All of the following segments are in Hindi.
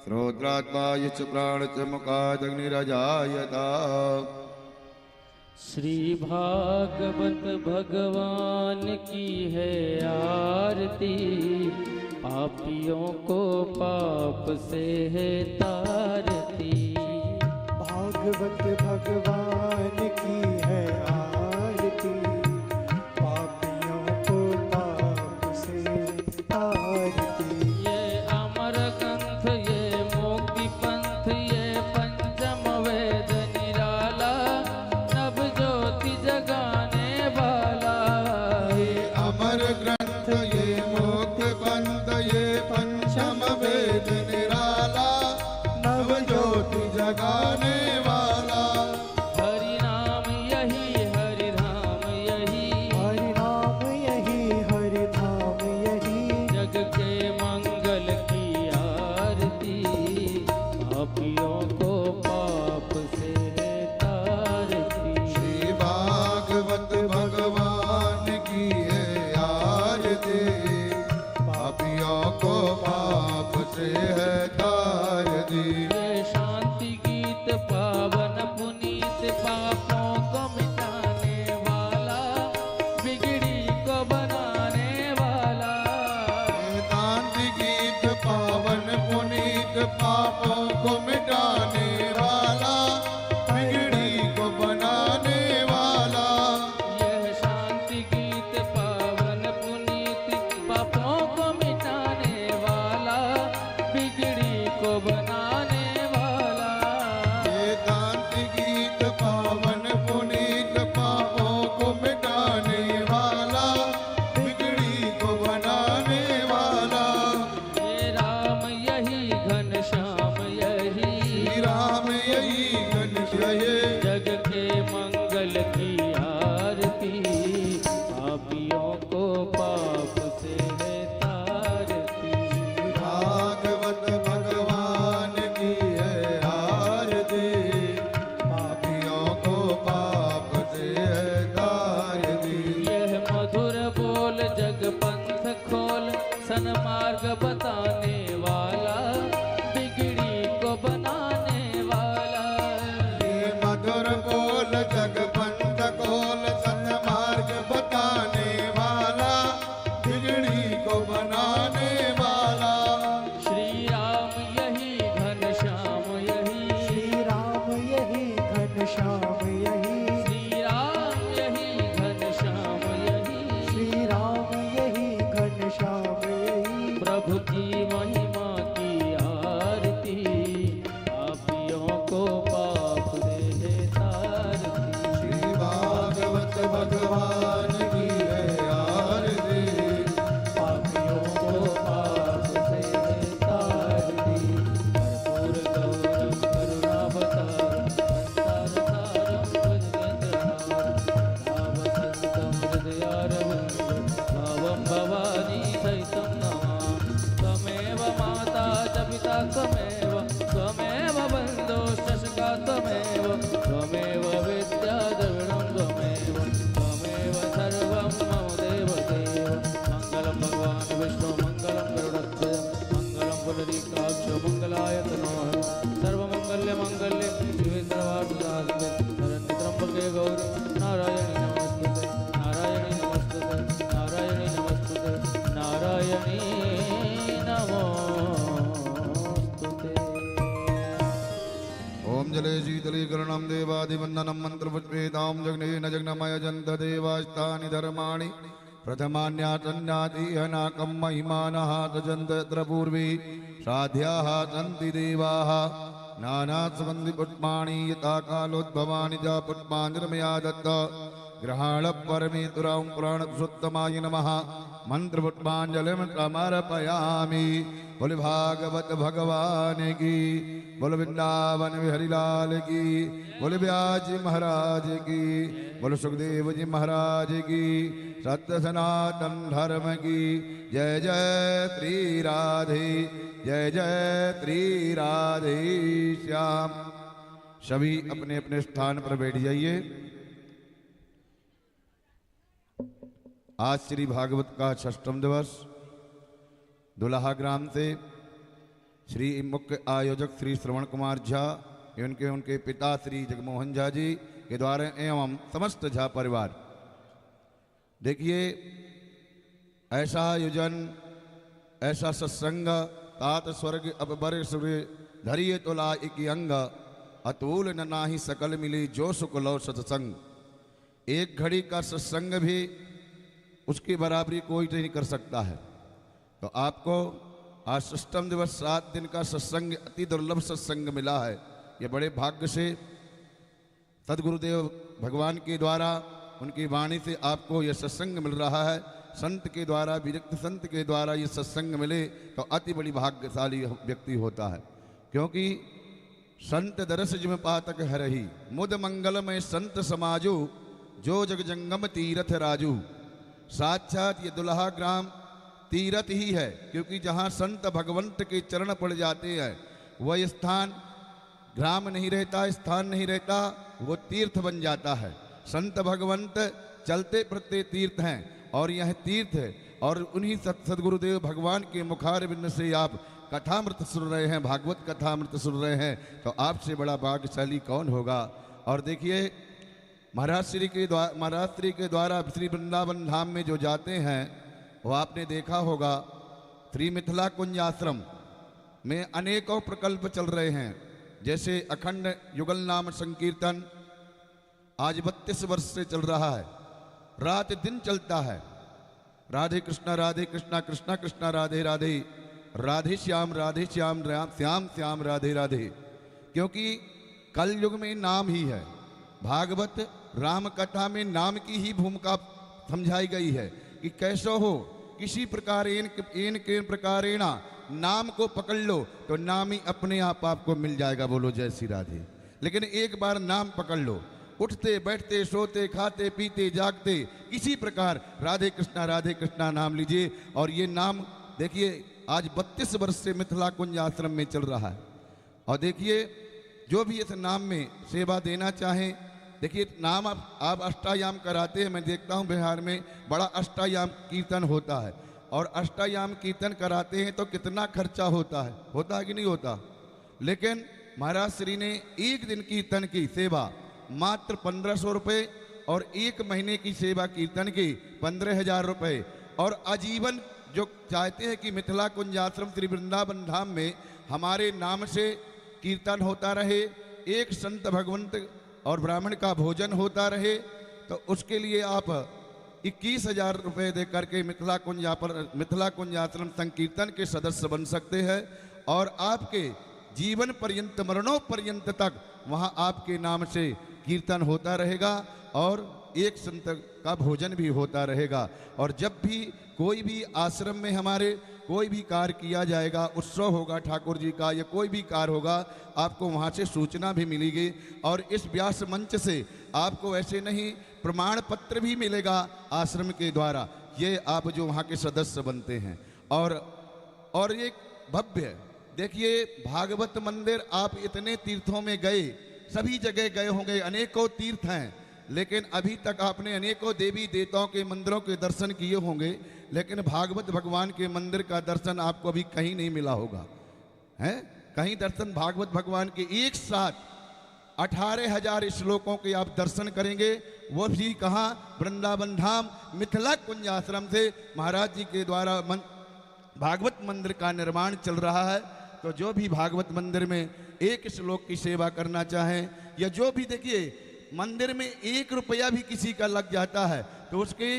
श्रोत्रात्मा च प्राण च मुखादग्निरजायता। श्री भागवत भगवान की है आरती, पापियों को पाप से है तारती। भागवत भगवान की है आरती, पापियों को पाप से तारती। ये अमर ग्रंथ, ये मोक्ति पंथ, ये पंचम वेद निराला, नव ज्योति जगाने वाला। ये अमर ग्रंथ, ये मोक्ष पंथ, ये पंचम वेद निराला, नव ज्योति जगाने वाला। हरि नाम यही, हरि धाम यही, हरि नाम यही, हरि धाम यही, जग के मंगल की आरती, पापियों को पाप से है तारती। श्री भागवत भगवान की है आरती, पापियों को पाप से है तारती। ये शांति गीत पावन पुनीत, पापों को मिटाने वाला, बिगड़ी को बनाने वाला। वेदांत गीत पावन पुनीत, पापों को मिटाने वाला, बिगड़ी को बनाने वाला। यह शांति गीत पावन पुनीत, पापों को मिटाने वाला, बिगड़ी को बनाने वाला। वेदांत गीत पावन पुनीत, पापों को मिटाने वाला, बिगड़ी को बनाने वाला। ये राम यही, घनश्याम यही, श्री राम यही घनश्याम, जग के मंगल की आरती, पापियों को पाप से है तारती। भागवत भगवान की है आरती, पापियों को पाप से है तारती। यह मधुर बोल जग पंथ खोल, सन्मार्ग बताने वाला, बिगड़ी को बनाने वाला। ये मधुर बोल जग पंथ खोल, सन्मार्ग बताने वाला, बिगड़ी को बनाने वाला। श्री राम यही, घनश्याम यही, श्री राम यही, घनश्याम यही, श्री राम यही, घनश्याम यही, श्री राम यही, घनश्याम यही, प्रभु की महिमा की आरती, पापियों को पाप से है तारती। श्री भागवत भगवान की है आरती, पापियों को पाप से है तारती। कर्पूर गौरम करुणावतारम, संसार सारम भुजगेन्द्रहारम, भावसंतं हृदयारविन्दं, भावं भवानी सहितं नमामि। त्वमेव माता च पिता त्वमेव, त्वमेव बन्धुश्च सखा त्वमेव, त्वमेव विद्या द्रविणं त्वमेव, त्वमेव सर्वं मम देवदेव। मङ्गलं भगवान् विष्णु, मङ्गलं गरुडध्वज, मङ्गलं पुंडरीकाक्ष, मङ्गलायतनो सर्वमङ्गल्यमङ्गल्ये शिवे सर्वार्थसाधिके, शरण्यत्र्यम्बके गौरी नारायणी नमोस्तुते, नारायणी नमोस्तुते, नारायणी नमोस्तुते, नारायणी नमोस्तुते। ओम जले शीतले करुणं देवादिवन्दनं मन्त्रपुष्पेतां जग्नेन जग्नमयजन्त देवास्तानि धर्माणि प्रथमान्यातन्यातीहनाकं महिमानः तजन्त तत्र पूर्वे साध्याः सन्ति देवाः नानासुगन्धिपुष्पाणि यथा कालोद्भवानि च पुष्पाञ्जलिर्मया दत्त ग्रहाण परमेतुरां पुराणपुरुषोत्तमाय नमः मंत्रपुष्पांजलिं समर्पयामि। बोल भागवत भगवान की, बोल वृंदावन बिहारी लाल की, बोल व्यास जी महाराज की, बोल सुखदेव जी महाराज की, सत्य सनातन धर्म की जय जय श्री राधे, जय जय श्री राधे श्याम। सभी अपने अपने स्थान पर बैठ जाइए। आज श्री भागवत का 6वां दिवस दुल्हा ग्राम से श्री मुख्य आयोजक श्री श्रवण कुमार झा एवं उनके पिता श्री जगमोहन झा जी के द्वारा एवं समस्त झा परिवार। देखिए ऐसा आयोजन, ऐसा सत्संग, तात स्वर्ग अब बर सूर्य धरिए तोला एक अंग, अतुल न नाही सकल मिली जो सुख लो सत्संग। एक घड़ी का सत्संग भी उसकी बराबरी कोई नहीं कर सकता है। तो आपको आज सष्टम दिवस 7 दिन का सत्संग, अति दुर्लभ सत्संग मिला है। ये बड़े भाग्य से सदगुरुदेव भगवान के द्वारा उनकी वाणी से आपको यह सत्संग मिल रहा है। संत के द्वारा, विरक्त संत के द्वारा ये सत्संग मिले तो अति बड़ी भाग्यशाली व्यक्ति होता है। क्योंकि संत दरस जिम पातक हरही, मुद मंगलमय संत समाजो, जो जग जंगम तीरथ राजू। साक्षात ये दुल्हा ग्राम तीरथ ही है, क्योंकि जहाँ संत भगवंत के चरण पड़ जाते हैं वह स्थान ग्राम नहीं रहता, स्थान नहीं रहता, वो तीर्थ बन जाता है। संत भगवंत चलते फिरते तीर्थ हैं और यह तीर्थ है। और उन्हीं सदगुरुदेव भगवान के मुखार बिंद से आप कथामृत सुन रहे हैं, भागवत कथामृत सुन रहे हैं, तो आपसे बड़ा भाग्यशाली कौन होगा। और देखिए महाराज श्री के द्वारा श्री वृंदावन धाम में जो जाते हैं वो आपने देखा होगा, श्री मिथिला कुंज आश्रम में अनेकों प्रकल्प चल रहे हैं। जैसे अखंड युगल नाम संकीर्तन आज 32 वर्ष से चल रहा है, रात दिन चलता है। राधे कृष्णा कृष्णा कृष्णा राधे राधे, राधे श्याम श्याम श्याम राधे राधे। क्योंकि कल युग में नाम ही है। भागवत राम कथा में नाम की ही भूमिका समझाई गई है कि कैसो हो, किसी प्रकार इन के प्रकारेणा नाम को पकड़ लो तो नाम ही अपने आप आपको मिल जाएगा। बोलो जय श्री राधे। लेकिन एक बार नाम पकड़ लो, उठते बैठते सोते खाते पीते जागते किसी प्रकार राधे कृष्णा नाम लीजिए। और ये नाम देखिए आज 32 वर्ष से मिथिला कुंज आश्रम में चल रहा है। और देखिए जो भी इस नाम में सेवा देना चाहें, देखिए नाम आप अष्टायाम कराते हैं। मैं देखता हूँ बिहार में बड़ा अष्टायाम कीर्तन होता है, और अष्टायाम कीर्तन कराते हैं तो कितना खर्चा होता है कि नहीं होता। लेकिन महाराज श्री ने एक दिन कीर्तन की सेवा मात्र 1500 रुपये और 1 महीने की सेवा कीर्तन की 15,000 रुपये। और आजीवन जो चाहते हैं कि मिथिला कुंज आश्रम श्री वृंदावन धाम में हमारे नाम से कीर्तन होता रहे, एक संत भगवंत और ब्राह्मण का भोजन होता रहे, तो उसके लिए आप 21,000 रुपये दे करके मिथिला कुंज आश्रम संकीर्तन के सदस्य बन सकते हैं। और आपके जीवन पर्यंत, मरणों पर्यंत तक वहाँ आपके नाम से कीर्तन होता रहेगा और एक संत का भोजन भी होता रहेगा। और जब भी कोई भी आश्रम में हमारे कोई भी कार्य किया जाएगा, उत्सव होगा ठाकुर जी का या कोई भी कार्य होगा, आपको वहाँ से सूचना भी मिलेगी। और इस व्यास मंच से आपको ऐसे नहीं प्रमाण पत्र भी मिलेगा आश्रम के द्वारा, ये आप जो वहाँ के सदस्य बनते हैं। और एक भव्य देखिए भागवत मंदिर, आप इतने तीर्थों में गए, सभी जगह गए होंगे, अनेकों तीर्थ हैं, लेकिन अभी तक आपने अनेकों देवी देवताओं के मंदिरों के दर्शन किए होंगे, लेकिन भागवत भगवान के मंदिर का दर्शन आपको अभी कहीं नहीं मिला होगा। हैं कहीं दर्शन भागवत भगवान के एक साथ 18,000 श्लोकों के आप दर्शन करेंगे, वो भी कहाँ, वृंदावन धाम मिथिला कुंज आश्रम से महाराज जी के द्वारा भागवत मंदिर का निर्माण चल रहा है। तो जो भी भागवत मंदिर में एक श्लोक की सेवा करना चाहें, या जो भी देखिए मंदिर में 1 रुपया भी किसी का लग जाता है तो उसके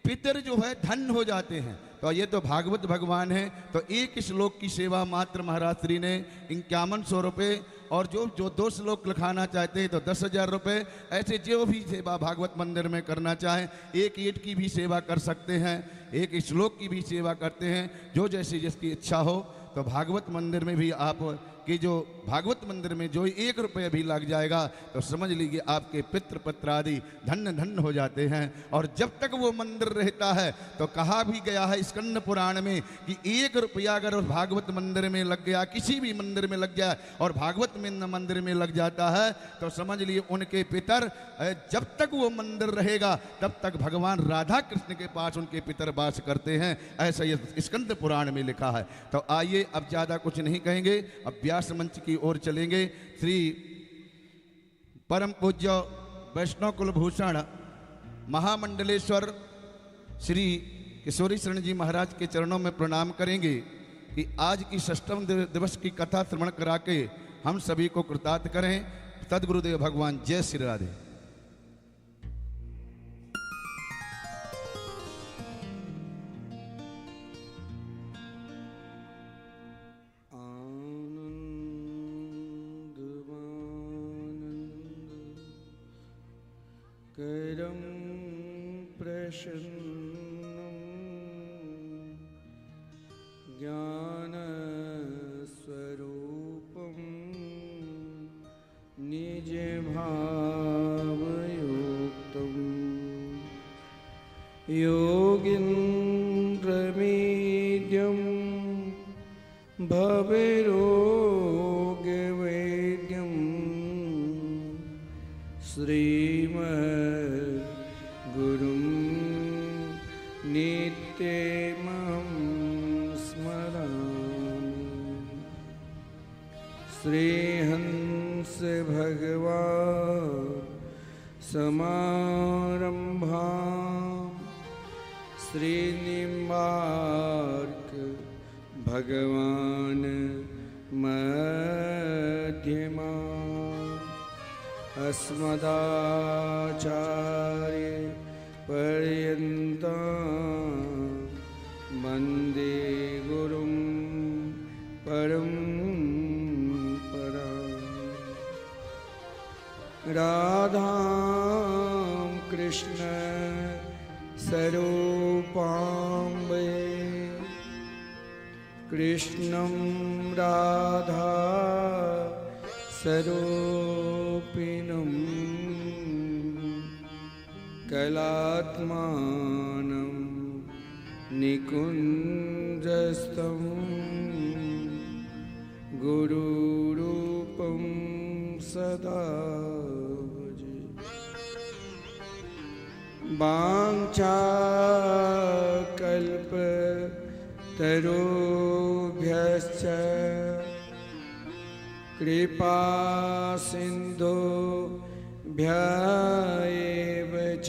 पितर जो है धन हो जाते हैं। तो ये तो भागवत भगवान है। तो एक श्लोक की सेवा मात्र महाराज श्री ने 5100 रुपये, और जो 2 श्लोक लिखाना चाहते हैं तो 10,000 रुपये। ऐसे जो भी सेवा भागवत मंदिर में करना चाहें, एक ईंट की भी सेवा कर सकते हैं, एक श्लोक की भी सेवा करते हैं, जो जैसी जिसकी इच्छा हो। तो भागवत मंदिर में भी आप कि जो भागवत मंदिर में जो 1 रुपये भी लग जाएगा तो समझ लीजिए आपके पितृ पत्र आदि धन्य धन्य हो जाते हैं। और जब तक वो मंदिर रहता है तो कहा भी गया है स्कंद पुराण में कि 1 रुपया अगर उस भागवत मंदिर में लग गया, किसी भी मंदिर में लग गया और भागवत मंदिर में लग जाता है तो समझ लिए उनके पितर, जब तक वो मंदिर रहेगा तब तक भगवान राधा कृष्ण के पास उनके पितर वास करते हैं, ऐसा ये स्कंद पुराण में लिखा है। तो आइए अब ज्यादा कुछ नहीं कहेंगे, अब व्यास मंच की ओर चलेंगे। श्री परम पूज्य वैष्णव कुलभूषण महामंडलेश्वर श्री किशोरी शरण जी महाराज के चरणों में प्रणाम करेंगे कि आज की षष्ठम दिवस की कथा श्रवण करा के हम सभी को कृतार्थ करें। सद्गुरुदेव भगवान। जय श्री राधे। करं प्रसन्नं ज्ञानस्वरूपं निजभावयुक्तं योगीन्द्रमीड्यं भवरोगवैद्यं श्रीमद्गुरुं नित्यमहं स्मरामि। श्रीहंस भगवान् समारम्भां श्रीनिम्बार्क भगवान् मध्यमा अस्मदाचार्य पर्यन्तं वन्दे गुरुं परम्पराम्। राधां कृष्ण स्वरूपां कृष्णं राधा स्वरूपिणं कलात्मानं निकुञ्जस्थं गुरुरूपं सदा भजे। वाञ्छाकल्पतरुभ्यश्च कृपा सिन्धुभ्यैव च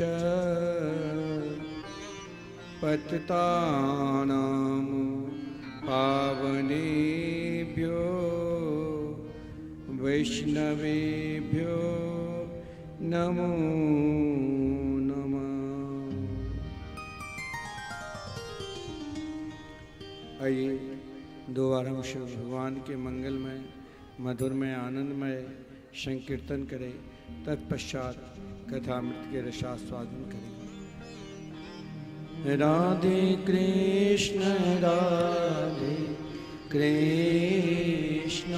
पतितानां पावनेभ्यो वैष्णवेभ्यो नमो नमः। आइए दो बार हम शिव भगवान के मंगलमय मधुरमय आनंदमय संकीर्तन करें, तत्पश्चात कथामृत के रसास्वादन करें। राधे कृष्ण राधे कृष्ण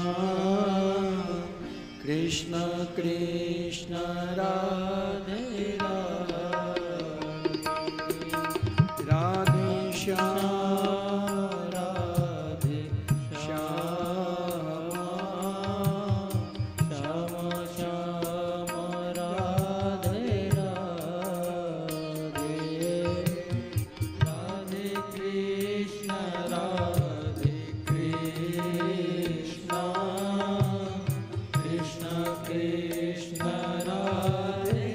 कृष्ण कृष्ण राधे राधे राधे श्याम राधे श्याम श्याम श्याम राधे राधे राधे कृष्ण राधे कृष्ण कृष्ण कृष्ण राधे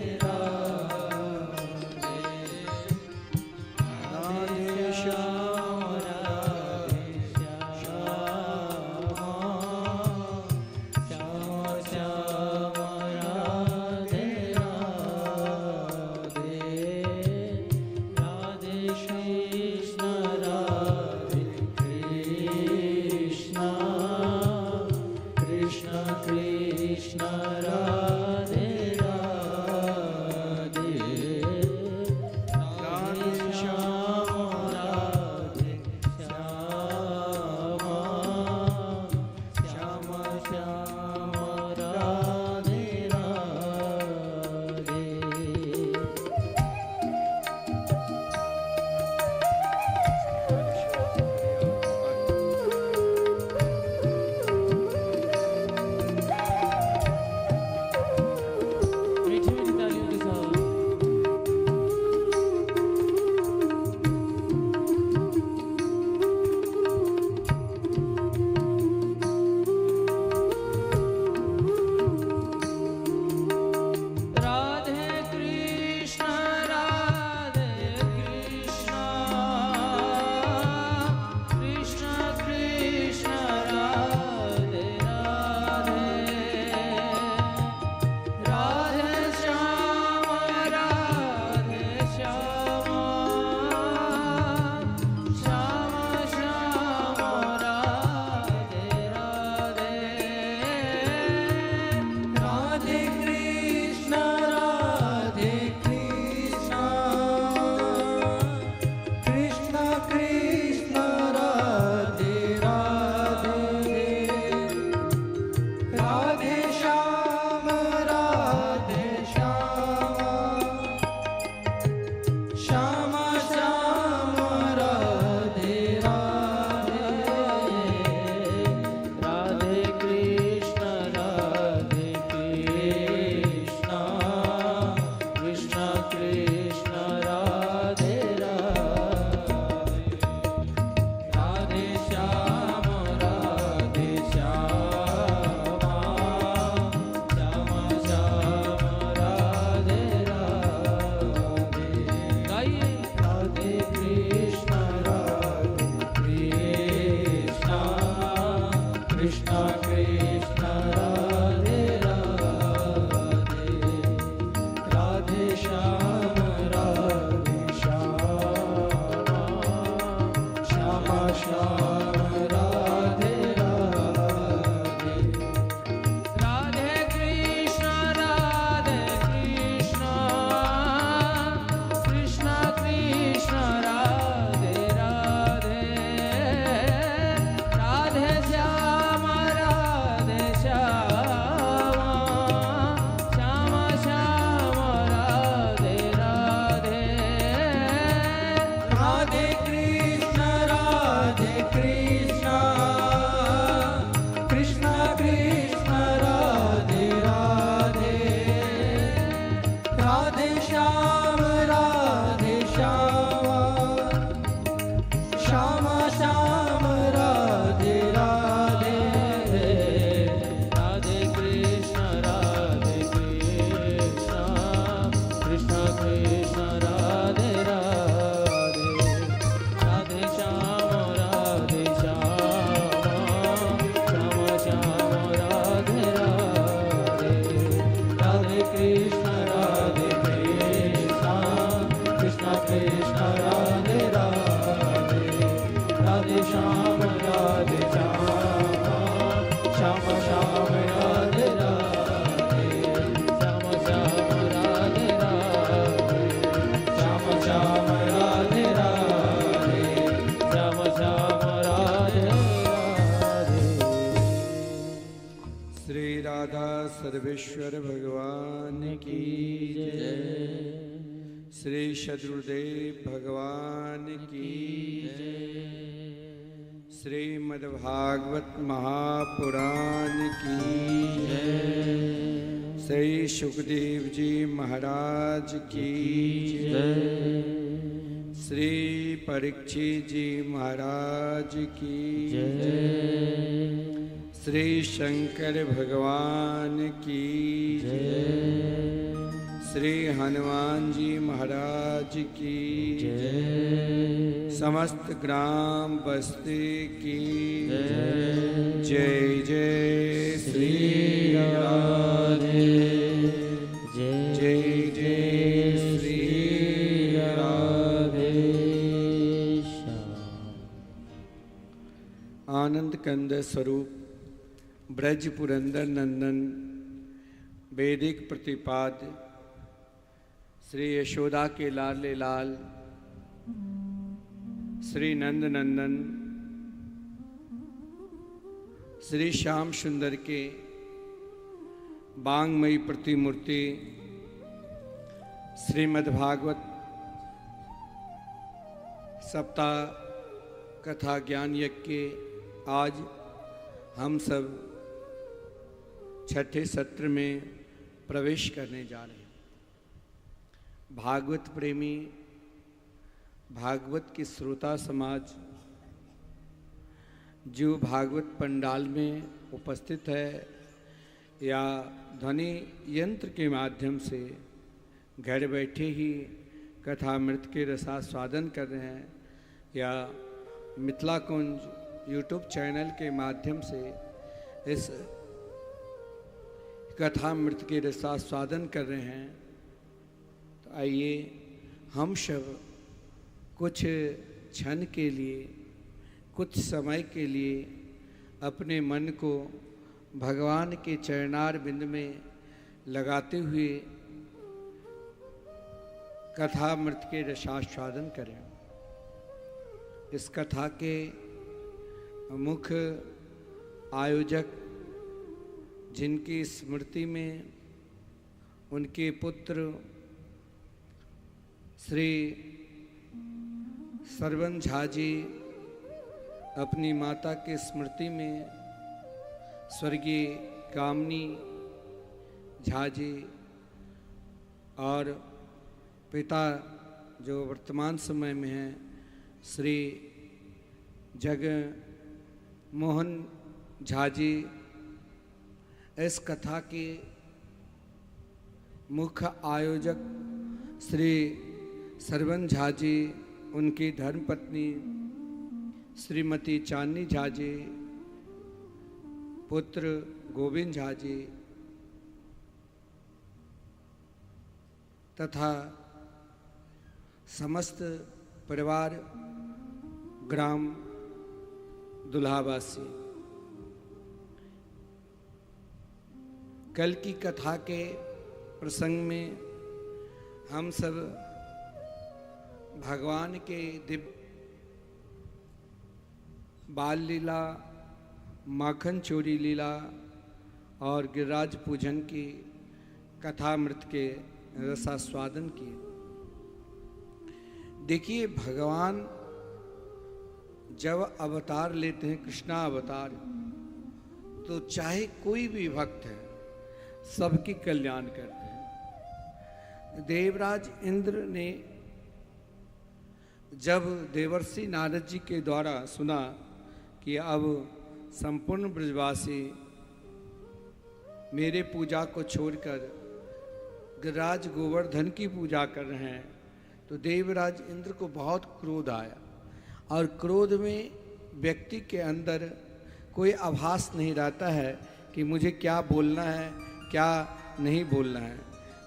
कृष्ण राधे राधे, राधे श्याम राधे श्यामा, श्यामा श्याम राधे राधे, राधे कृष्ण कृष्ण कृष्ण राधे राधे, राधे श्याम श्यामा, श्यामा श्याम राधे राधे, राधे कृष्ण कृष्ण कृष्ण राधे राधे, राधे श्याम श्यामा, श्यामा श्याम राधे राधे, राधे कृष्ण कृष्ण कृष्ण राधे राधे, राधे श्याम श्यामा, श्यामा श्याम राधे राधे, राधे कृष्ण कृष्ण कृष्ण राधे राधे, राधे श्याम श्यामा, श्यामा श्याम राधे राधे, श्यामा श्याम राधे राधे, श्यामा श्याम राधे राधे, श्यामा श्याम राधे राधे। श्री राधा सर्वेश्वर भगवान की जय, श्री सद्गुरुदेव भगवान की जय, श्रीमद्भागवत महापुराण की जय, श्री सुखदेव जी महाराज की जय, श्री परीक्षित जी महाराज की जय, श्री शंकर भगवान की जय, श्री हनुमान जी महाराज की जय, समस्त ग्राम बस्ती की जय, जय जय श्री राधे, जय जय श्री राधे। आनंद कंद स्वरूप ब्रज पुरंदर नंदन वैदिक प्रतिपाद्य श्री यशोदा के लाडले लाल श्री नंद नंदन श्री श्याम सुंदर के बांगमयी प्रतिमूर्ति श्रीमद्भागवत सप्ताह कथा ज्ञान यज्ञ के आज हम सब छठे सत्र में प्रवेश करने जा रहे हैं। भागवत प्रेमी, भागवत की श्रोता समाज जो भागवत पंडाल में उपस्थित है या ध्वनि यंत्र के माध्यम से घर बैठे ही कथामृत के रसास्वादन कर रहे हैं या मिथिला कुंज यूट्यूब चैनल के माध्यम से इस कथामृत के रसास्वादन कर रहे हैं, तो आइए हम सब कुछ क्षण के लिए, कुछ समय के लिए अपने मन को भगवान के चरणार बिंद में लगाते हुए कथामृत के रसास्वादन करें। इस कथा के मुख्य आयोजक जिनकी स्मृति में उनके पुत्र श्री सरवन झा जी अपनी माता के स्मृति में स्वर्गीय कामनी झा जी और पिता जो वर्तमान समय में हैं श्री जगमोहन झा जी इस कथा के मुख्य आयोजक श्री सरवन झा जी, उनकी धर्मपत्नी श्रीमती चांदनी झा जी पुत्र गोविंद झा जी तथा समस्त परिवार ग्राम दुल्हावासी कल की कथा के प्रसंग में हम सब भगवान के दिव्य बाल लीला, माखन चोरी लीला और गिरिराज पूजन की कथामृत के रसास्वादन किए। देखिए, भगवान जब अवतार लेते हैं, कृष्णा अवतार, तो चाहे कोई भी भक्त है सबकी कल्याण करते हैं। देवराज इंद्र ने जब देवर्षि नारद जी के द्वारा सुना कि अब संपूर्ण ब्रजवासी मेरे पूजा को छोड़कर गिरिराज गोवर्धन की पूजा कर रहे हैं, तो देवराज इंद्र को बहुत क्रोध आया। और क्रोध में व्यक्ति के अंदर कोई आभास नहीं रहता है कि मुझे क्या बोलना है, क्या नहीं बोलना है।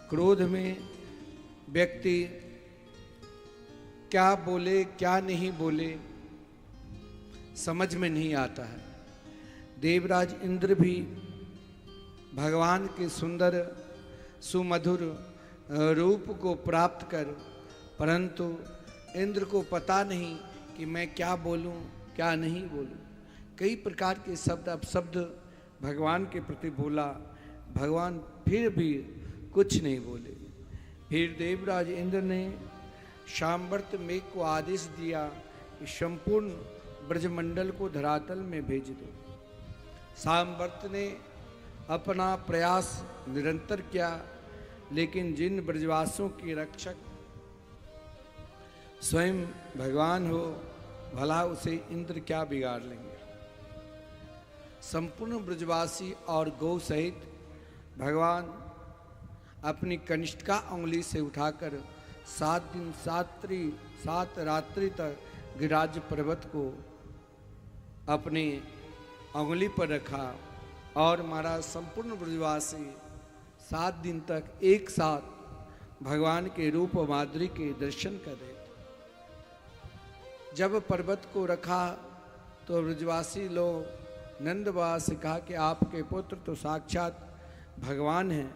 क्रोध में व्यक्ति क्या बोले क्या नहीं बोले समझ में नहीं आता है। देवराज इंद्र भी भगवान के सुंदर सुमधुर रूप को प्राप्त कर, परंतु इंद्र को पता नहीं कि मैं क्या बोलूं क्या नहीं बोलूं। कई प्रकार के शब्द अपशब्द भगवान के प्रति बोला, भगवान फिर भी कुछ नहीं बोले। फिर देवराज इंद्र ने शाम्बर्त मेघ को आदेश दिया कि संपूर्ण ब्रजमंडल को धरातल में भेज दो। शाम्बर्त ने अपना प्रयास निरंतर किया, लेकिन जिन ब्रजवासियों के रक्षक स्वयं भगवान हो, भला उसे इंद्र क्या बिगाड़ लेंगे। संपूर्ण ब्रजवासी और गौ सहित भगवान अपनी कनिष्ठिका उंगली से उठाकर 7 दिन 7 रात्रि तक गिरिराज पर्वत को अपनी उंगली पर रखा और महाराज संपूर्ण ब्रजवासी 7 दिन तक एक साथ भगवान के रूप माधुरी के दर्शन कर रहे थे। जब पर्वत को रखा तो ब्रजवासी लोग नंद बाबा से कहा कि आपके पुत्र तो साक्षात भगवान हैं।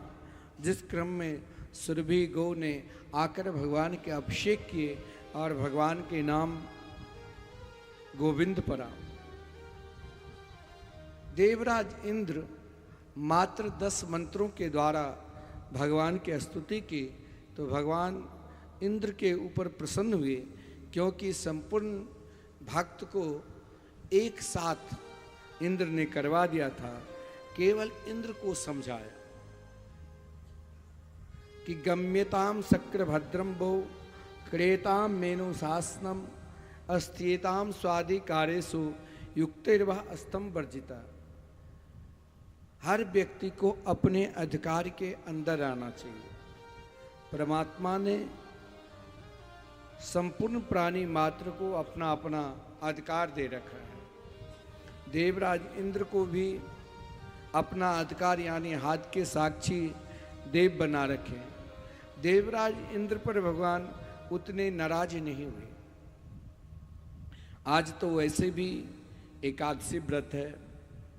जिस क्रम में सुरभि गौ ने आकर भगवान के अभिषेक किए और भगवान के नाम गोविंद पड़ा। देवराज इंद्र मात्र 10 मंत्रों के द्वारा भगवान की स्तुति की तो भगवान इंद्र के ऊपर प्रसन्न हुए, क्योंकि संपूर्ण भक्त को एक साथ इंद्र ने करवा दिया था। केवल इंद्र को समझाया कि गम्यताम शक्र भद्रम वो क्रेताम मेनु शासनम अस्थियताम स्वाधिकारेषु युक्तिर्वह अस्तम वर्जिता। हर व्यक्ति को अपने अधिकार के अंदर आना चाहिए। परमात्मा ने संपूर्ण प्राणी मात्र को अपना अपना अधिकार दे रखा है। देवराज इंद्र को भी अपना अधिकार यानी हाथ के साक्षी देव बना रखे। देवराज इंद्र पर भगवान उतने नाराज नहीं हुए। आज तो वैसे भी एकादशी व्रत है,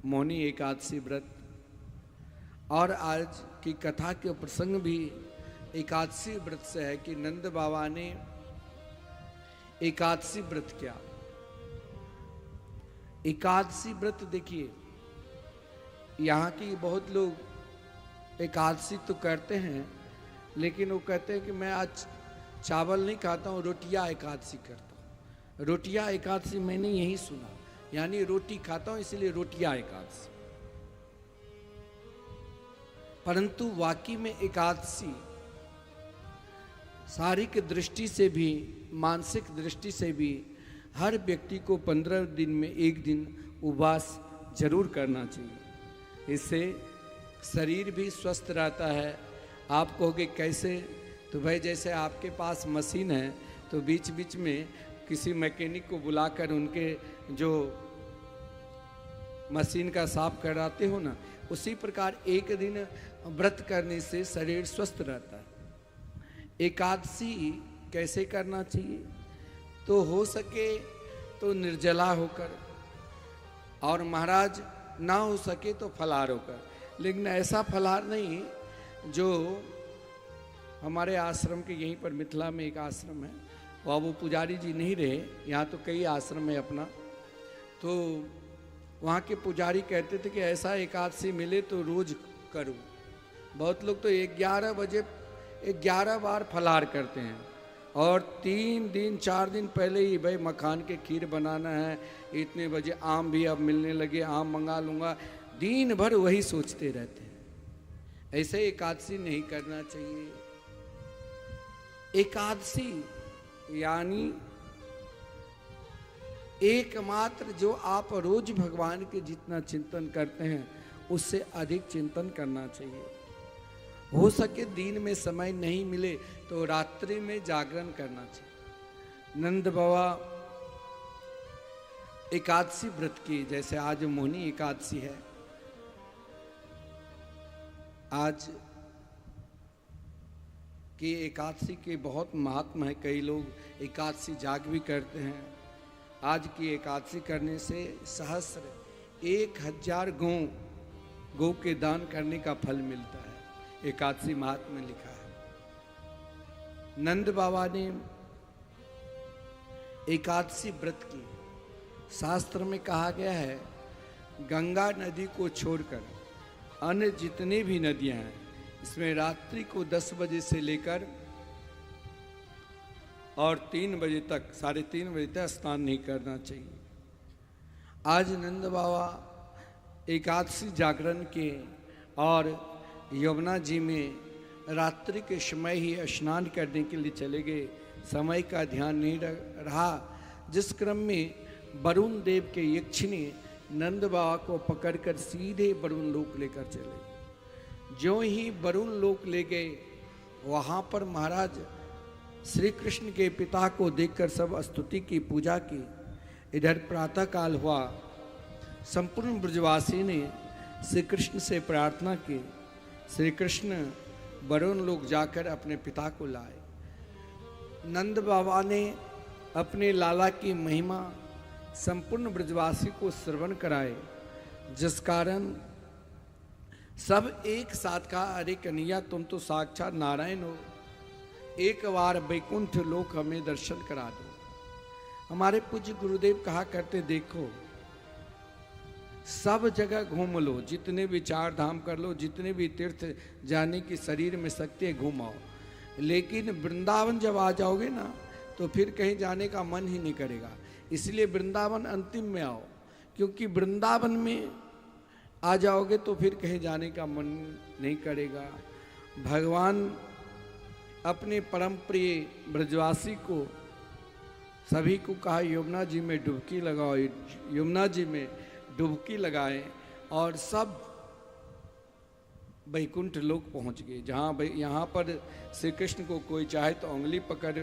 मौनी एकादशी व्रत, और आज की कथा के प्रसंग भी एकादशी व्रत से है कि नंद बाबा ने एकादशी व्रत किया। एकादशी व्रत देखिए, यहाँ की बहुत लोग एकादशी तो करते हैं, लेकिन वो कहते हैं कि मैं आज चावल नहीं खाता हूँ, रोटियाँ एकादशी करता हूँ। रोटियाँ एकादशी मैंने यही सुना, यानी रोटी खाता हूँ इसलिए रोटियाँ एकादशी। परंतु वाकई में एकादशी शारीरिक दृष्टि से भी मानसिक दृष्टि से भी हर व्यक्ति को 15 दिन में एक दिन उपवास जरूर करना चाहिए। इससे शरीर भी स्वस्थ रहता है। आप कहोगे कैसे? तो भाई जैसे आपके पास मशीन है तो बीच बीच में किसी मैकेनिक को बुलाकर उनके जो मशीन का साफ कराते हो ना, उसी प्रकार एक दिन व्रत करने से शरीर स्वस्थ रहता है। एकादशी कैसे करना चाहिए? तो हो सके तो निर्जला होकर, और महाराज ना हो सके तो फलाहार होकर। लेकिन ऐसा फलाहार नहीं जो हमारे आश्रम के यहीं पर मिथिला में एक आश्रम है, वहाँ वो पुजारी जी नहीं रहे, यहाँ तो कई आश्रम है अपना, तो वहाँ के पुजारी कहते थे कि ऐसा एकादशी मिले तो रोज करो। बहुत लोग तो 11 बजे 11 बार फलाहार करते हैं, और 3 दिन 4 दिन पहले ही भाई मखान के खीर बनाना है, इतने बजे आम भी अब मिलने लगे, आम मंगा लूँगा, दिन भर वही सोचते रहते हैं। ऐसे एकादशी नहीं करना चाहिए। एकादशी यानी एकमात्र जो आप रोज भगवान के जितना चिंतन करते हैं उससे अधिक चिंतन करना चाहिए। हो सके दिन में समय नहीं मिले तो रात्रि में जागरण करना चाहिए। नंद बाबा एकादशी व्रत की, जैसे आज मोहिनी एकादशी है, आज की एकादशी के बहुत महत्व है। कई लोग एकादशी जाग भी करते हैं। आज की एकादशी करने से सहस्र 1000 गौ के दान करने का फल मिलता है, एकादशी महात्म्य में लिखा है। नंद बाबा ने एकादशी व्रत की, शास्त्र में कहा गया है गंगा नदी को छोड़कर अन्य जितने भी नदियां हैं इसमें रात्रि को 10 बजे से लेकर और 3 बजे तक, 3:30 बजे तक स्नान नहीं करना चाहिए। आज नंद बाबा एकादशी जागरण के और यमुना जी में रात्रि के समय ही स्नान करने के लिए चले गए। समय का ध्यान नहीं रहा, जिस क्रम में वरुण देव के यक्षिणी नंद बाबा को पकड़कर सीधे वरुण लोक लेकर चले। जो ही वरुण लोक ले गए, वहाँ पर महाराज श्री कृष्ण के पिता को देखकर सब स्तुति की, पूजा की। इधर प्रातः काल हुआ, संपूर्ण ब्रजवासी ने श्री कृष्ण से प्रार्थना की। श्री कृष्ण वरुण लोक जाकर अपने पिता को लाए। नंद बाबा ने अपने लाला की महिमा संपूर्ण ब्रजवासी को श्रवण कराए, जिस कारण सब एक साथ कहा, अरे कन्हैया तुम तो साक्षात नारायण हो, एक बार वैकुंठ लोक हमें दर्शन करा दो। हमारे पूज्य गुरुदेव कहा करते, देखो सब जगह घूम लो, जितने भी 4 धाम कर लो, जितने भी तीर्थ जाने की शरीर में शक्ति है घूमाओ, लेकिन वृंदावन जब आ जाओगे ना तो फिर कहीं जाने का मन ही नहीं करेगा। इसलिए वृंदावन अंतिम में आओ, क्योंकि वृंदावन में आ जाओगे तो फिर कहीं जाने का मन नहीं करेगा। भगवान अपने परम प्रिय ब्रजवासी को सभी को कहा यमुना जी में डुबकी लगाओ, यमुना जी में डुबकी लगाएं, और सब वैकुंठ लोक पहुंच गए। जहाँ यहाँ पर श्री कृष्ण को कोई चाहे तो उंगली पकड़,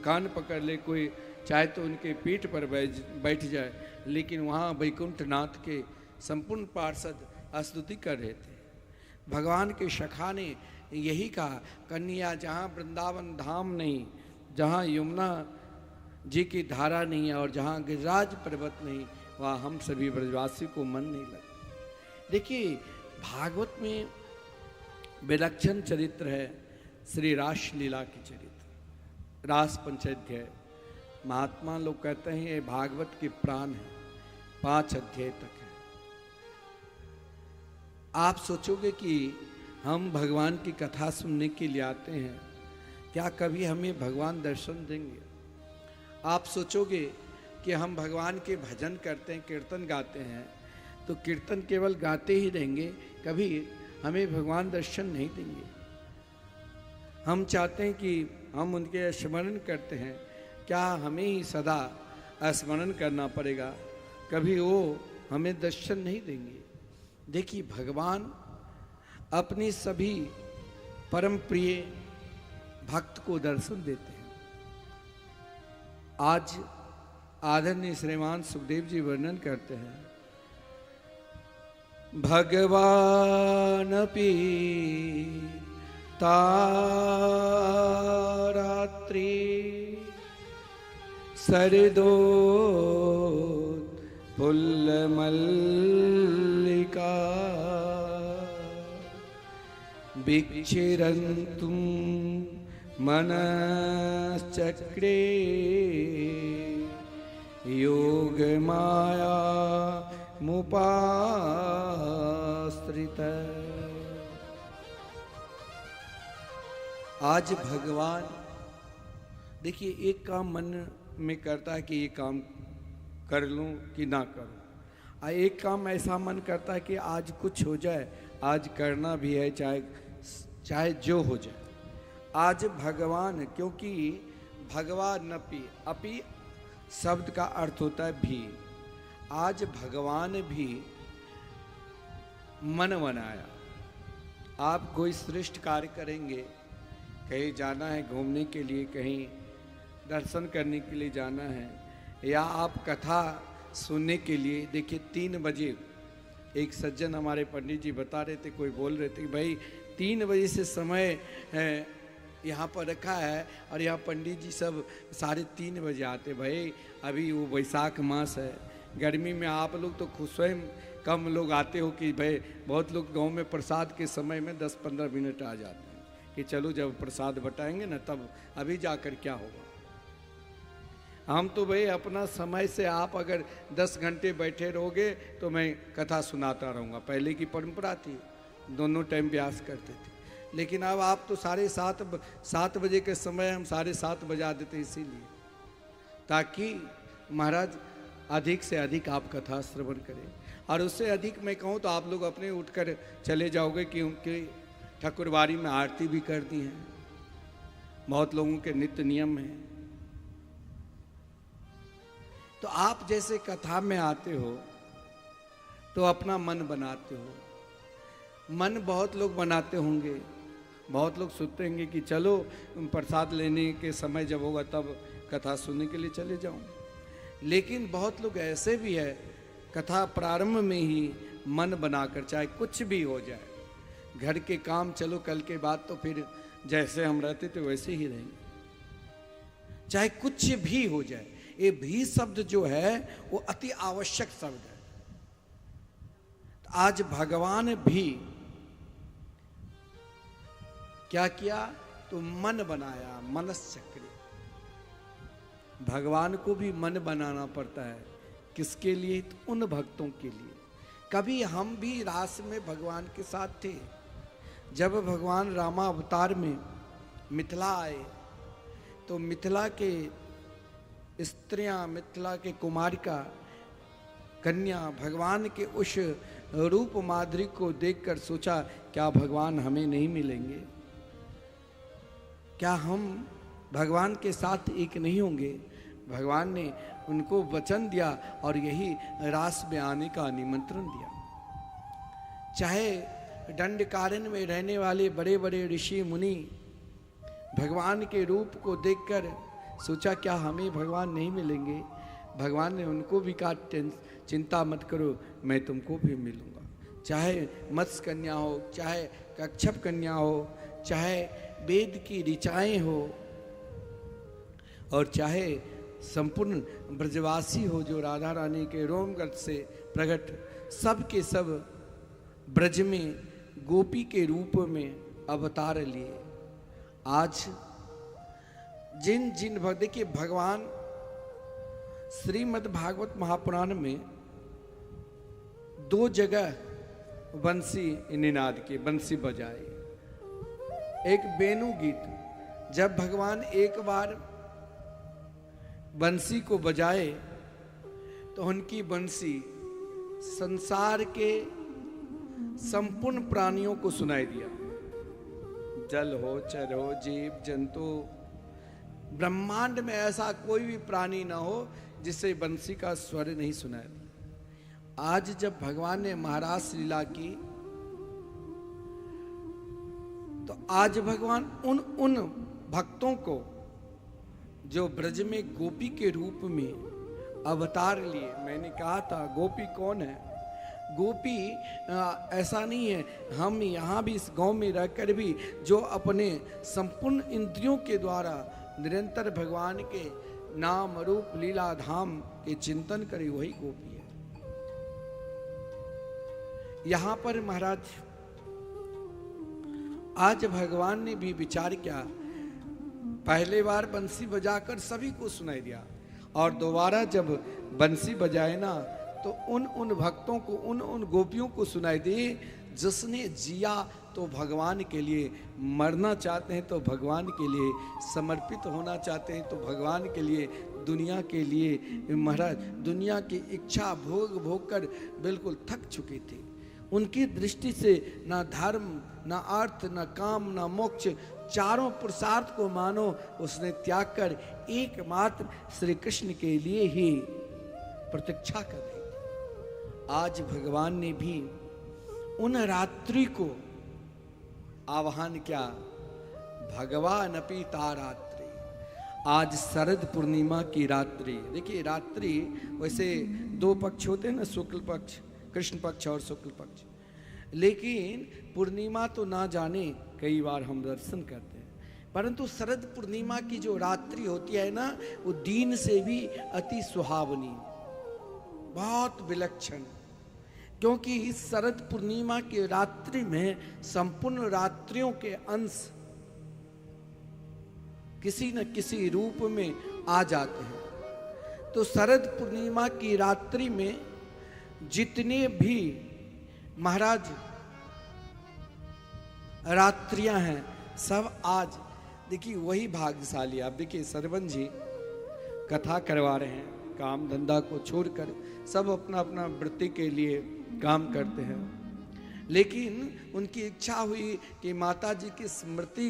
कान पकड़ ले, कोई चाहे तो उनके पीठ पर बैठ जाए, लेकिन वहाँ वैकुंठ नाथ के संपूर्ण पार्षद स्तुति कर रहे थे। भगवान के सखा ने यही कहा, कन्हैया जहाँ वृंदावन धाम नहीं, जहाँ यमुना जी की धारा नहीं है और जहाँ गिरिराज पर्वत नहीं, वहाँ हम सभी ब्रजवासी को मन नहीं लगता। देखिए भागवत में विलक्षण चरित्र है श्री रास लीला की चरित्र, रास पंचाध्याय। महात्मा लोग कहते हैं ये भागवत के प्राण है, 5 अध्याय तक है। आप सोचोगे कि हम भगवान की कथा सुनने के लिए आते हैं, क्या कभी हमें भगवान दर्शन देंगे? आप सोचोगे कि हम भगवान के भजन करते हैं, कीर्तन गाते हैं, तो कीर्तन केवल गाते ही रहेंगे, कभी हमें भगवान दर्शन नहीं देंगे। हम चाहते हैं कि हम उनके स्मरण करते हैं, क्या हमें ही सदा स्मरण करना पड़ेगा? कभी वो हमें दर्शन नहीं देंगे। देखिए भगवान अपनी सभी परम प्रिय भक्त को दर्शन देते हैं। आज आदरणीय श्रीमान सुखदेव जी वर्णन करते हैं, भगवानपि तारात्रि सरदो पुल्लमल्लिका विक्षिरन्तुं मनश्चक्रे योगमाया मुपाश्रित। आज भगवान देखिए एक काम मन में करता है कि ये काम कर लूं कि ना करूं, और एक काम ऐसा मन करता है कि आज कुछ हो जाए, आज करना भी है, चाहे जो हो जाए। आज भगवान, क्योंकि भगवान अपि शब्द का अर्थ होता है भी, आज भगवान भी मन बनाया। आप कोई श्रेष्ठ कार्य करेंगे, कहीं जाना है घूमने के लिए, कहीं दर्शन करने के लिए जाना है, या आप कथा सुनने के लिए, देखिए 3 बजे एक सज्जन हमारे पंडित जी बता रहे थे, कोई बोल रहे थे कि भाई 3 बजे से समय यहाँ पर रखा है और यहाँ पंडित जी सब 3:30 बजे आते। भाई अभी वो वैशाख मास है, गर्मी में आप लोग तो खुद स्वयं कम लोग आते हो कि भाई बहुत लोग गांव में प्रसाद के समय में 10-15 मिनट आ जाते हैं कि चलो जब प्रसाद बटाएंगे ना तब, अभी जाकर क्या होगा। हम तो भाई अपना समय से, आप अगर 10 घंटे बैठे रहोगे तो मैं कथा सुनाता रहूँगा। पहले की परंपरा थी, दोनों टाइम ब्यास करते थे, लेकिन अब आप तो 7:30 बजे के समय हम 7:30 बजा देते, इसीलिए ताकि महाराज अधिक से अधिक आप कथा श्रवण करें। और उससे अधिक मैं कहूँ तो आप लोग अपने उठकर चले जाओगे, क्योंकि ठाकुरबाड़ी में आरती भी करती हैं, बहुत लोगों के नित्य नियम हैं। तो आप जैसे कथा में आते हो तो अपना मन बनाते हो, मन बहुत लोग बनाते होंगे, बहुत लोग सोचते होंगे कि चलो प्रसाद लेने के समय जब होगा तब कथा सुनने के लिए चले जाऊं। लेकिन बहुत लोग ऐसे भी है, कथा प्रारंभ में ही मन बनाकर, चाहे कुछ भी हो जाए, घर के काम चलो कल के बाद तो फिर जैसे हम रहते थे वैसे ही रहेंगे, चाहे कुछ भी हो जाए। ये भी शब्द जो है वो अति आवश्यक शब्द है। आज भगवान भी क्या किया, तो मन बनाया, मनश्चक्र। भगवान को भी मन बनाना पड़ता है, किसके लिए, तो उन भक्तों के लिए। कभी हम भी रास में भगवान के साथ थे, जब भगवान रामा अवतार में मिथिला आए तो मिथिला के स्त्रियां, मिथिला के कुमारिका कन्या भगवान के उस रूप माधुरी को देखकर सोचा, क्या भगवान हमें नहीं मिलेंगे, क्या हम भगवान के साथ एक नहीं होंगे। भगवान ने उनको वचन दिया और यही रास में आने का निमंत्रण दिया। चाहे दंडकारण्य में रहने वाले बड़े बड़े ऋषि मुनि भगवान के रूप को देखकर सोचा, क्या हमें भगवान नहीं मिलेंगे। भगवान ने उनको भी कहा, चिंता मत करो, मैं तुमको भी मिलूंगा। चाहे मत्स्य कन्या हो, चाहे कच्छप कन्या हो, चाहे वेद की ऋचाएं हो, और चाहे संपूर्ण ब्रजवासी हो जो राधा रानी के रोमगत से प्रकट, सब के सब ब्रज में गोपी के रूप में अवतार लिए। आज जिन जिन भक्त, देखिए भगवान श्रीमद् भागवत महापुराण में 2 जगह बंसी निनाद के, बंसी बजाए। एक वेणु गीत, जब भगवान एक बार बंसी को बजाए तो उनकी बंसी संसार के संपूर्ण प्राणियों को सुनाई दिया। जल हो, चर हो, जीव जंतु, ब्रह्मांड में ऐसा कोई भी प्राणी ना हो जिससे बंसी का स्वर नहीं सुनाया। आज जब भगवान ने महारास लीला की तो आज भगवान उन भक्तों को जो ब्रज में गोपी के रूप में अवतार लिए, मैंने कहा था गोपी कौन है, गोपी ऐसा नहीं है। हम यहाँ भी इस गांव में रहकर भी जो अपने संपूर्ण इंद्रियों के द्वारा निरंतर भगवान के नाम रूप लीला धाम के चिंतन करे, वही गोपी है। यहाँ पर महाराज आज भगवान ने भी विचार किया। पहले बार बंसी बजाकर सभी को सुनाई दिया, और दोबारा जब बंसी बजाए ना तो उन भक्तों को, उन गोपियों को सुनाई दे जिसने जिया तो भगवान के लिए, मरना चाहते हैं तो भगवान के लिए, समर्पित होना चाहते हैं तो भगवान के लिए, दुनिया के लिए महाराज दुनिया की इच्छा भोग भोग कर बिल्कुल थक चुके थे। उनकी दृष्टि से ना धर्म, ना अर्थ, ना काम, ना मोक्ष, चारों पुरुषार्थ को मानो उसने त्याग कर एकमात्र श्री कृष्ण के लिए ही प्रतीक्षा कर रही थी। आज भगवान ने भी उन रात्रि को आह्वान किया, भगवान अपि ता रात्रि। आज शरद पूर्णिमा की रात्रि। देखिए रात्रि वैसे दो पक्ष होते हैं ना, शुक्ल पक्ष, कृष्ण पक्ष और शुक्ल पक्ष, लेकिन पूर्णिमा तो ना जाने कई बार हम दर्शन करते हैं, परंतु शरद पूर्णिमा की जो रात्रि होती है ना, वो दिन से भी अति सुहावनी, बहुत विलक्षण। क्योंकि इस शरद पूर्णिमा की रात्रि में संपूर्ण रात्रियों के अंश किसी न किसी रूप में आ जाते हैं। तो शरद पूर्णिमा की रात्रि में जितने भी महाराज रात्रियां हैं सब आज देखिए वही भाग्यशाली। आप देखिए सरवन जी कथा करवा रहे हैं, काम धंधा को छोड़कर सब अपना अपना वृत्ति के लिए काम करते हैं, लेकिन उनकी इच्छा हुई कि माता जी की स्मृति,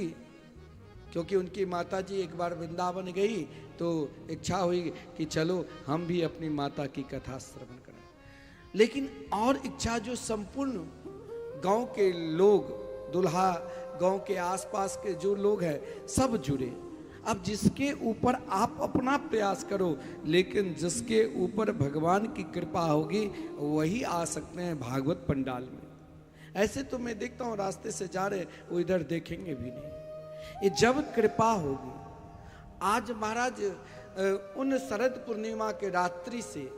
क्योंकि उनकी माता जी एक बार वृंदावन गई तो इच्छा हुई कि चलो हम भी अपनी माता की कथा श्रवण करें। लेकिन और इच्छा जो संपूर्ण गांव के लोग, दुल्हा गांव के आसपास के जो लोग हैं सब जुड़े। अब जिसके ऊपर आप अपना प्रयास करो, लेकिन जिसके ऊपर भगवान की कृपा होगी वही आ सकते हैं भागवत पंडाल में। ऐसे तो मैं देखता हूँ रास्ते से जा रहे वो इधर देखेंगे भी नहीं। ये जब कृपा होगी। आज महाराज उन शरद पूर्णिमा के रात्रि से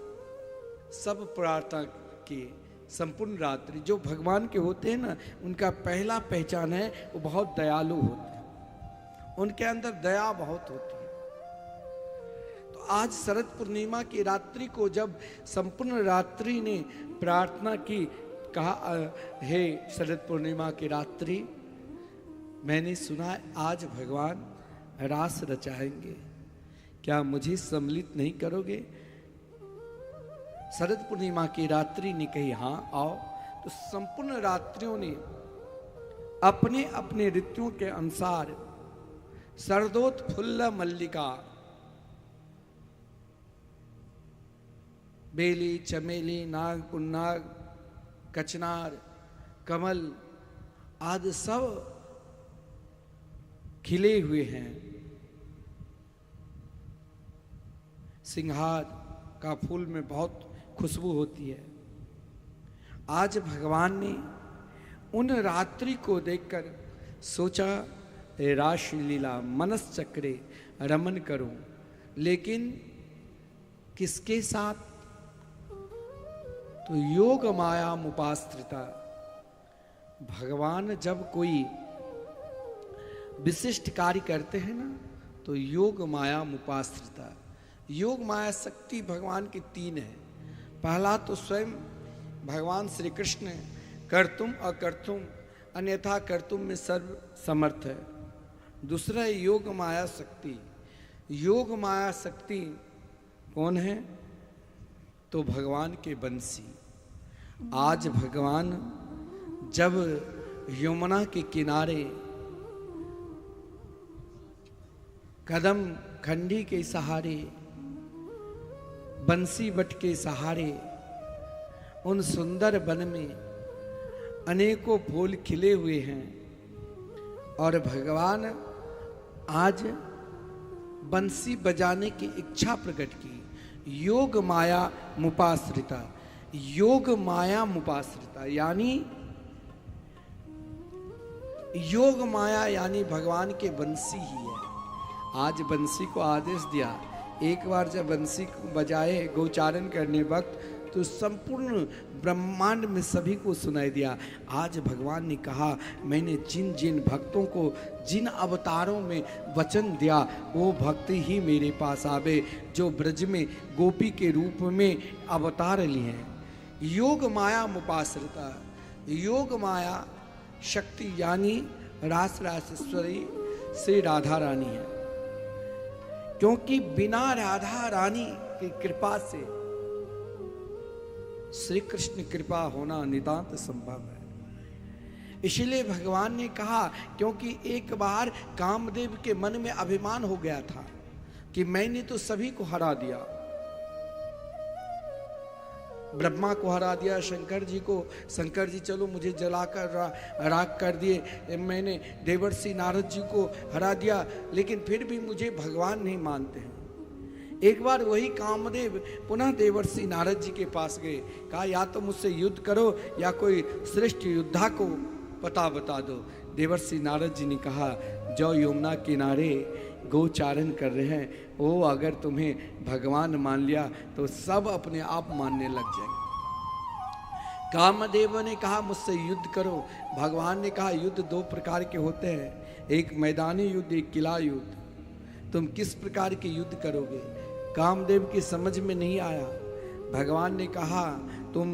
सब प्रार्थना की, संपूर्ण रात्रि जो भगवान के होते हैं ना, उनका पहला पहचान है वो बहुत दयालु होते हैं, उनके अंदर दया बहुत होती है। तो आज शरद पूर्णिमा की रात्रि को जब संपूर्ण रात्रि ने प्रार्थना की, कहा हे शरद पूर्णिमा की रात्रि, मैंने सुना आज भगवान रास रचाएंगे, क्या मुझे सम्मिलित नहीं करोगे? शरद पूर्णिमा की रात्रि ने कही हाँ आओ। तो संपूर्ण रात्रियों ने अपने अपने ऋतुओं के अनुसार शरदोत्फुल्ल मल्लिका, बेली, चमेली, नाग, पुन्नाग, कचनार, कमल आदि सब खिले हुए हैं। सिंहार का फूल में बहुत खुशबू होती है। आज भगवान ने उन रात्रि को देखकर सोचा रास लीला मनस चक्रे रमन करूं, लेकिन किसके साथ? तो योग माया मुपाश्रिता। भगवान जब कोई विशिष्ट कार्य करते हैं ना तो योग माया मुपाश्रिता। योग माया शक्ति भगवान की तीन है। पहला तो स्वयं भगवान श्री कृष्ण कर्तुम अकर्तुम अन्यथा कर्तुम में सर्व समर्थ है। दूसरा है योग माया शक्ति। योग माया शक्ति कौन है? तो भगवान के बंसी। आज भगवान जब यमुना के किनारे कदम खंडी के सहारे, बंसी बट के सहारे, उन सुंदर वन में अनेकों फूल खिले हुए हैं और भगवान आज बंसी बजाने की इच्छा प्रकट की। योग माया मुपाश्रिता। योग माया मुपाश्रिता, यानी योग माया यानी भगवान के बंसी ही है। आज बंसी को आदेश दिया, एक बार जब बंसी को बजाए गोचारण करने वक्त तो संपूर्ण ब्रह्मांड में सभी को सुनाई दिया। आज भगवान ने कहा, मैंने जिन जिन भक्तों को जिन अवतारों में वचन दिया वो भक्त ही मेरे पास आवे, जो ब्रज में गोपी के रूप में अवतार लिए हैं। योग माया मुपाश्रिता, योग माया शक्ति यानी रास रासेश्वरी श्री राधा रानी है, क्योंकि बिना राधा रानी की कृपा से श्री कृष्ण कृपा होना नितांत संभव है। इसलिए भगवान ने कहा, क्योंकि एक बार कामदेव के मन में अभिमान हो गया था कि मैंने तो सभी को हरा दिया, ब्रह्मा को हरा दिया, शंकर जी को, शंकर जी चलो मुझे जलाकर राख कर दिए, मैंने देवर्षि नारद जी को हरा दिया, लेकिन फिर भी मुझे भगवान नहीं मानते हैं। एक बार वही कामदेव पुनः देवर्षि नारद जी के पास गए, कहा या तो मुझसे युद्ध करो या कोई श्रेष्ठ योद्धा को पता बता दो। देवर्षि नारद जी ने कहा, जो यमुना किनारे गोचारण कर रहे हैं वो अगर तुम्हें भगवान मान लिया तो सब अपने आप मानने लग जाएंगे। कामदेव ने कहा मुझसे युद्ध करो। भगवान ने कहा युद्ध दो प्रकार के होते हैं, एक मैदानी युद्ध, एक किला युद्ध। तुम किस प्रकार के युद्ध करोगे? कामदेव की समझ में नहीं आया। भगवान ने कहा तुम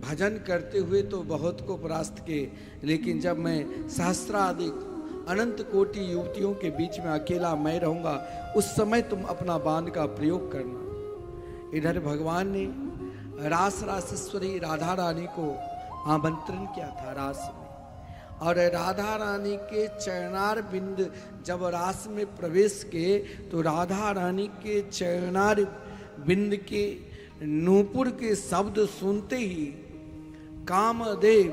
भजन करते हुए तो बहुत को परास्त किए, लेकिन जब मैं सहस्राधिक अनंत कोटि युवतियों के बीच में अकेला मैं रहूंगा उस समय तुम अपना बाण का प्रयोग करना। इधर भगवान ने रास रासेश्वरी राधा रानी को आमंत्रण किया था रास में, और राधा रानी के चरणार बिंद जब रास में प्रवेश किए तो राधा रानी के चरणार बिंद के नूपुर के शब्द सुनते ही कामदेव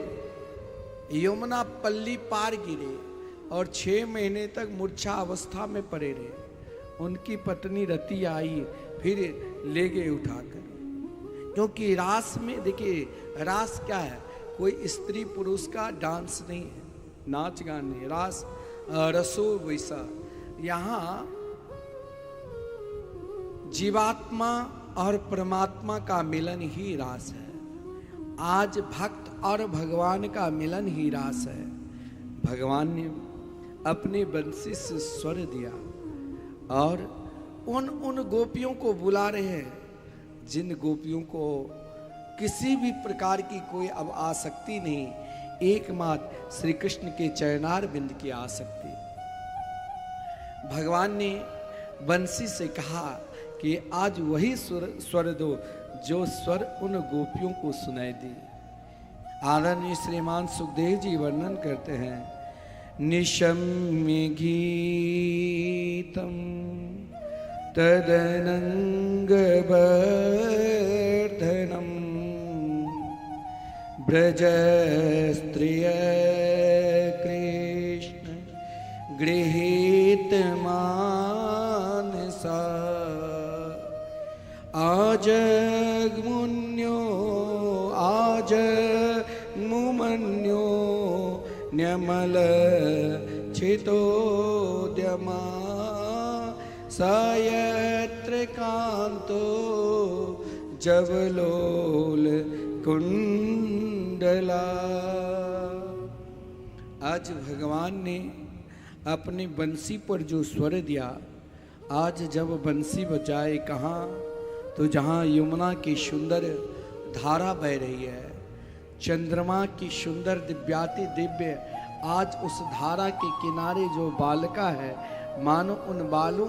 यमुना पल्ली पार गिरे और 6 महीने तक मूर्छा अवस्था में पड़े रहे। उनकी पत्नी रति आई, फिर ले गए उठाकर, क्योंकि रास में देखिए रास क्या है, कोई स्त्री पुरुष का डांस नहीं है, नाच गान नहीं, रास रसो वैसा। यहाँ जीवात्मा और परमात्मा का मिलन ही रास है। आज भक्त और भगवान का मिलन ही रास है। भगवान ने अपनी बंसी से स्वर दिया और उन गोपियों को बुला रहे हैं जिन गोपियों को किसी भी प्रकार की कोई अब आसक्ति नहीं, एकमात्र श्री कृष्ण के चरणार बिंद की आसक्ति। भगवान ने बंसी से कहा कि आज वही स्वर दो जो स्वर उन गोपियों को सुनाई दी। आदरणीय श्रीमान सुखदेव जी वर्णन करते हैं, निशम्य गीतम तदनंग वर्धनम ब्रज स्त्रिय कृष्ण गृहीत मानसा आजगमुन्यो आजमुमन्यो न्यमल छितोद्यमा सयत्र कांतो जवलोल कुंडला। आज भगवान ने अपनी बंसी पर जो स्वर दिया, आज जब बंसी बजाए कहाँ, तो जहाँ यमुना की सुंदर धारा बह रही है, चंद्रमा की सुंदर दिव्याति दिव्य, आज उस धारा के किनारे जो बालिका है, मानो उन बालों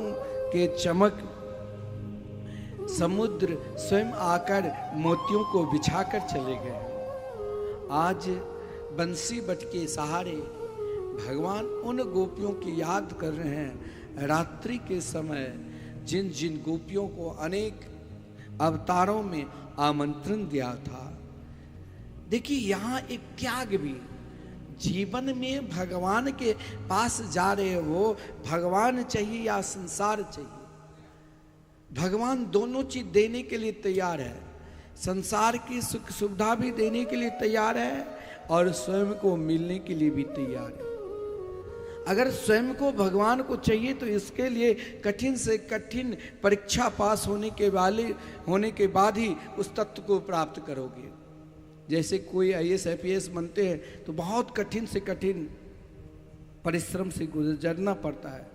के चमक समुद्र स्वयं आकर मोतियों को बिछाकर चले गए। आज बंसी बट के सहारे भगवान उन गोपियों की याद कर रहे हैं, रात्रि के समय जिन जिन गोपियों को अनेक अवतारों में आमंत्रण दिया था। देखिए यहाँ एक त्याग भी, जीवन में भगवान के पास जा रहे हो, भगवान चाहिए या संसार चाहिए, भगवान दोनों चीज देने के लिए तैयार है। संसार की सुख सुविधा भी देने के लिए तैयार है और स्वयं को मिलने के लिए भी तैयार है। अगर स्वयं को भगवान को चाहिए तो इसके लिए कठिन से कठिन परीक्षा पास होने के बाद ही उस तत्व को प्राप्त करोगे। जैसे कोई IAS IPS बनते हैं तो बहुत कठिन से कठिन परिश्रम से गुजरना पड़ता है।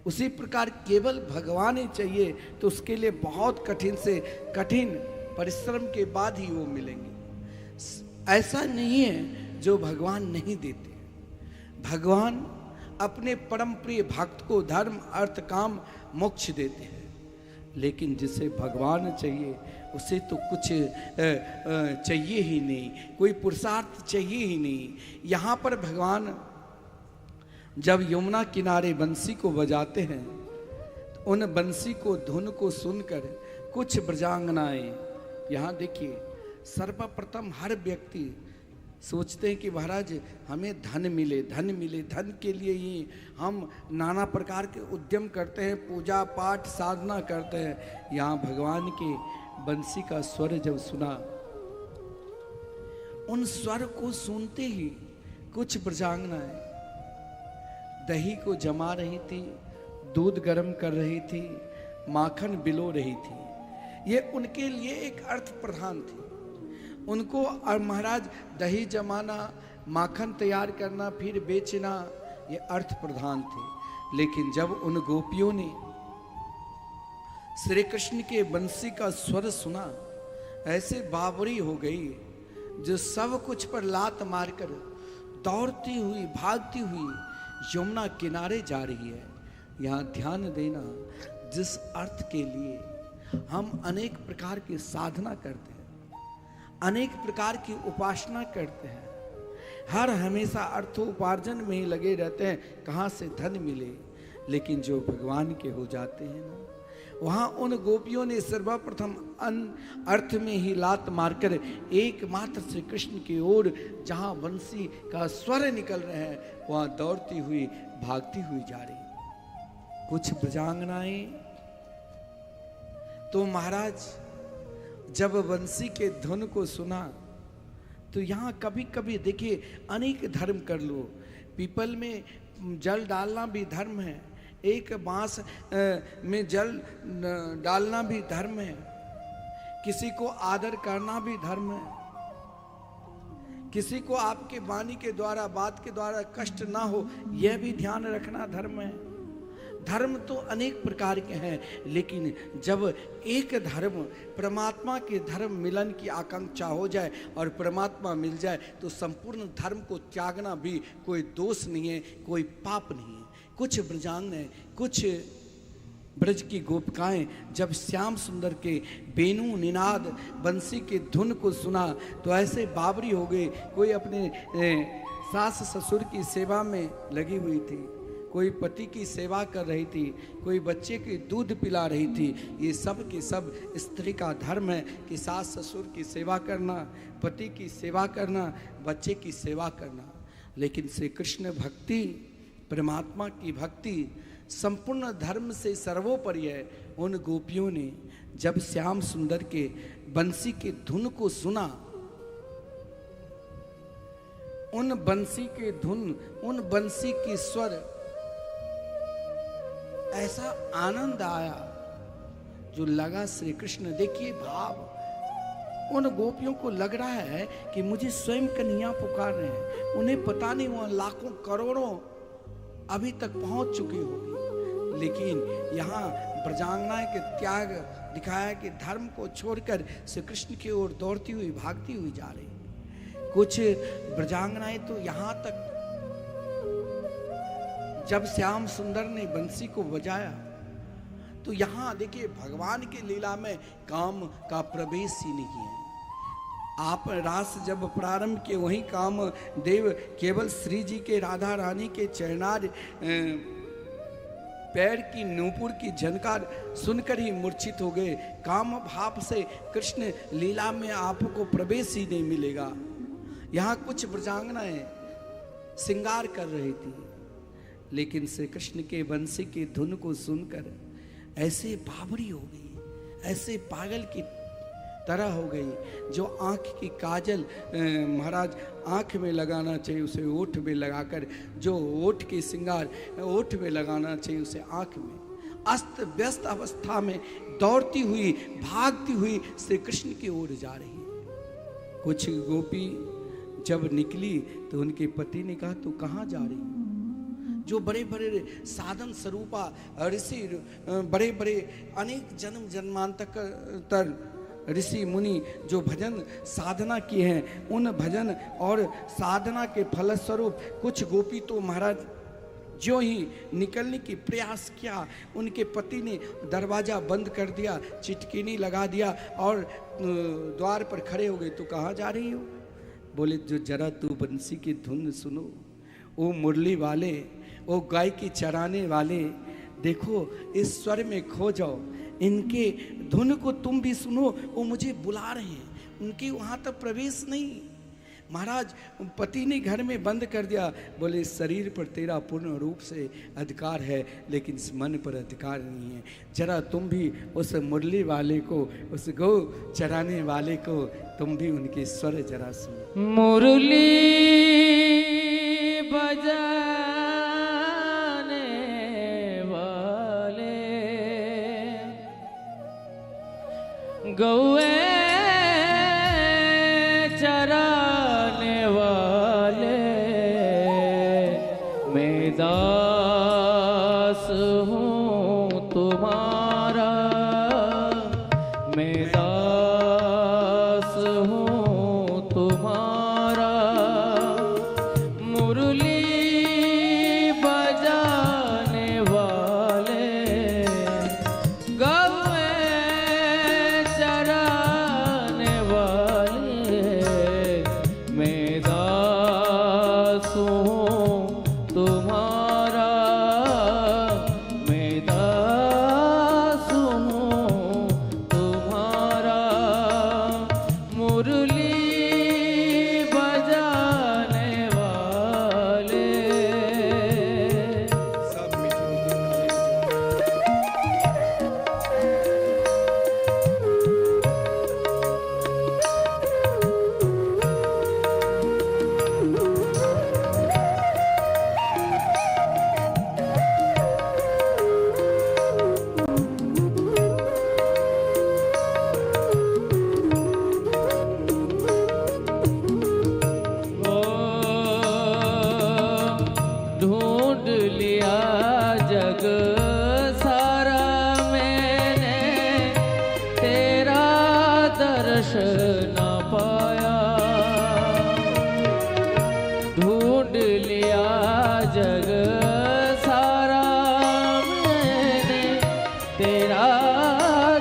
उसी प्रकार केवल भगवान ही चाहिए तो उसके लिए बहुत कठिन से कठिन परिश्रम के बाद ही वो मिलेंगे। ऐसा नहीं है जो भगवान नहीं देते। भगवान अपने परम प्रिय भक्त को धर्म अर्थ काम मोक्ष देते हैं, लेकिन जिसे भगवान चाहिए उसे तो कुछ चाहिए ही नहीं, कोई पुरुषार्थ चाहिए ही नहीं। यहाँ पर भगवान जब यमुना किनारे बंसी को बजाते हैं तो उन बंसी को धुन को सुनकर कुछ ब्रजांगनाएं, यहाँ देखिए सर्वप्रथम हर व्यक्ति सोचते हैं कि महाराज हमें धन मिले, धन मिले, धन के लिए ही हम नाना प्रकार के उद्यम करते हैं, पूजा पाठ साधना करते हैं। यहाँ भगवान के बंसी का स्वर जब सुना, उन स्वर को सुनते ही कुछ ब्रजांगनाएं दही को जमा रही थी, दूध गर्म कर रही थी, माखन बिलो रही थी। ये उनके लिए एक अर्थ प्रधान थी। उनको और महाराज दही जमाना, माखन तैयार करना, फिर बेचना, ये अर्थ प्रधान थे। लेकिन जब उन गोपियों ने श्री कृष्ण के बंसी का स्वर सुना, ऐसे बावरी हो गई जो सब कुछ पर लात मारकर दौड़ती हुई भागती हुई यमुना किनारे जा रही है। यहाँ ध्यान देना, जिस अर्थ के लिए हम अनेक प्रकार की साधना करते हैं, अनेक प्रकार की उपासना करते हैं, हर हमेशा अर्थोपार्जन में ही लगे रहते हैं, कहाँ से धन मिले। लेकिन जो भगवान के हो जाते हैं ना, वहाँ उन गोपियों ने सर्वप्रथम अर्थ में ही लात मारकर एकमात्र श्री कृष्ण की ओर जहाँ बंसी का स्वर निकल रहे हैं वहाँ दौड़ती हुई भागती हुई जा रही। कुछ ब्रजांगनाएं तो महाराज जब बंसी के धुन को सुना तो यहाँ कभी कभी देखिए अनेक धर्म कर लो। पीपल में जल डालना भी धर्म है, एक बांस में जल डालना भी धर्म है, किसी को आदर करना भी धर्म है, किसी को आपके वाणी के द्वारा बात के द्वारा कष्ट ना हो यह भी ध्यान रखना धर्म है। धर्म तो अनेक प्रकार के हैं, लेकिन जब एक धर्म परमात्मा के धर्म मिलन की आकांक्षा हो जाए और परमात्मा मिल जाए तो संपूर्ण धर्म को त्यागना भी कोई दोष नहीं है, कोई पाप नहीं है। कुछ ब्रजांगनाएं, कुछ ब्रज की गोपिकाएं जब श्याम सुंदर के बेनू निनाद बंसी के धुन को सुना तो ऐसे बावरी हो गए। कोई अपने सास ससुर की सेवा में लगी हुई थी, कोई पति की सेवा कर रही थी, कोई बच्चे के दूध पिला रही थी। ये सब के सब स्त्री का धर्म है कि सास ससुर की सेवा करना, पति की सेवा करना, बच्चे की सेवा करना। लेकिन श्री कृष्ण भक्ति, परमात्मा की भक्ति संपूर्ण धर्म से सर्वोपरि है। उन गोपियों ने जब श्याम सुंदर के बंसी के धुन को सुना, उन बंसी के धुन, उन बंसी की स्वर, ऐसा आनंद आया जो लगा श्री कृष्ण, देखिए भाव, उन गोपियों को लग रहा है कि मुझे स्वयं कन्हैया पुकार रहे हैं। उन्हें पता नहीं वह लाखों करोड़ों अभी तक पहुंच चुकी होगी, लेकिन यहाँ ब्रजांगनाएं के त्याग दिखाया कि धर्म को छोड़कर श्री कृष्ण की ओर दौड़ती हुई भागती हुई जा रही। कुछ ब्रजांगनाएं तो यहाँ तक जब श्याम सुंदर ने बंसी को बजाया तो यहाँ देखिए भगवान की लीला में काम का प्रवेश ही नहीं है। आप रास जब प्रारंभ किए वहीं काम देव केवल श्री जी के, राधा रानी के चरणार पैर की नूपुर की झनकार सुनकर ही मूर्छित हो गए। काम भाव से कृष्ण लीला में आपको प्रवेश ही नहीं मिलेगा। यहाँ कुछ ब्रजांगनाएं श्रृंगार कर रही थी, लेकिन श्री कृष्ण के बंसी की धुन को सुनकर ऐसे बावरी हो गई, ऐसे पागल की तरह हो गई। जो आँख की काजल महाराज आँख में लगाना चाहिए उसे ओठ में लगाकर, जो ओठ के श्रृंगार ओठ में लगाना चाहिए उसे आँख में, अस्त व्यस्त अवस्था में दौड़ती हुई भागती हुई श्री कृष्ण की ओर जा रही है। कुछ गोपी जब निकली तो उनके पति ने कहा तू कहाँ जा रही है? जो बड़े बड़े साधन स्वरूपा ऋषि, बड़े बड़े अनेक जन्म जन्मांतर ऋषि मुनि जो भजन साधना किए हैं, उन भजन और साधना के फलस्वरूप कुछ गोपी तो महाराज जो ही निकलने की प्रयास किया, उनके पति ने दरवाज़ा बंद कर दिया, चिटकीनी लगा दिया और द्वार पर खड़े हो गए। तो कहाँ जा रही हो? बोले जो जरा तू बंसी की धुन सुनो, वो मुरली वाले, वो गाय की चराने वाले, देखो इस स्वर में खो जाओ, इनके धुन को तुम भी सुनो, वो मुझे बुला रहे हैं, उनके वहाँ तक प्रवेश नहीं। महाराज पति ने घर में बंद कर दिया। बोले शरीर पर तेरा पूर्ण रूप से अधिकार है, लेकिन इस मन पर अधिकार नहीं है। जरा तुम भी उस मुरली वाले को, उस गौ चराने वाले को, तुम भी उनके स्वर जरा सुनो। मुरली बजाने वाले गौए चराने वाले, मैं दास हूँ तुम्हारा, मैं दास हूँ तुम्हारा। मुरली बजाने वाले गौए चराने वाले, मैं दास हूँ तुम्हारा, मैं दास हूँ तुम्हारा। मुरली बजाने वाले। सब मीठी ढूंढ लिया जग सारा मैंने, तेरा दर्श न पाया। ढूंढ लिया जग सारा मैंने, तेरा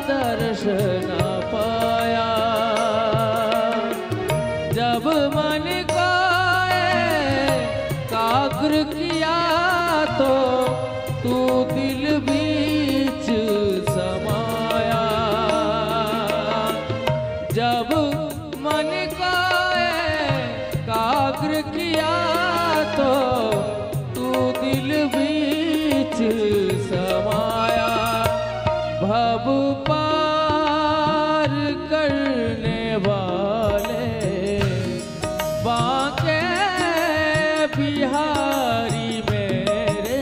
दर्श न पाया। जब मन को काग्र किया तो तू दिल बीच समाया। जब मन को काग्र किया तो तू दिल बीच समाया। भव पार करने वाले बांके बिहारी मेरे,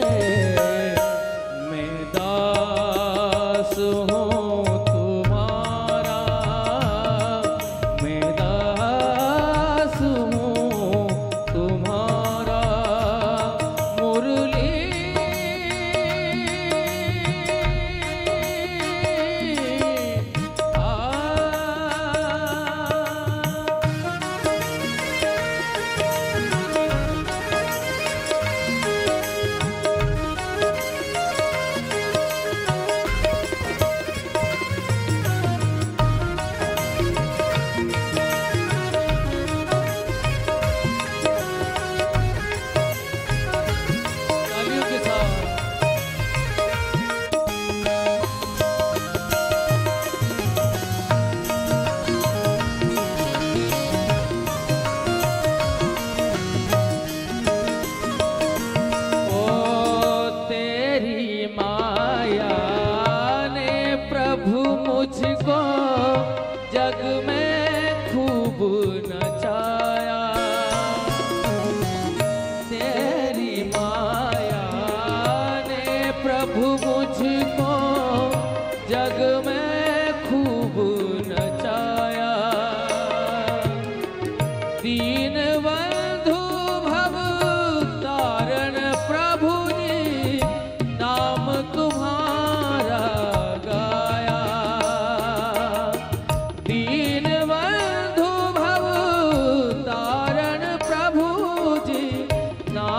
मैं दास हूँ तुम्हारा, मैं दास हूँ तुम्हारा। मुरली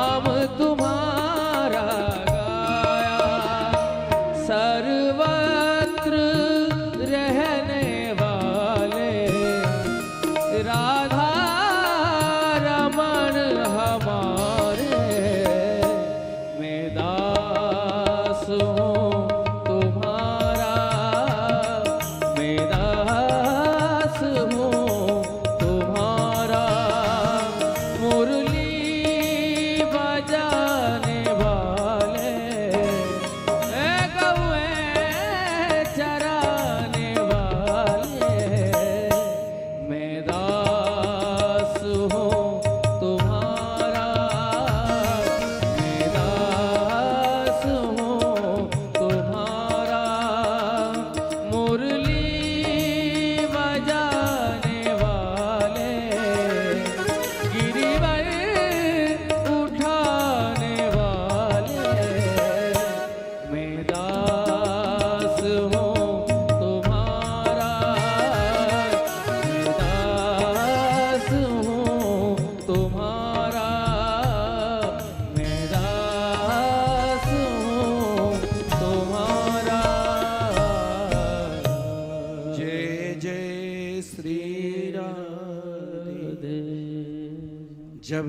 नाम तुम्हारा गाया, सर्वत्र रहने वाले राधा रमण हमारे, मैं दास हूँ तुम्हारा, मैं दास हूँ तुम्हारा, मुरली बजाने वाले, गौएं चराने वाले, मैं दास हूँ तुम्हारा, मैं दास हूँ तुम्हारा, मुरली बजाने वाले, गिरिवर उठाने वाले, मैं दास हूँ तुम्हारा, मैं दास हूँ तुम्हारा, मैं दास हूँ तुम्हारा। जय जय श्री राधे। जब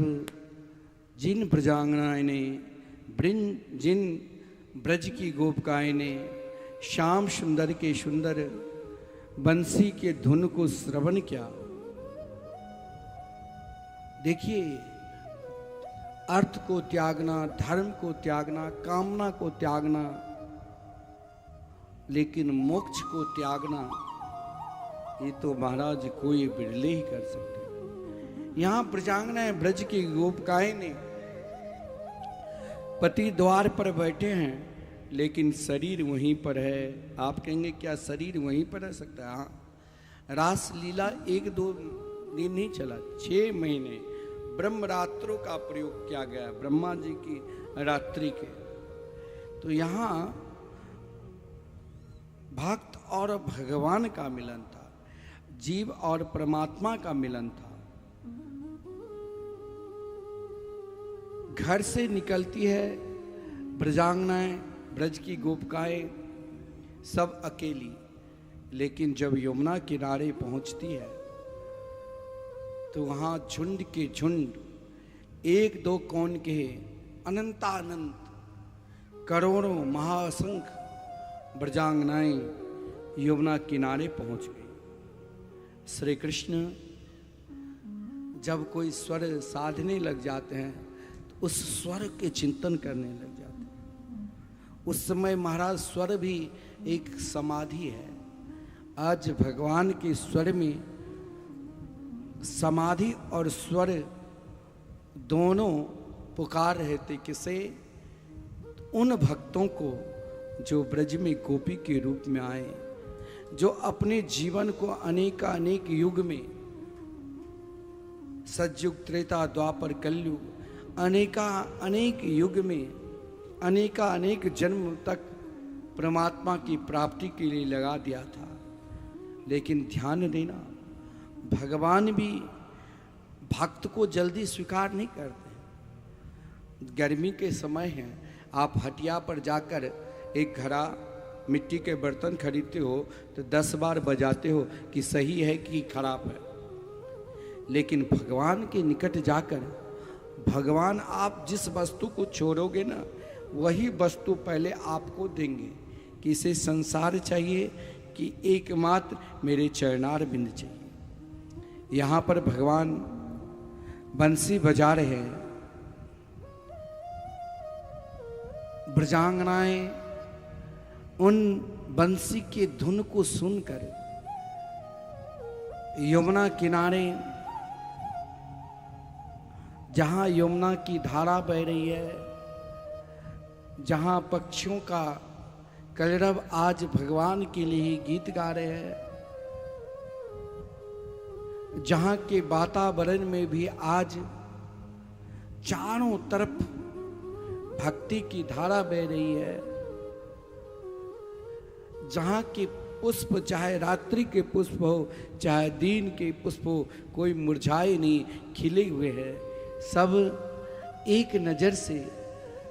जिन ब्रजांगनाएं ने जिन ब्रज की गोपिकाएं ने श्याम सुंदर के सुंदर बंसी के धुन को श्रवण किया, देखिए अर्थ को त्यागना, धर्म को त्यागना, कामना को त्यागना, लेकिन मोक्ष को त्यागना ये तो महाराज कोई बिरले ही कर सकते। यहाँ ब्रजांगनाएं ब्रज की गोपिकाएं ने पति द्वार पर बैठे हैं, लेकिन शरीर वहीं पर है। आप कहेंगे क्या शरीर वहीं पर रह सकता है? हाँ, रास लीला 1-2 दिन नहीं चला, 6 महीने ब्रह्मरात्रों का प्रयोग किया गया, ब्रह्मा जी की रात्रि के। तो यहाँ भक्त और भगवान का मिलन था, जीव और परमात्मा का मिलन था। घर से निकलती है ब्रजांगनाएं, ब्रज की गोपिकाएं सब अकेली, लेकिन जब यमुना किनारे पहुंचती है तो वहां झुंड के झुंड, 1-2 कौन के अनंतानंत करोड़ों महाअसंख्य ब्रजांगनाएं यमुना किनारे पहुंच गई। श्री कृष्ण जब कोई स्वर साधने लग जाते हैं तो उस स्वर के चिंतन करने लग जाते हैं। उस समय महाराज स्वर भी एक समाधि है। आज भगवान के स्वर में समाधि और स्वर दोनों पुकार रहे थे। किसे? उन भक्तों को जो ब्रज में गोपी के रूप में आए, जो अपने जीवन को अनेक युग में, सतयुग, त्रेता, द्वापर, कलयुग, अनेक युग में अनेक जन्म तक परमात्मा की प्राप्ति के लिए लगा दिया था। लेकिन ध्यान देना, भगवान भी भक्त को जल्दी स्वीकार नहीं करते। गर्मी के समय है, आप हटिया पर जाकर एक घड़ा मिट्टी के बर्तन खरीदते हो तो 10 बार बजाते हो कि सही है कि खराब है। लेकिन भगवान के निकट जाकर, भगवान आप जिस वस्तु को छोड़ोगे ना, वही वस्तु पहले आपको देंगे कि इसे संसार चाहिए कि एकमात्र मेरे चरणार बिंद चाहिए। यहाँ पर भगवान बंसी बजा रहे हैं। ब्रजांगनाएं उन बंसी के धुन को सुनकर यमुना किनारे, जहां यमुना की धारा बह रही है, जहां पक्षियों का कलरव आज भगवान के लिए ही गीत गा रहे हैं, जहां के वातावरण में भी आज चारों तरफ भक्ति की धारा बह रही है, जहां के पुष्प, चाहे रात्रि के पुष्प हो चाहे दिन के पुष्प हो, कोई मुरझाए नहीं, खिले हुए हैं। सब एक नजर से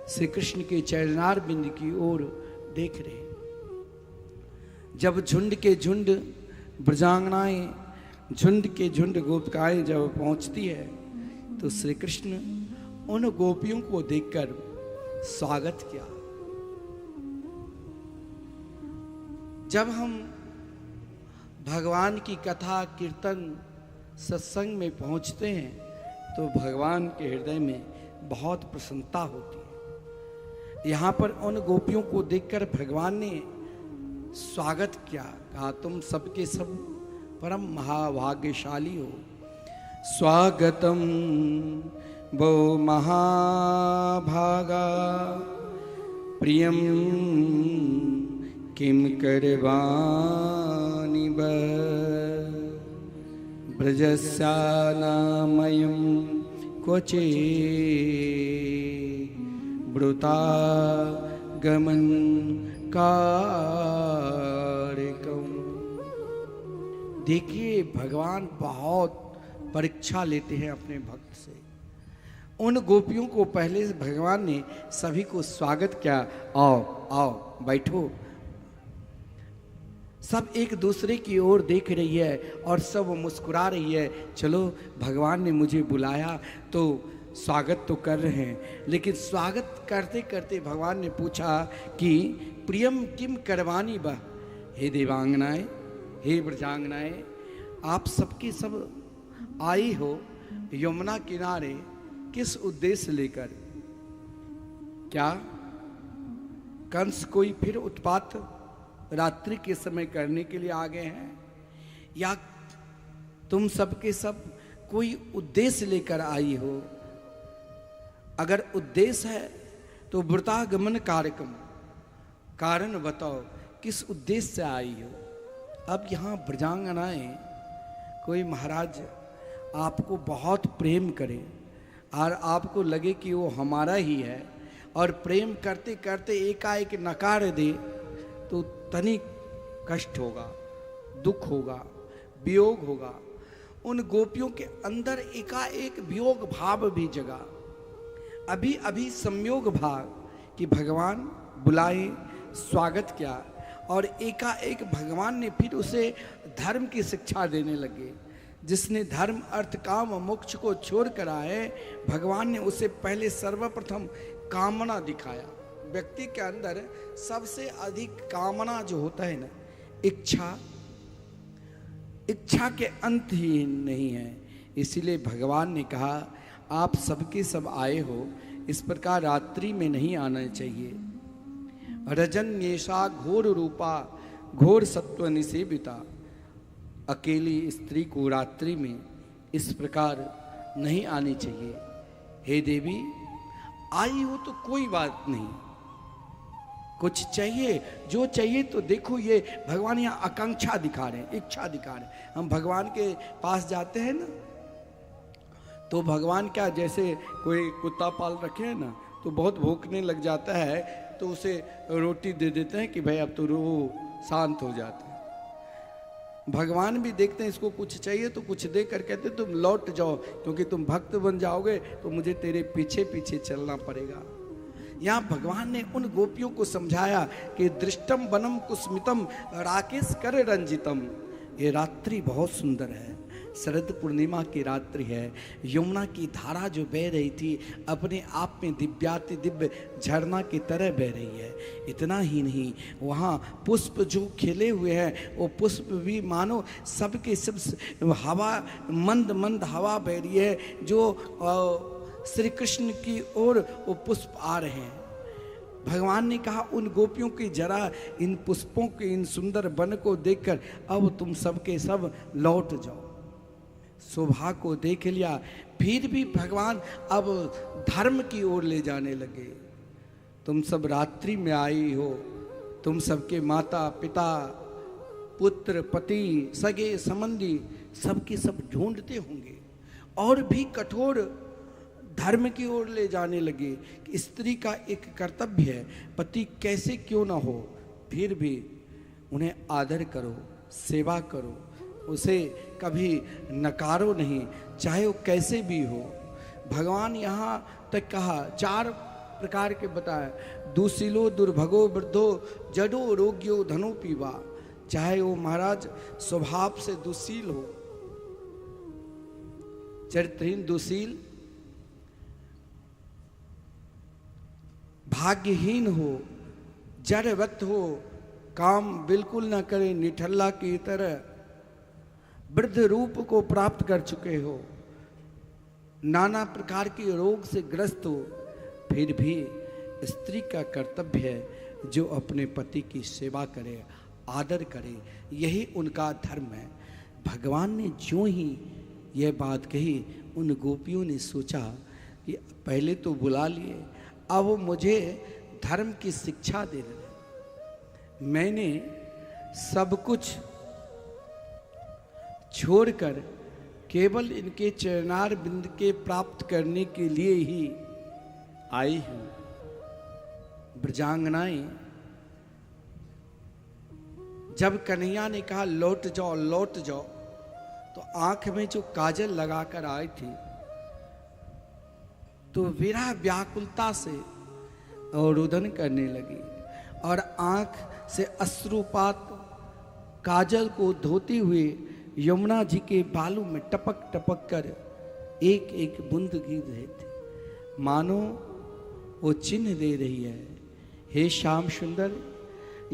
श्री कृष्ण के चरणार बिंद की ओर देख रहे। जब झुंड के झुंड ब्रजांगनाएं, झुंड के झुंड गोपिकाएं जब पहुंचती है तो श्री कृष्ण उन गोपियों को देखकर स्वागत किया। जब हम भगवान की कथा कीर्तन सत्संग में पहुंचते हैं तो भगवान के हृदय में बहुत प्रसन्नता होती है। यहाँ पर उन गोपियों को देखकर भगवान ने स्वागत किया, कहा तुम सबके सब परम महाभाग्यशाली हो। स्वागतम वो महाभागा प्रियम किम करवाणि ब्रजस्यानामयं क्वचे ब्रुता गमन कारकम। देखिए भगवान बहुत परीक्षा लेते हैं अपने भक्त से। उन गोपियों को पहले भगवान ने सभी को स्वागत किया, आओ आओ बैठो। सब एक दूसरे की ओर देख रही है और सब मुस्कुरा रही है। चलो भगवान ने मुझे बुलाया तो स्वागत तो कर रहे हैं। लेकिन स्वागत करते करते भगवान ने पूछा कि प्रियम किम करवानी बा। हे देवांगनाएं, हे ब्रजांगनाएं, आप सबकी सब आई हो यमुना किनारे किस उद्देश्य लेकर? क्या कंस कोई फिर उत्पात रात्रि के समय करने के लिए आ गए हैं, या तुम सबके सब कोई उद्देश्य लेकर आई हो? अगर उद्देश्य है तो वृतागमन कार्यक्रम, कारण बताओ किस उद्देश्य से आई हो? अब यहाँ ब्रजांगनाएं कोई महाराज आपको बहुत प्रेम करे और आपको लगे कि वो हमारा ही है और प्रेम करते करते एकाएक नकार दे तो तनिक कष्ट होगा, दुख होगा, वियोग होगा। उन गोपियों के अंदर एकाएक वियोग भाव भी जगा। अभी अभी संयोग भाव कि भगवान बुलाए, स्वागत किया और एकाएक भगवान ने फिर उसे धर्म की शिक्षा देने लगे। जिसने धर्म अर्थ काम मोक्ष को छोड़ कर आए, भगवान ने उसे पहले सर्वप्रथम कामना दिखाया। व्यक्ति के अंदर सबसे अधिक कामना जो होता है ना, इच्छा के अंत ही नहीं है। इसीलिए भगवान ने कहा आप सबके सब आए हो, इस प्रकार रात्रि में नहीं आना चाहिए। रजन्येषा घोर रूपा घोर सत्व निसेविता। अकेली स्त्री को रात्रि में इस प्रकार नहीं आनी चाहिए। हे देवी, आई हो तो कोई बात नहीं, कुछ चाहिए जो चाहिए तो देखो। ये भगवान यहाँ आकांक्षा दिखा रहे हैं, इच्छा दिखा रहे हैं। हम भगवान के पास जाते हैं ना तो भगवान क्या, जैसे कोई कुत्ता पाल रखे हैं ना तो बहुत भूखने लग जाता है तो उसे रोटी दे देते हैं कि भाई अब तो रो, शांत हो जाता है। भगवान भी देखते हैं इसको कुछ चाहिए तो कुछ दे कर कहते तुम लौट जाओ, क्योंकि तुम भक्त बन जाओगे तो मुझे तेरे पीछे पीछे चलना पड़ेगा। यहाँ भगवान ने उन गोपियों को समझाया कि दृष्टम वनम कुस्मितम राकेश कर रंजितम। ये रात्रि बहुत सुंदर है, शरद पूर्णिमा की रात्रि है। यमुना की धारा जो बह रही थी अपने आप में दिव्याति दिव्य झरना की तरह बह रही है। इतना ही नहीं, वहाँ पुष्प जो खिले हुए हैं वो पुष्प भी मानो सबके सब हवा, मंद मंद हवा बह रही है जो श्री कृष्ण की ओर वो पुष्प आ रहे हैं। भगवान ने कहा उन गोपियों की जरा इन पुष्पों के इन सुंदर वन को देखकर अब तुम सबके सब लौट जाओ। शोभा को देख लिया, फिर भी भगवान अब धर्म की ओर ले जाने लगे। तुम सब रात्रि में आई हो, तुम सबके माता पिता पुत्र पति सगे संबंधी सबके सब ढूंढते होंगे और भी कठोर धर्म की ओर ले जाने लगे कि स्त्री का एक कर्तव्य है, पति कैसे क्यों ना हो फिर भी उन्हें आदर करो, सेवा करो, उसे कभी नकारो नहीं, चाहे वो कैसे भी हो। भगवान यहाँ तक कहा, 4 प्रकार के बताए, दुशीलो दुर्भगो वृद्धो जडो रोग्यो धनो पीवा। चाहे वो महाराज स्वभाव से दुशील हो, चरित्रहीन दुशील, भाग्यहीन हो, जड़वत हो, काम बिल्कुल ना करे, निठल्ला की तरह वृद्ध रूप को प्राप्त कर चुके हो, नाना प्रकार के रोग से ग्रस्त हो, फिर भी स्त्री का कर्तव्य है जो अपने पति की सेवा करे, आदर करे, यही उनका धर्म है। भगवान ने जो ही यह बात कही, उन गोपियों ने सोचा कि पहले तो बुला लिए, अब मुझे धर्म की शिक्षा दे रहे, मैंने सब कुछ छोड़कर केवल इनके चरणार बिंद के प्राप्त करने के लिए ही आई हूं। ब्रजांगनाएं, जब कन्हैया ने कहा लौट जाओ लौट जाओ, तो आंख में जो काजल लगाकर आई थी, तो विरह व्याकुलता से रुदन करने लगी और आंख से अश्रुपात काजल को धोते हुए यमुना जी के बालों में टपक टपक कर एक एक बूंद गिर रहे थे, मानो वो चिन्ह दे रही है, हे श्याम सुंदर,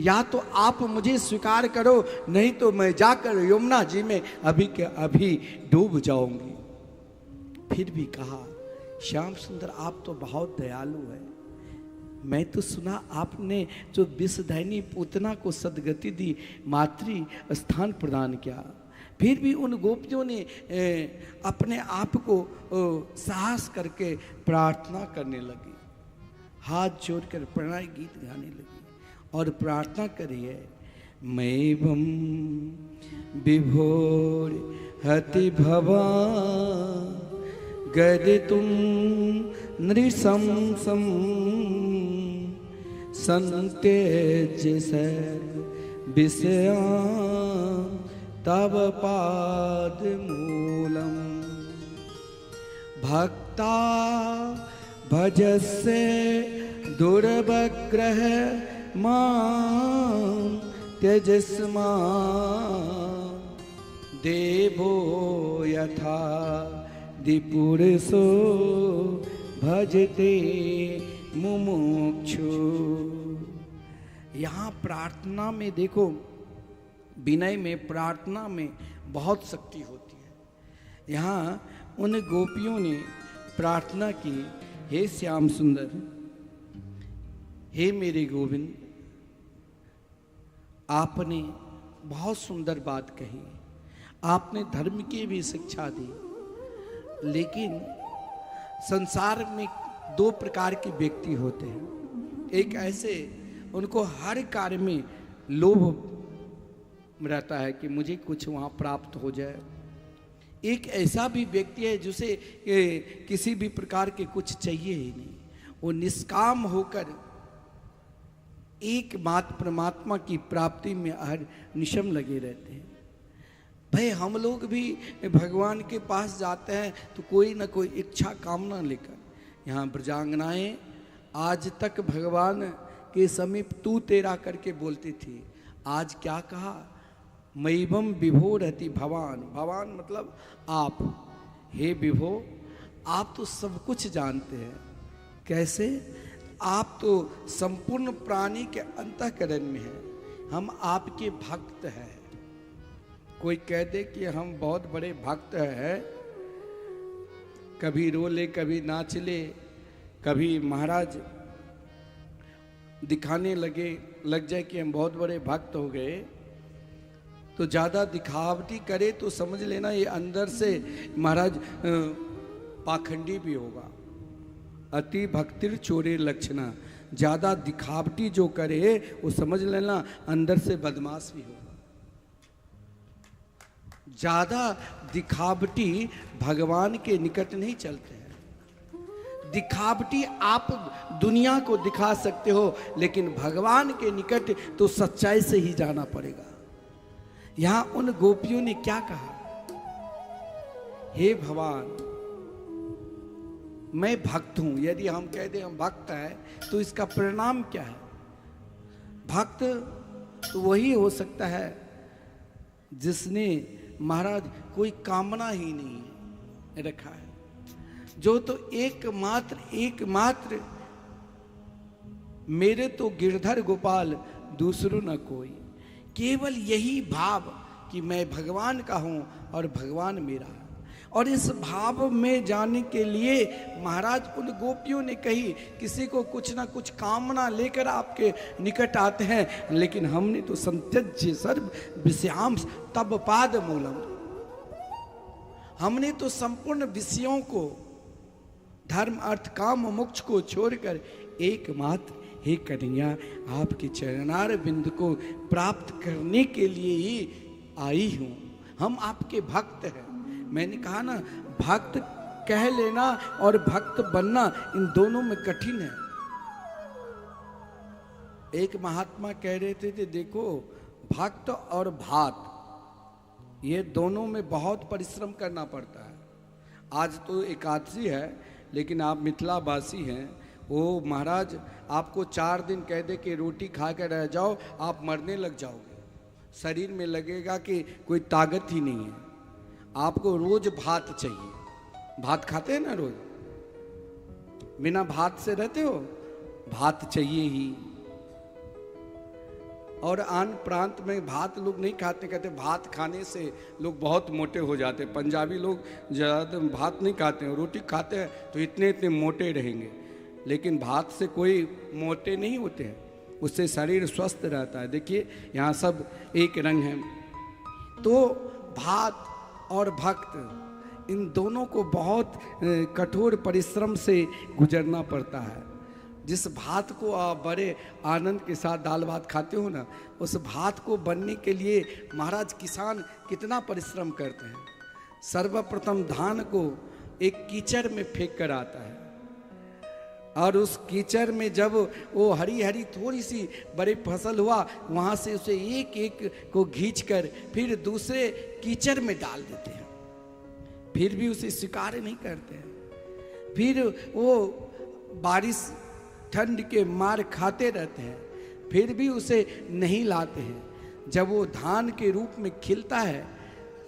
या तो आप मुझे स्वीकार करो, नहीं तो मैं जाकर यमुना जी में अभी के अभी डूब जाऊंगी। फिर भी कहा, श्याम सुंदर आप तो बहुत दयालु है, मैं तो सुना आपने जो विषधैनी पूतना को सदगति दी, मातृ स्थान प्रदान किया। फिर भी उन गोपियों ने अपने आप को साहस करके प्रार्थना करने लगी, हाथ जोड़कर प्रणय गीत गाने लगी और प्रार्थना करिए, मैवं विभोर हति भवा गदितुं नृशंसं संत्यज्य विषयां तव पाद मूलम भक्ता भजस्य दुर्वग्रह मां त्यजस्मा देवो यथा दिपुरुषो भजते मुमुक्षु। यहाँ प्रार्थना में देखो, विनय में, प्रार्थना में बहुत शक्ति होती है। यहाँ उन गोपियों ने प्रार्थना की, हे श्याम सुंदर, हे मेरे गोविंद, आपने बहुत सुंदर बात कही, आपने धर्म की भी शिक्षा दी, लेकिन संसार में 2 प्रकार के व्यक्ति होते हैं। एक ऐसे, उनको हर कार्य में लोभ रहता है कि मुझे कुछ वहाँ प्राप्त हो जाए। एक ऐसा भी व्यक्ति है जिसे किसी भी प्रकार के कुछ चाहिए ही नहीं, वो निष्काम होकर एकमात्र परमात्मा की प्राप्ति में हर निशम लगे रहते हैं। भाई हम लोग भी भगवान के पास जाते हैं तो कोई ना कोई इच्छा कामना लेकर। यहाँ ब्रजांगनाएं आज तक भगवान के समीप तू तेरा करके बोलती थी, आज क्या कहा, मैवं विभो रहती भवान। भवान मतलब आप, हे विभो, आप तो सब कुछ जानते हैं। कैसे? आप तो संपूर्ण प्राणी के अंतःकरण में हैं, हम आपके भक्त हैं। कोई कह दे कि हम बहुत बड़े भक्त हैं, कभी रो ले, कभी नाच ले, कभी महाराज दिखाने लग जाए कि हम बहुत बड़े भक्त हो गए, तो ज़्यादा दिखावटी करे तो समझ लेना ये अंदर से महाराज पाखंडी भी होगा। अति भक्तिर चोरे लक्षणा, ज़्यादा दिखावटी जो करे वो समझ लेना अंदर से बदमाश भी होगा। ज़्यादा दिखावटी भगवान के निकट नहीं चलते हैं। दिखावटी आप दुनिया को दिखा सकते हो, लेकिन भगवान के निकट तो सच्चाई से ही जाना पड़ेगा। यहां उन गोपियों ने क्या कहा, हे भगवान, मैं भक्त हूं। यदि हम कह दें हम भक्त है तो इसका परिणाम क्या है? भक्त तो वही हो सकता है जिसने महाराज कोई कामना ही नहीं रखा है, जो तो एकमात्र मेरे तो गिरधर गोपाल दूसरो न कोई, केवल यही भाव कि मैं भगवान का हूं और भगवान मेरा है। और इस भाव में जाने के लिए महाराज उन गोपियों ने कही, किसी को कुछ ना कुछ कामना लेकर आपके निकट आते हैं, लेकिन हमने तो संत्यज्य सर्व विषयाम तब पाद मूलम, हमने तो संपूर्ण विषयों को, धर्म अर्थ काम मोक्ष को छोड़कर एकमात्र हे कन्हैया आपके चरणार बिंद को प्राप्त करने के लिए ही आई हूं। हम आपके भक्त हैं। मैंने कहा ना, भक्त कह लेना और भक्त बनना इन दोनों में कठिन है। एक महात्मा कह रहे थे कि देखो, भक्त और भात ये दोनों में बहुत परिश्रम करना पड़ता है। आज तो एकादशी है, लेकिन आप मिथिलावासी हैं, वो महाराज आपको 4 दिन कह दे कि रोटी खा कर रह जाओ, आप मरने लग जाओगे। शरीर में लगेगा कि कोई ताकत ही नहीं है। आपको रोज भात चाहिए। भात खाते हैं ना रोज? बिना भात से रहते हो? भात चाहिए ही। और आन प्रांत में भात लोग नहीं खाते, कहते भात खाने से लोग बहुत मोटे हो जाते हैं। पंजाबी लोग ज़्यादा भात नहीं खाते हैं, रोटी खाते हैं तो इतने इतने मोटे रहेंगे। लेकिन भात से कोई मोटे नहीं होते हैं, उससे शरीर स्वस्थ रहता है। देखिए यहाँ सब एक रंग है। तो भात और भक्त, इन दोनों को बहुत कठोर परिश्रम से गुजरना पड़ता है। जिस भात को आप बड़े आनंद के साथ दाल भात खाते हो ना, उस भात को बनने के लिए महाराज किसान कितना परिश्रम करते हैं। सर्वप्रथम धान को एक कीचड़ में फेंक कर आता है, और उस कीचड़ में जब वो हरी हरी थोड़ी सी बड़ी फसल हुआ, वहाँ से उसे एक एक को खींचकर फिर दूसरे कीचड़ में डाल देते हैं। फिर भी उसे स्वीकार नहीं करते हैं। फिर वो बारिश ठंड के मार खाते रहते हैं, फिर भी उसे नहीं लाते हैं। जब वो धान के रूप में खिलता है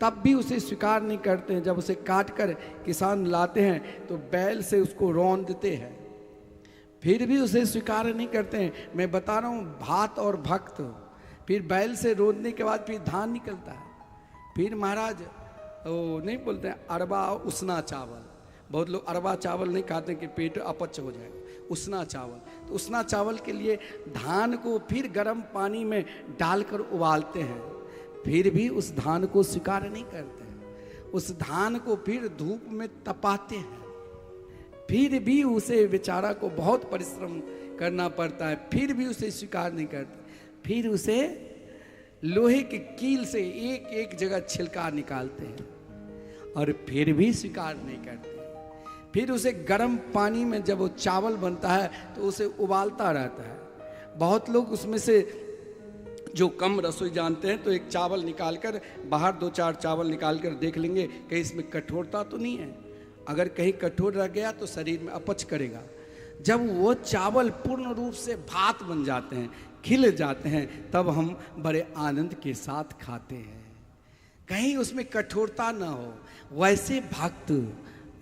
तब भी उसे स्वीकार नहीं करते हैं। जब उसे काट कर किसान लाते हैं तो बैल से उसको रौंद देते हैं, फिर भी उसे स्वीकार नहीं करते हैं। मैं बता रहा हूँ, भात और भक्त, फिर बैल से रोंदने के बाद फिर धान निकलता है। फिर महाराज वो नहीं बोलते हैं अरबा उसना चावल, बहुत लोग अरबा चावल नहीं खाते कि पेट अपच हो जाए। उसना चावल, तो उसना चावल के लिए धान को फिर गर्म पानी में डालकर उबालते हैं, फिर भी उस धान को स्वीकार नहीं करते हैं। उस धान को फिर धूप में तपाते हैं, फिर भी उसे बेचारा को बहुत परिश्रम करना पड़ता है, फिर भी उसे स्वीकार नहीं करते। फिर उसे लोहे की कील से एक एक जगह छिलका निकालते हैं और फिर भी स्वीकार नहीं करते। फिर उसे गर्म पानी में जब वो चावल बनता है तो उसे उबालता रहता है। बहुत लोग उसमें से जो कम रसोई जानते हैं तो एक चावल निकालकर बाहर 2-4 चावल निकालकर देख लेंगे कहीं इसमें कठोरता तो नहीं है। अगर कहीं कठोर रह गया तो शरीर में अपच करेगा। जब वो चावल पूर्ण रूप से भात बन जाते हैं, खिल जाते हैं, तब हम बड़े आनंद के साथ खाते हैं, कहीं उसमें कठोरता ना हो। वैसे भक्त,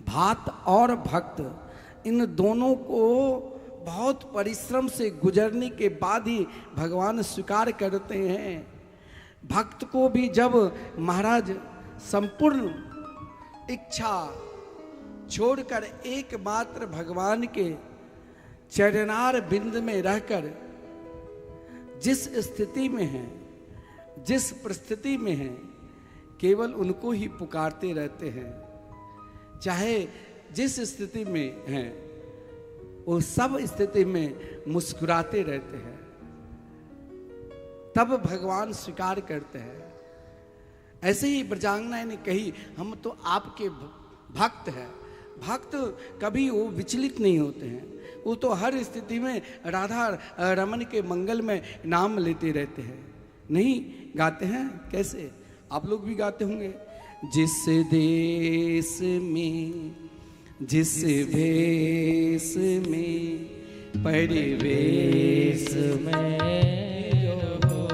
भात और भक्त, इन दोनों को बहुत परिश्रम से गुजरने के बाद ही भगवान स्वीकार करते हैं। भक्त को भी जब महाराज संपूर्ण इच्छा छोड़कर एकमात्र भगवान के चरणार बिंद में रहकर जिस स्थिति में हैं, जिस परिस्थिति में हैं, केवल उनको ही पुकारते रहते हैं। चाहे जिस स्थिति में हैं, वो सब स्थिति में मुस्कुराते रहते हैं, तब भगवान स्वीकार करते हैं। ऐसे ही ब्रजांगना ने कही, हम तो आपके भक्त हैं। भक्त कभी वो विचलित नहीं होते हैं, वो तो हर स्थिति में राधा रमन के मंगल में नाम लेते रहते हैं। नहीं गाते हैं? कैसे? आप लोग भी गाते होंगे। जिस देश में जिस भेष में परिवेश में रहो,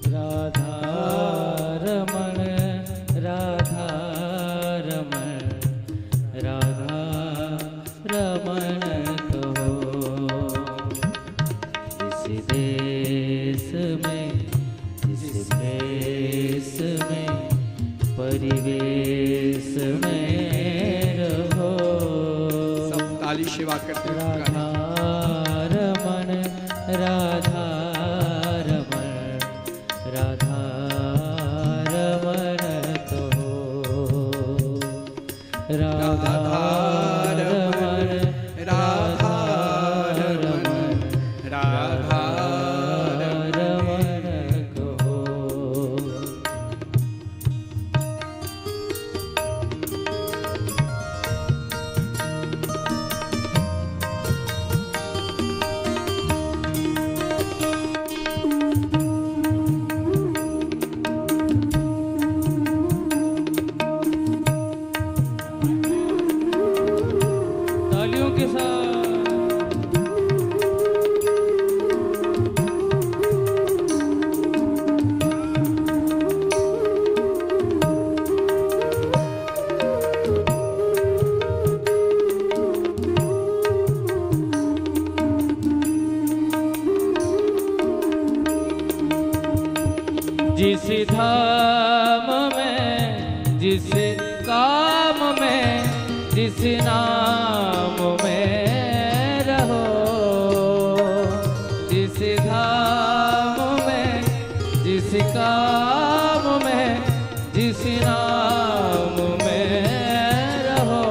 राधा रमण राधा रमण राधा रमण कहो। जिस देश में जिस भेष में परिवेश में रहो, सब ताली सेवा करते हैं। राधा रमण राधा रमण राधा रमण कहो। राधा रमण राधा रमण राधा रमण कहो। तालियों के साथ जिस धाम में जिस काम में जिस नाम में रहो, जिस धाम में जिस काम में जिस नाम में रहो,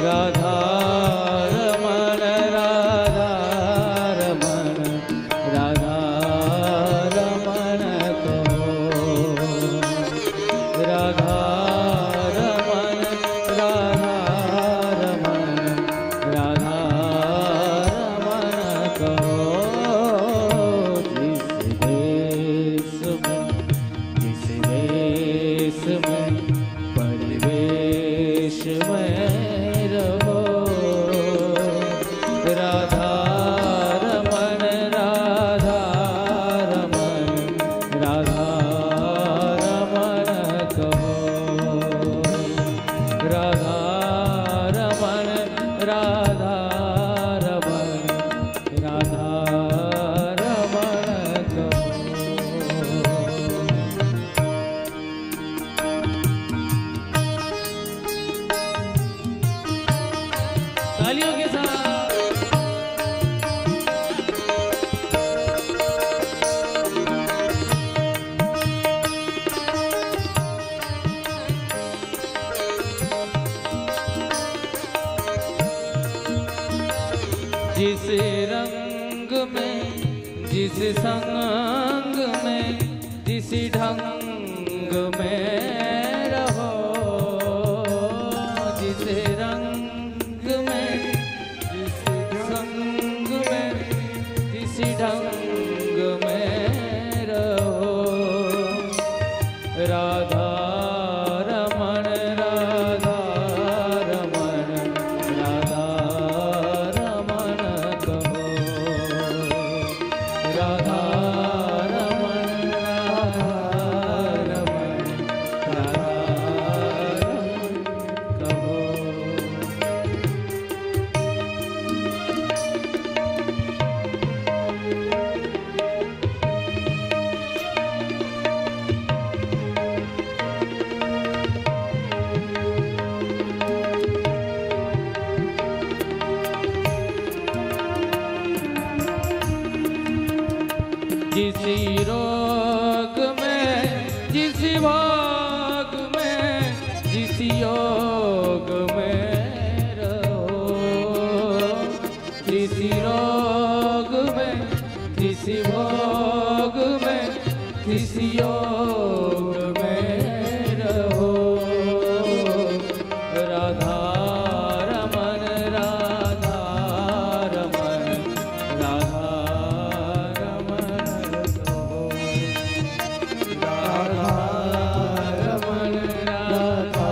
राधा रमण राधा रमण राधा रमण कहो। राधा रमण राधा रमण राधा रमण कहो। जिस देश में परिवेश में रहो, राधा रमण राधा रमण राधा रमण कहो। राधा रमण राधा रमण राधा रमण कहो। तालियों के साथ जिस रंग में जिस संग में जिस ढंग में रहो, जिस रंग में जिस संग में जिस ढंग में रहो, राधा रमण राधा रमण राधा रमण कहो। राधा रमण राधा रमण राधा रमण कहो। जिस रोग में जिस भाग में जिस योग में रहो, जिस रोग में जिस भोग में जिस योग में रहो, राधा रमण राधा रमण राधा रमण कहो। राधा रमण राधा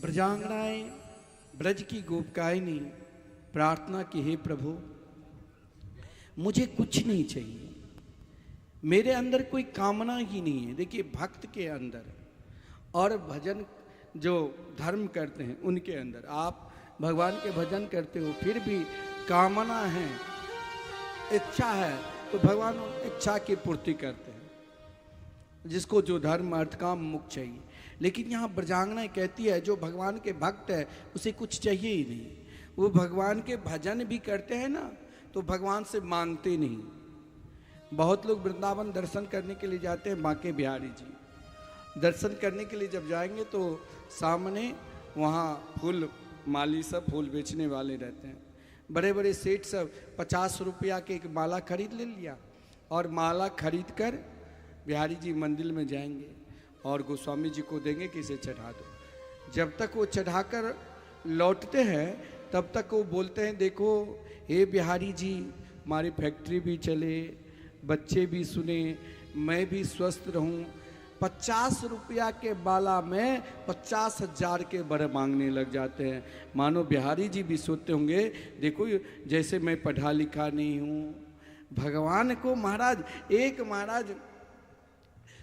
ब्रजांगनाएं, ब्रज की गोपिकाएं ने प्रार्थना की, हे प्रभु मुझे कुछ नहीं चाहिए, मेरे अंदर कोई कामना ही नहीं है। देखिए भक्त के अंदर और भजन जो धर्म करते हैं उनके अंदर, आप भगवान के भजन करते हो फिर भी कामना है, इच्छा है, तो भगवान उन इच्छा की पूर्ति करते हैं, जिसको जो धर्म अर्थ काम मुक्त चाहिए। लेकिन यहाँ ब्रजांगना कहती है जो भगवान के भक्त है उसे कुछ चाहिए ही नहीं। वो भगवान के भजन भी करते हैं ना तो भगवान से मांगते नहीं। बहुत लोग वृंदावन दर्शन करने के लिए जाते हैं, बांके बिहारी जी दर्शन करने के लिए जब जाएंगे तो सामने वहाँ फूल माली सब फूल बेचने वाले रहते हैं, बड़े बड़े सेठ सब 50 रुपया के एक माला खरीद ले लिया और माला खरीद कर बिहारी जी मंदिर में जाएंगे और गोस्वामी जी को देंगे कि इसे चढ़ा दो। जब तक वो चढ़ाकर लौटते हैं तब तक वो बोलते हैं, देखो हे बिहारी जी हमारी फैक्ट्री भी चले, बच्चे भी सुने, मैं भी स्वस्थ रहूं। 50 रुपया के बाला में 50,000 के बर मांगने लग जाते हैं। मानो बिहारी जी भी सोचते होंगे, देखो जैसे मैं पढ़ा लिखा नहीं हूँ। भगवान को महाराज एक महाराज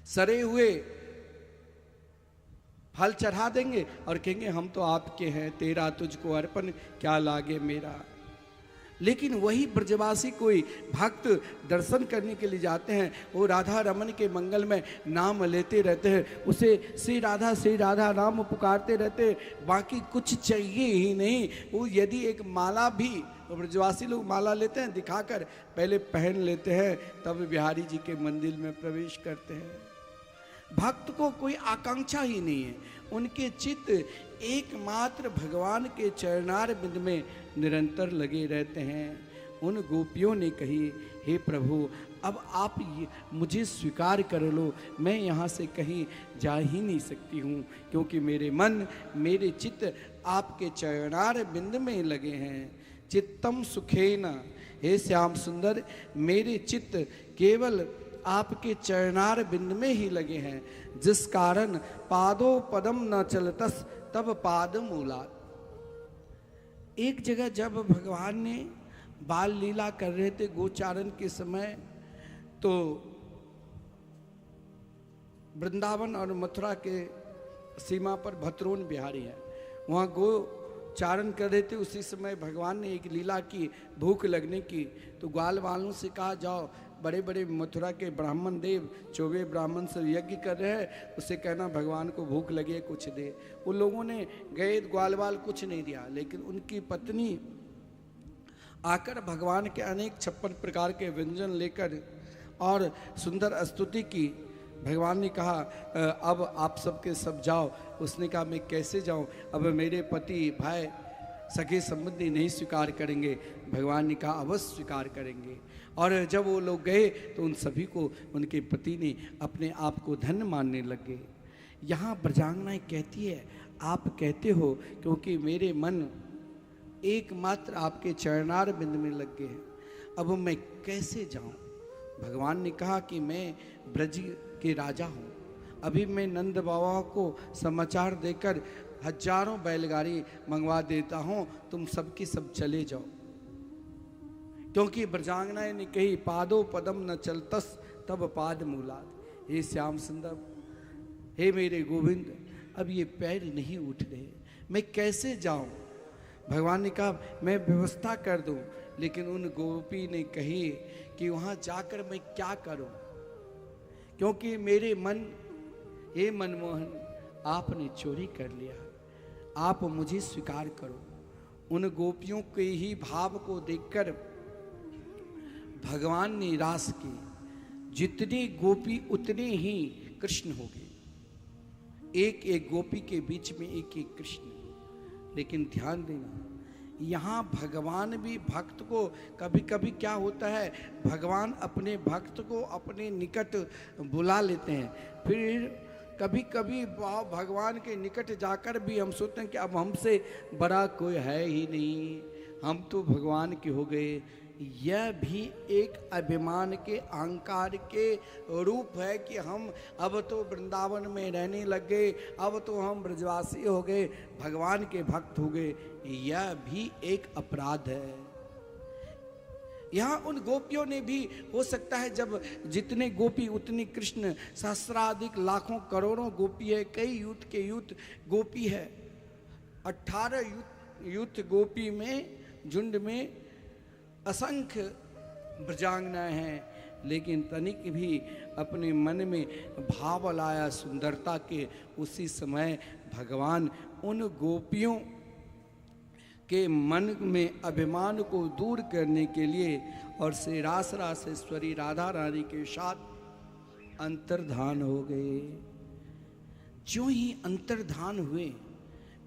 सरे हुए फल चढ़ा देंगे और कहेंगे हम तो आपके हैं, तेरा तुझको अर्पण क्या लागे मेरा। लेकिन वही ब्रजवासी कोई भक्त दर्शन करने के लिए जाते हैं, वो राधा रमन के मंगल में नाम लेते रहते हैं, उसे श्री राधा नाम पुकारते रहते, बाकी कुछ चाहिए ही नहीं। वो यदि एक माला भी ब्रजवासी लोग माला लेते हैं दिखाकर पहले पहन लेते हैं, तब बिहारी जी के मंदिर में प्रवेश करते हैं। भक्त को कोई आकांक्षा ही नहीं है, उनके चित्त एकमात्र भगवान के चरणार बिंद में निरंतर लगे रहते हैं। उन गोपियों ने कही, हे प्रभु अब आप मुझे स्वीकार कर लो, मैं यहाँ से कहीं जा ही नहीं सकती हूँ, क्योंकि मेरे मन मेरे चित्त आपके चरणार बिंद में लगे हैं। चित्तम सुखेन, हे श्याम सुंदर मेरे चित्त केवल आपके चरणार बिंद में ही लगे हैं, जिस कारण पादो पदम न चलतस तब पाद मूलात। एक जगह जब भगवान ने बाल लीला कर रहे थे गोचारण के समय, तो वृंदावन और मथुरा के सीमा पर भतरोन बिहारी है, वहाँ गोचारण कर रहे थे। उसी समय भगवान ने एक लीला की, भूख लगने की, तो ग्वाल वालों से कहा जाओ बड़े बड़े मथुरा के ब्राह्मण देव 24 ब्राह्मण से यज्ञ कर रहे हैं, उससे कहना भगवान को भूख लगी है कुछ दे। उन लोगों ने गए, ग्वाल वाल कुछ नहीं दिया, लेकिन उनकी पत्नी आकर भगवान के अनेक 56 प्रकार के व्यंजन लेकर और सुंदर स्तुति की। भगवान ने कहा अब आप सबके सब जाओ। उसने कहा मैं कैसे जाऊं, अब मेरे पति भाई सगे संबंधी नहीं स्वीकार करेंगे। भगवान ने कहा अवश्य स्वीकार करेंगे। और जब वो लोग गए तो उन सभी को उनके पति ने अपने आप को धन्य मानने लगे। यहाँ ब्रजांगनाएं कहती है आप कहते हो क्योंकि मेरे मन एकमात्र आपके चरणार बिंद में लग गए हैं, अब मैं कैसे जाऊं। भगवान ने कहा कि मैं ब्रज के राजा हूँ, अभी मैं नंद बाबा को समाचार देकर हजारों बैलगाड़ी मंगवा देता हूँ, तुम सबकी सब चले जाओ। क्योंकि ब्रजांगनाएं ने कही पादो पदम न चलतस तब पाद मूलात। हे श्याम सुंदर, हे मेरे गोविंद, अब ये पैर नहीं उठ रहे, मैं कैसे जाऊं। भगवान ने कहा मैं व्यवस्था कर दूं, लेकिन उन गोपी ने कही कि वहां जाकर मैं क्या करूं, क्योंकि मेरे मन, हे मनमोहन आपने चोरी कर लिया, आप मुझे स्वीकार करो। उन गोपियों के ही भाव को देखकर भगवान ने रास की, जितने गोपी उतने ही कृष्ण हो गए, एक एक गोपी के बीच में एक एक कृष्ण। लेकिन ध्यान देना, यहाँ भगवान भी भक्त को कभी कभी क्या होता है, भगवान अपने भक्त को अपने निकट बुला लेते हैं, फिर कभी कभी भगवान के निकट जाकर भी हम सोचते हैं कि अब हमसे बड़ा कोई है ही नहीं, हम तो भगवान के हो गए, यह भी एक अभिमान के, अहंकार के रूप है कि हम अब तो वृंदावन में रहने लग गए, अब तो हम ब्रजवासी हो गए, भगवान के भक्त हो गए। यह भी एक अपराध है। यहाँ उन गोपियों ने भी, हो सकता है जब जितने गोपी उतने कृष्ण, सहस्राधिक लाखों करोड़ों गोपी है, कई यूथ के यूथ गोपी है, 18 यूथ गोपी में झुंड में असंख्य ब्रजांगनाएं हैं, लेकिन तनिक भी अपने मन में भाव लाया सुंदरता के, उसी समय भगवान उन गोपियों के मन में अभिमान को दूर करने के लिए और श्री रास रासेश्वरी राधा रानी के साथ अंतर्धान हो गए। जो ही अंतर्धान हुए,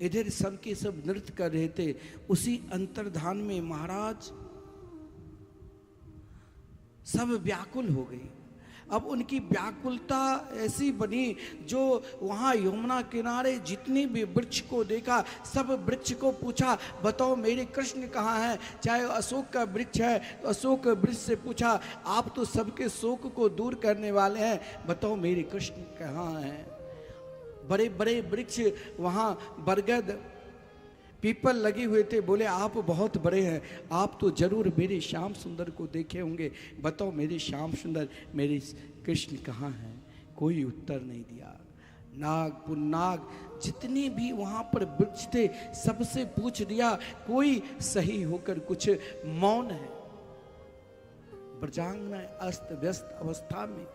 इधर सब के सब नृत्य कर रहे थे, उसी अंतर्धान में महाराज सब व्याकुल हो गए। अब उनकी व्याकुलता ऐसी बनी, जो वहाँ यमुना किनारे जितने भी वृक्ष को देखा, सब वृक्ष को पूछा, बताओ मेरे कृष्ण कहाँ हैं। चाहे अशोक का वृक्ष है तो अशोक वृक्ष से पूछा, आप तो सबके शोक को दूर करने वाले हैं, बताओ मेरे कृष्ण कहाँ हैं। बड़े बड़े वृक्ष वहाँ बरगद पीपल लगे हुए थे, बोले आप बहुत बड़े हैं, आप तो जरूर मेरे श्याम सुंदर को देखे होंगे, बताओ मेरे श्याम सुंदर, मेरे कृष्ण कहाँ हैं। कोई उत्तर नहीं दिया। नाग पुन्नाग जितने भी वहाँ पर वृक्ष थे, सबसे पूछ दिया, कोई सही होकर कुछ मौन है। ब्रजांगना अस्त व्यस्त अवस्था में,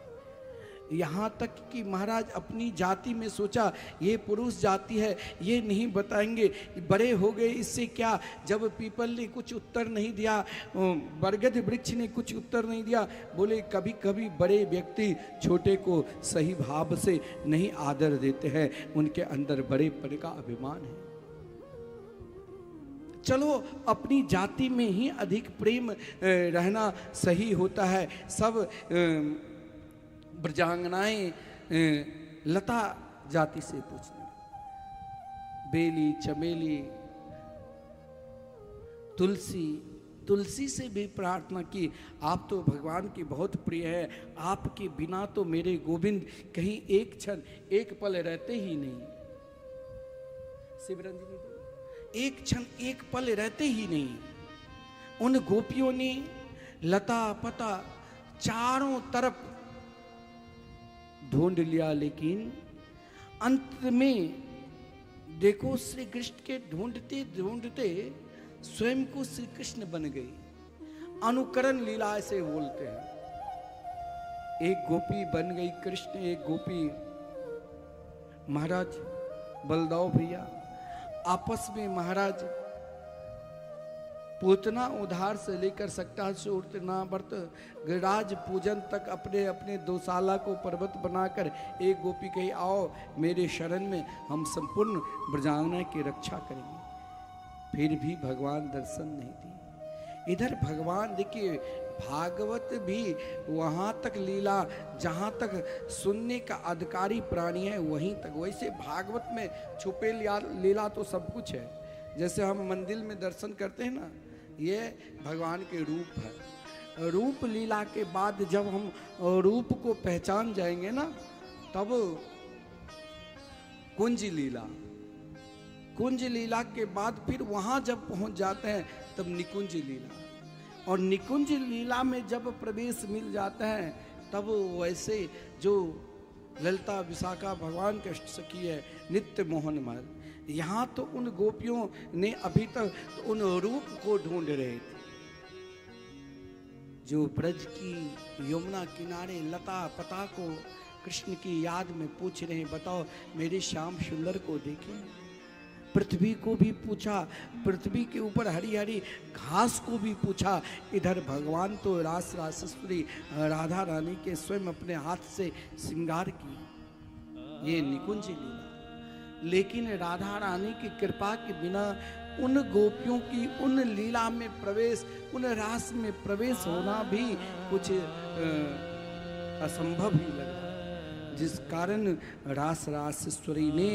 यहाँ तक कि महाराज अपनी जाति में सोचा, ये पुरुष जाति है, ये नहीं बताएंगे, बड़े हो गए, इससे क्या। जब पीपल ने कुछ उत्तर नहीं दिया, बरगद वृक्ष ने कुछ उत्तर नहीं दिया, बोले कभी कभी बड़े व्यक्ति छोटे को सही भाव से नहीं आदर देते हैं, उनके अंदर बड़ेपन का अभिमान है। चलो अपनी जाति में ही अधिक प्रेम रहना सही होता है। सब ब्रजांगनाएं लता जाति से पूछने, बेली, चमेली, तुलसी से भी प्रार्थना की, आप तो भगवान की बहुत प्रिय है, आपके बिना तो मेरे गोविंद कहीं एक क्षण एक पल रहते ही नहीं। शिवरंजनी, एक क्षण एक पल रहते ही नहीं। उन गोपियों ने लता पता चारों तरफ ढूंढ लिया, लेकिन अंत में देखो श्री कृष्ण के ढूंढते ढूंढते स्वयं को श्री कृष्ण बन गई। अनुकरण लीला ऐसे बोलते हैं। एक गोपी बन गई कृष्ण, एक गोपी महाराज बलदाव भैया आपस में महाराज पूतना उधार से लेकर सकता सूर्तना व्रत गिरिराज पूजन तक अपने अपने दोशाला को पर्वत बनाकर एक गोपी कही, आओ मेरे शरण में, हम संपूर्ण ब्रजांगना की रक्षा करेंगे। फिर भी भगवान दर्शन नहीं दिए। इधर भगवान देखिए, भागवत भी वहाँ तक लीला, जहाँ तक सुनने का अधिकारी प्राणी है वहीं तक। वैसे भागवत में छुपे लीला तो सब कुछ है। जैसे हम मंदिर में दर्शन करते हैं ना, ये भगवान के रूप है। रूप लीला के बाद जब हम रूप को पहचान जाएंगे ना, तब कुंज लीला, कुंज लीला के बाद फिर वहां जब पहुंच जाते हैं तब निकुंज लीला, और निकुंज लीला में जब प्रवेश मिल जाता है तब वैसे जो ललिता विशाखा भगवान के सखी है, नित्य मोहनमय। यहाँ तो उन गोपियों ने अभी तक उन रूप को ढूंढ रहे थे, जो ब्रज की यमुना किनारे लता पता को कृष्ण की याद में पूछ रहे हैं, बताओ मेरे श्याम सुंदर को देखें। पृथ्वी को भी पूछा, पृथ्वी के ऊपर हरी हरी घास को भी पूछा। इधर भगवान तो रास रासेश्वरी राधा रानी के स्वयं अपने हाथ से श्रृंगार की, ये निकुंज लीला। लेकिन राधा रानी की कृपा के बिना उन गोपियों की उन लीला में प्रवेश, उन रास में प्रवेश होना भी कुछ असंभव ही लगा। जिस कारण रास रासेश्वरी ने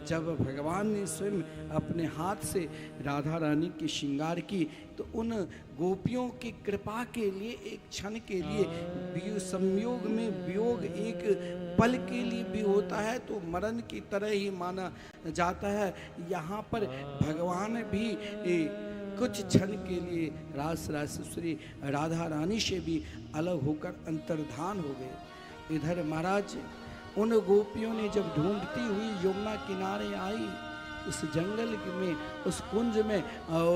जब भगवान ने स्वयं अपने हाथ से राधा रानी की श्रृंगार की तो उन गोपियों की कृपा के लिए एक क्षण के लिए संयोग में वियोग एक पल के लिए भी होता है तो मरण की तरह ही माना जाता है। यहाँ पर भगवान भी कुछ क्षण के लिए रास रासेश्वरी राधा रानी से भी अलग होकर अंतर्धान हो गए। इधर महाराज उन गोपियों ने जब ढूंढती हुई यमुना किनारे आई, उस जंगल में, उस कुंज में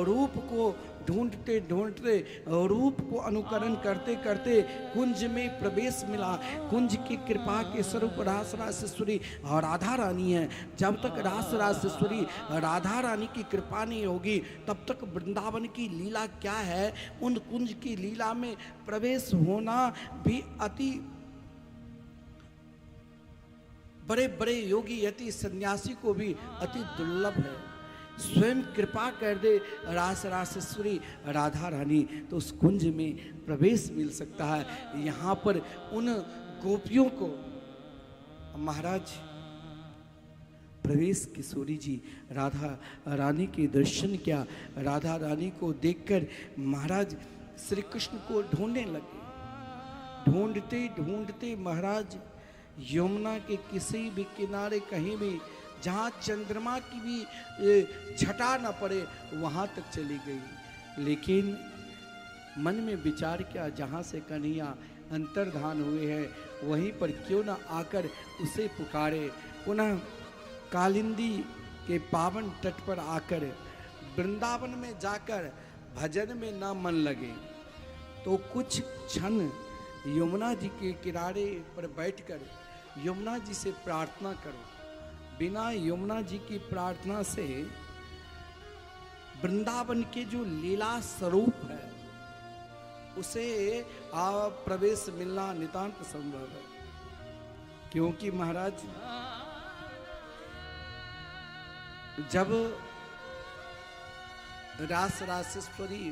रूप को ढूंढते ढूंढते, रूप को अनुकरण करते करते कुंज में प्रवेश मिला। कुंज की कृपा के स्वरूप रास रासेश्वरी और राधा रानी है। जब तक रास रासेश्वरी राधा रानी की कृपा नहीं होगी तब तक वृंदावन की लीला क्या है, उन कुंज की लीला में प्रवेश होना भी अति बड़े बड़े योगी यति सन्यासी को भी अति दुर्लभ है। स्वयं कृपा कर दे रास रासेश्वरी राधा रानी तो उस कुंज में प्रवेश मिल सकता है। यहाँ पर उन गोपियों को महाराज प्रवेश किशोरी जी राधा रानी के दर्शन किया। राधा रानी को देखकर महाराज श्री कृष्ण को ढूंढने लगे। ढूंढते ढूंढते महाराज यमुना के किसी भी किनारे कहीं भी जहाँ चंद्रमा की भी छटा न पड़े वहाँ तक चली गई। लेकिन मन में विचार किया जहाँ से कन्हैया अंतर्धान हुए हैं वहीं पर क्यों न आकर उसे पुकारे। पुनः कालिंदी के पावन तट पर आकर वृंदावन में जाकर भजन में न मन लगे तो कुछ क्षण यमुना जी के किनारे पर बैठकर यमुना जी से प्रार्थना करो। बिना यमुना जी की प्रार्थना से वृंदावन के जो लीला स्वरूप है उसे प्रवेश मिलना नितांत संभव है। क्योंकि महाराज जब रास रासेश्वरी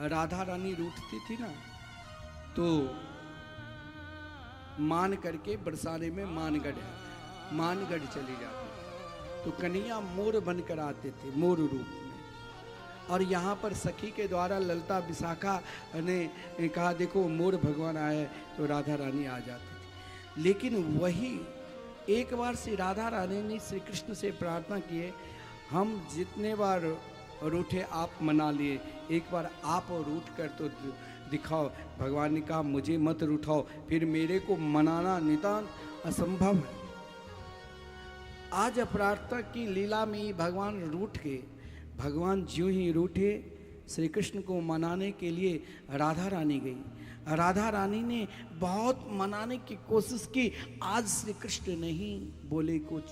राधा रानी रूठती थी ना तो मान करके बरसाने में मानगढ़ चली जाती तो कन्हैया मोर बनकर आते थे मोर रूप में। और यहाँ पर सखी के द्वारा ललता विशाखा ने कहा देखो मोर भगवान आए तो राधा रानी आ जाती थी। लेकिन वही एक बार से राधा रानी ने श्री कृष्ण से प्रार्थना की है हम जितने बार रूठे आप मना लिए, एक बार आप रूठ कर तो दिखाओ। भगवान ने कहा मुझे मत रूठाओ, फिर मेरे को मनाना नितांत असंभव है। आज अपराधता की लीला में ही भगवान रूठ गए। भगवान ज्यों ही रूठे श्री कृष्ण को मनाने के लिए राधा रानी गई। राधा रानी ने बहुत मनाने की कोशिश की, आज श्री कृष्ण नहीं बोले कुछ।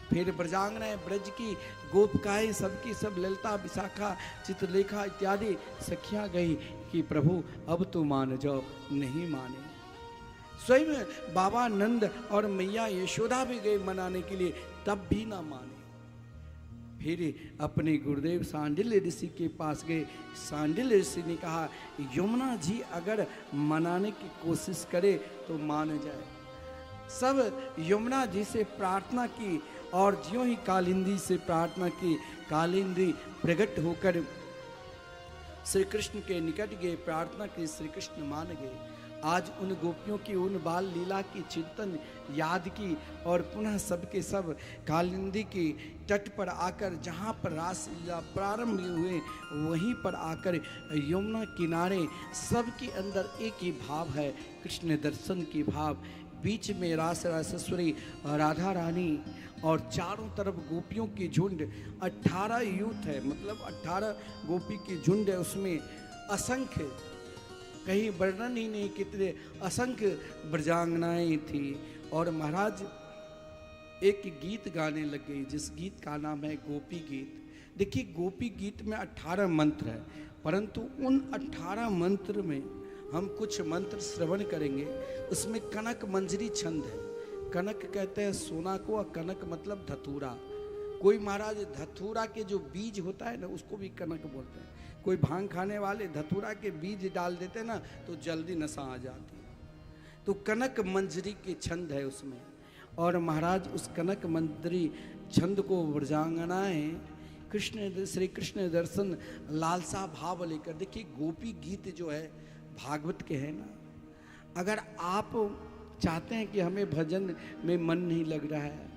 फिर ब्रजांगना ब्रज की गोपिकाएं सबकी सब ललिता विशाखा चित्रलेखा इत्यादि सखियां गई कि प्रभु अब तो मान जाओ, नहीं माने। स्वयं बाबा नंद और मैया यशोदा भी गए मनाने के लिए, तब भी ना माने। फिर अपने गुरुदेव सांडिल्य ऋषि के पास गए। सांडिल्य ऋषि ने कहा यमुना जी अगर मनाने की कोशिश करे तो मान जाए। सब यमुना जी से प्रार्थना की और ज्यों ही कालिंदी से प्रार्थना की, कालिंदी प्रकट होकर श्री कृष्ण के निकट गए, प्रार्थना की, श्री कृष्ण मान गए। आज उन गोपियों की उन बाल लीला की चिंतन याद की और पुनः सबके सब कालिंदी की तट पर आकर जहाँ पर रास लीला प्रारंभ हुए वहीं पर आकर यमुना किनारे सबके अंदर एक ही भाव है, कृष्ण दर्शन की भाव। बीच में रास रासेश्वरी राधा रानी और चारों तरफ गोपियों की झुंड, 18 यूथ है, मतलब 18 गोपी की झुंड है। उसमें असंख्य, कहीं वर्णन ही नहीं कितने असंख्य ब्रजांगनाएं थी। और महाराज एक गीत गाने लग गई जिस गीत का नाम है गोपी गीत। देखिए गोपी गीत में 18 मंत्र है, परंतु उन 18 मंत्र में हम कुछ मंत्र श्रवण करेंगे। उसमें कनक मंजरी छंद है। कनक कहते हैं सोना को, और कनक मतलब धतूरा। कोई महाराज धतूरा के जो बीज होता है ना उसको भी कनक बोलते हैं। कोई भांग खाने वाले धतूरा के बीज डाल देते हैं ना तो जल्दी नशा आ जाती है। तो कनक मंजरी के छंद है उसमें, और महाराज उस कनक मंजरी छंद को व्रजांगनाएं श्री कृष्ण दर्शन लालसा भाव लेकर, देखिए गोपी गीत जो है भागवत के हैं ना, अगर आप चाहते हैं कि हमें भजन में मन नहीं लग रहा है,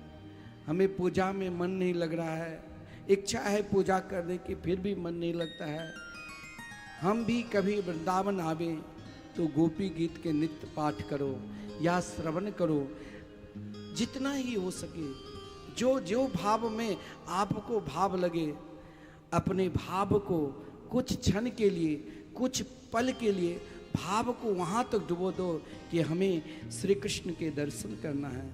हमें पूजा में मन नहीं लग रहा है, इच्छा है पूजा करने की फिर भी मन नहीं लगता है, हम भी कभी वृंदावन आवे तो गोपी गीत के नित्य पाठ करो या श्रवण करो, जितना ही हो सके, जो जो भाव में आपको भाव लगे, अपने भाव को कुछ क्षण के लिए, कुछ पल के लिए भाव को वहाँ तक डुबो दो कि हमें श्री कृष्ण के दर्शन करना है।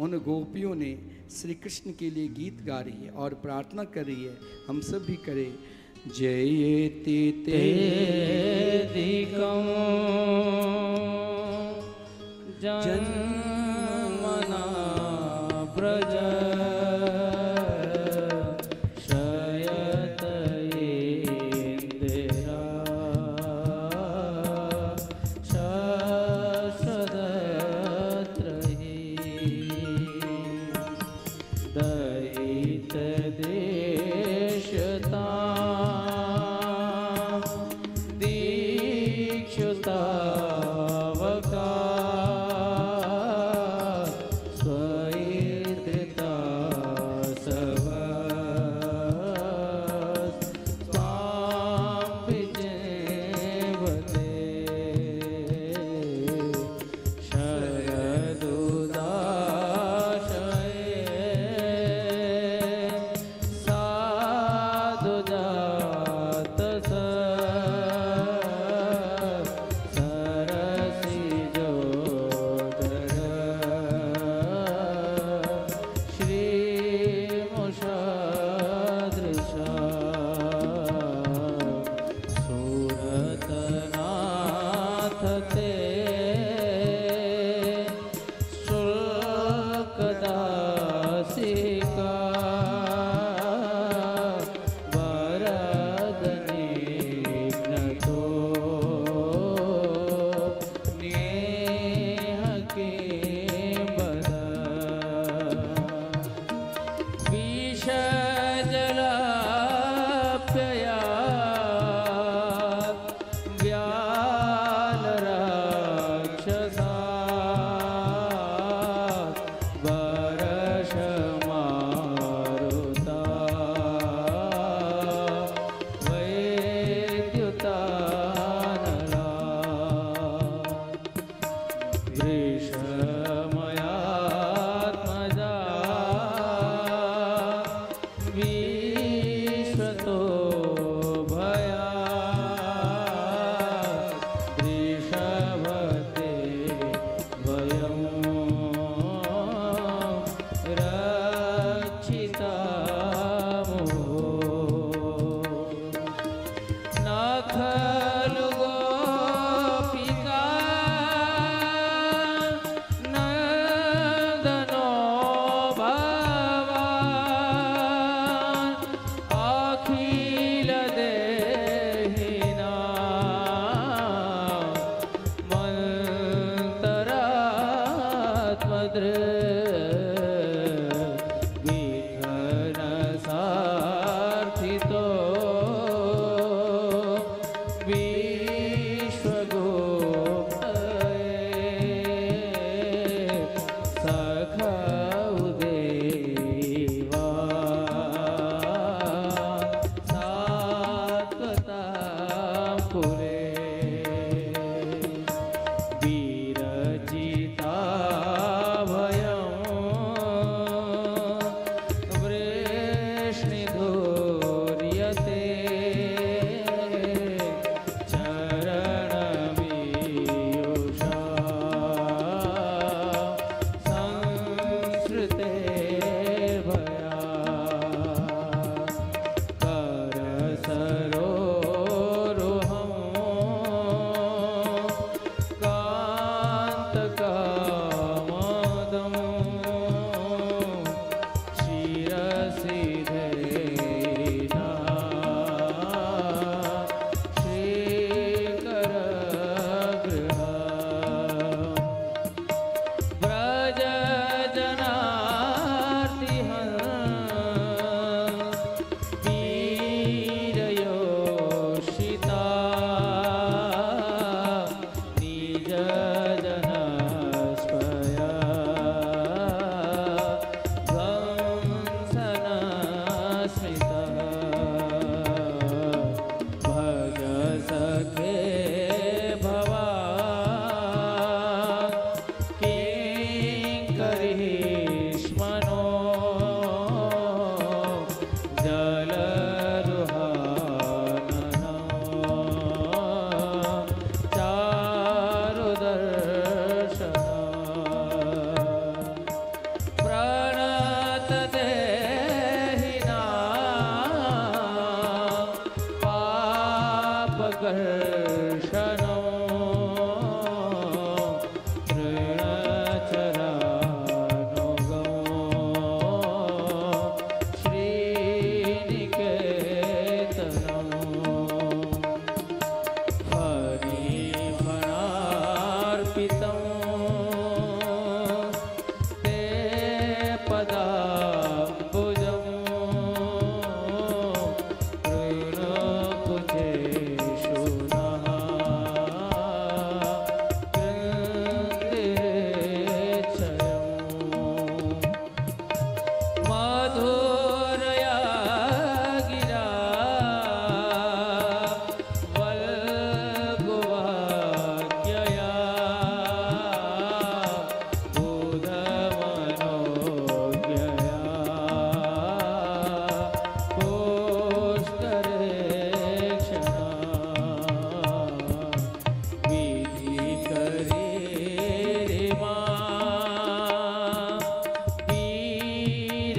उन गोपियों ने श्री कृष्ण के लिए गीत गा रही है और प्रार्थना कर रही है, हम सब भी करें। जयति तेदिकं जन्मना ब्रज शयत इंदिरा शशदत्रहि दयित देशता दीक्षुतावका स्वैर्धृता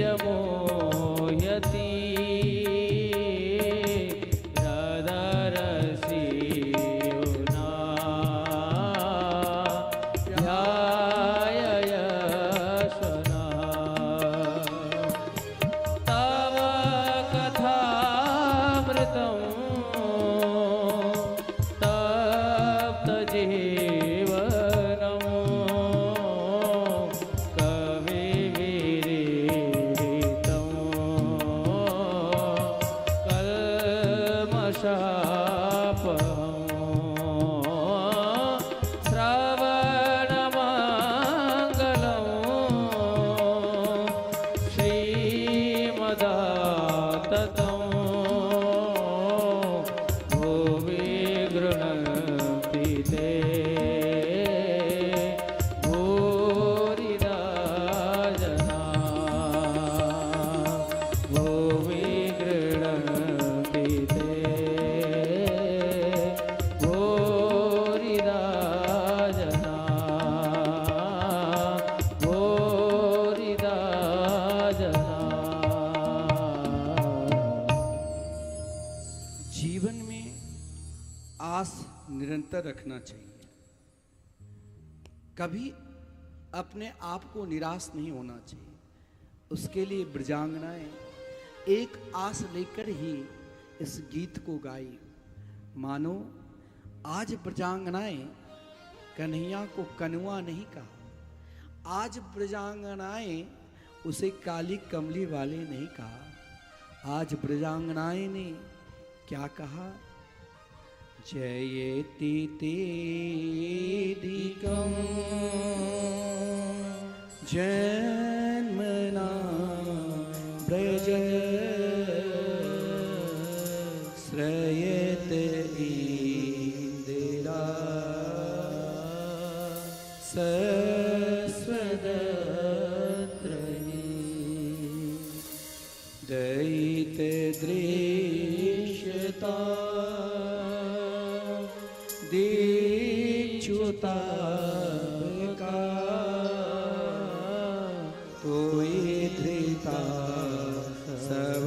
विरमोयति हृदरसियुना ध्याययशना तव कथामृतं तप्तजीवनं कविविरीडितं कल्मषापहं श्रवणमङ्गलं श्रीमदाततं भुवि गृह्णन्ति ते भूरिदा जना भुवि गृह्णन्ति ते भूरिदा जना भूरिदा जना। जीवन में आस निरंतर रखना चाहिए। कभी अपने आप को निराश नहीं होना चाहिए। उसके लिए ब्रजांगनाएं एक आस लेकर ही इस गीत को गाई। मानो आज ब्रजांगनाएं कन्हैया को कनुआ नहीं कहा, आज ब्रजांगनाएं उसे काली कमली वाले नहीं कहा, आज ब्रजांगनाएं ने क्या कहा? जयति तेदिकं जन्मना ब्रज श्रयते इंदिरा सस्वदत्रयी दयिते दृश्यता दीक्षुता का तोई धृता सब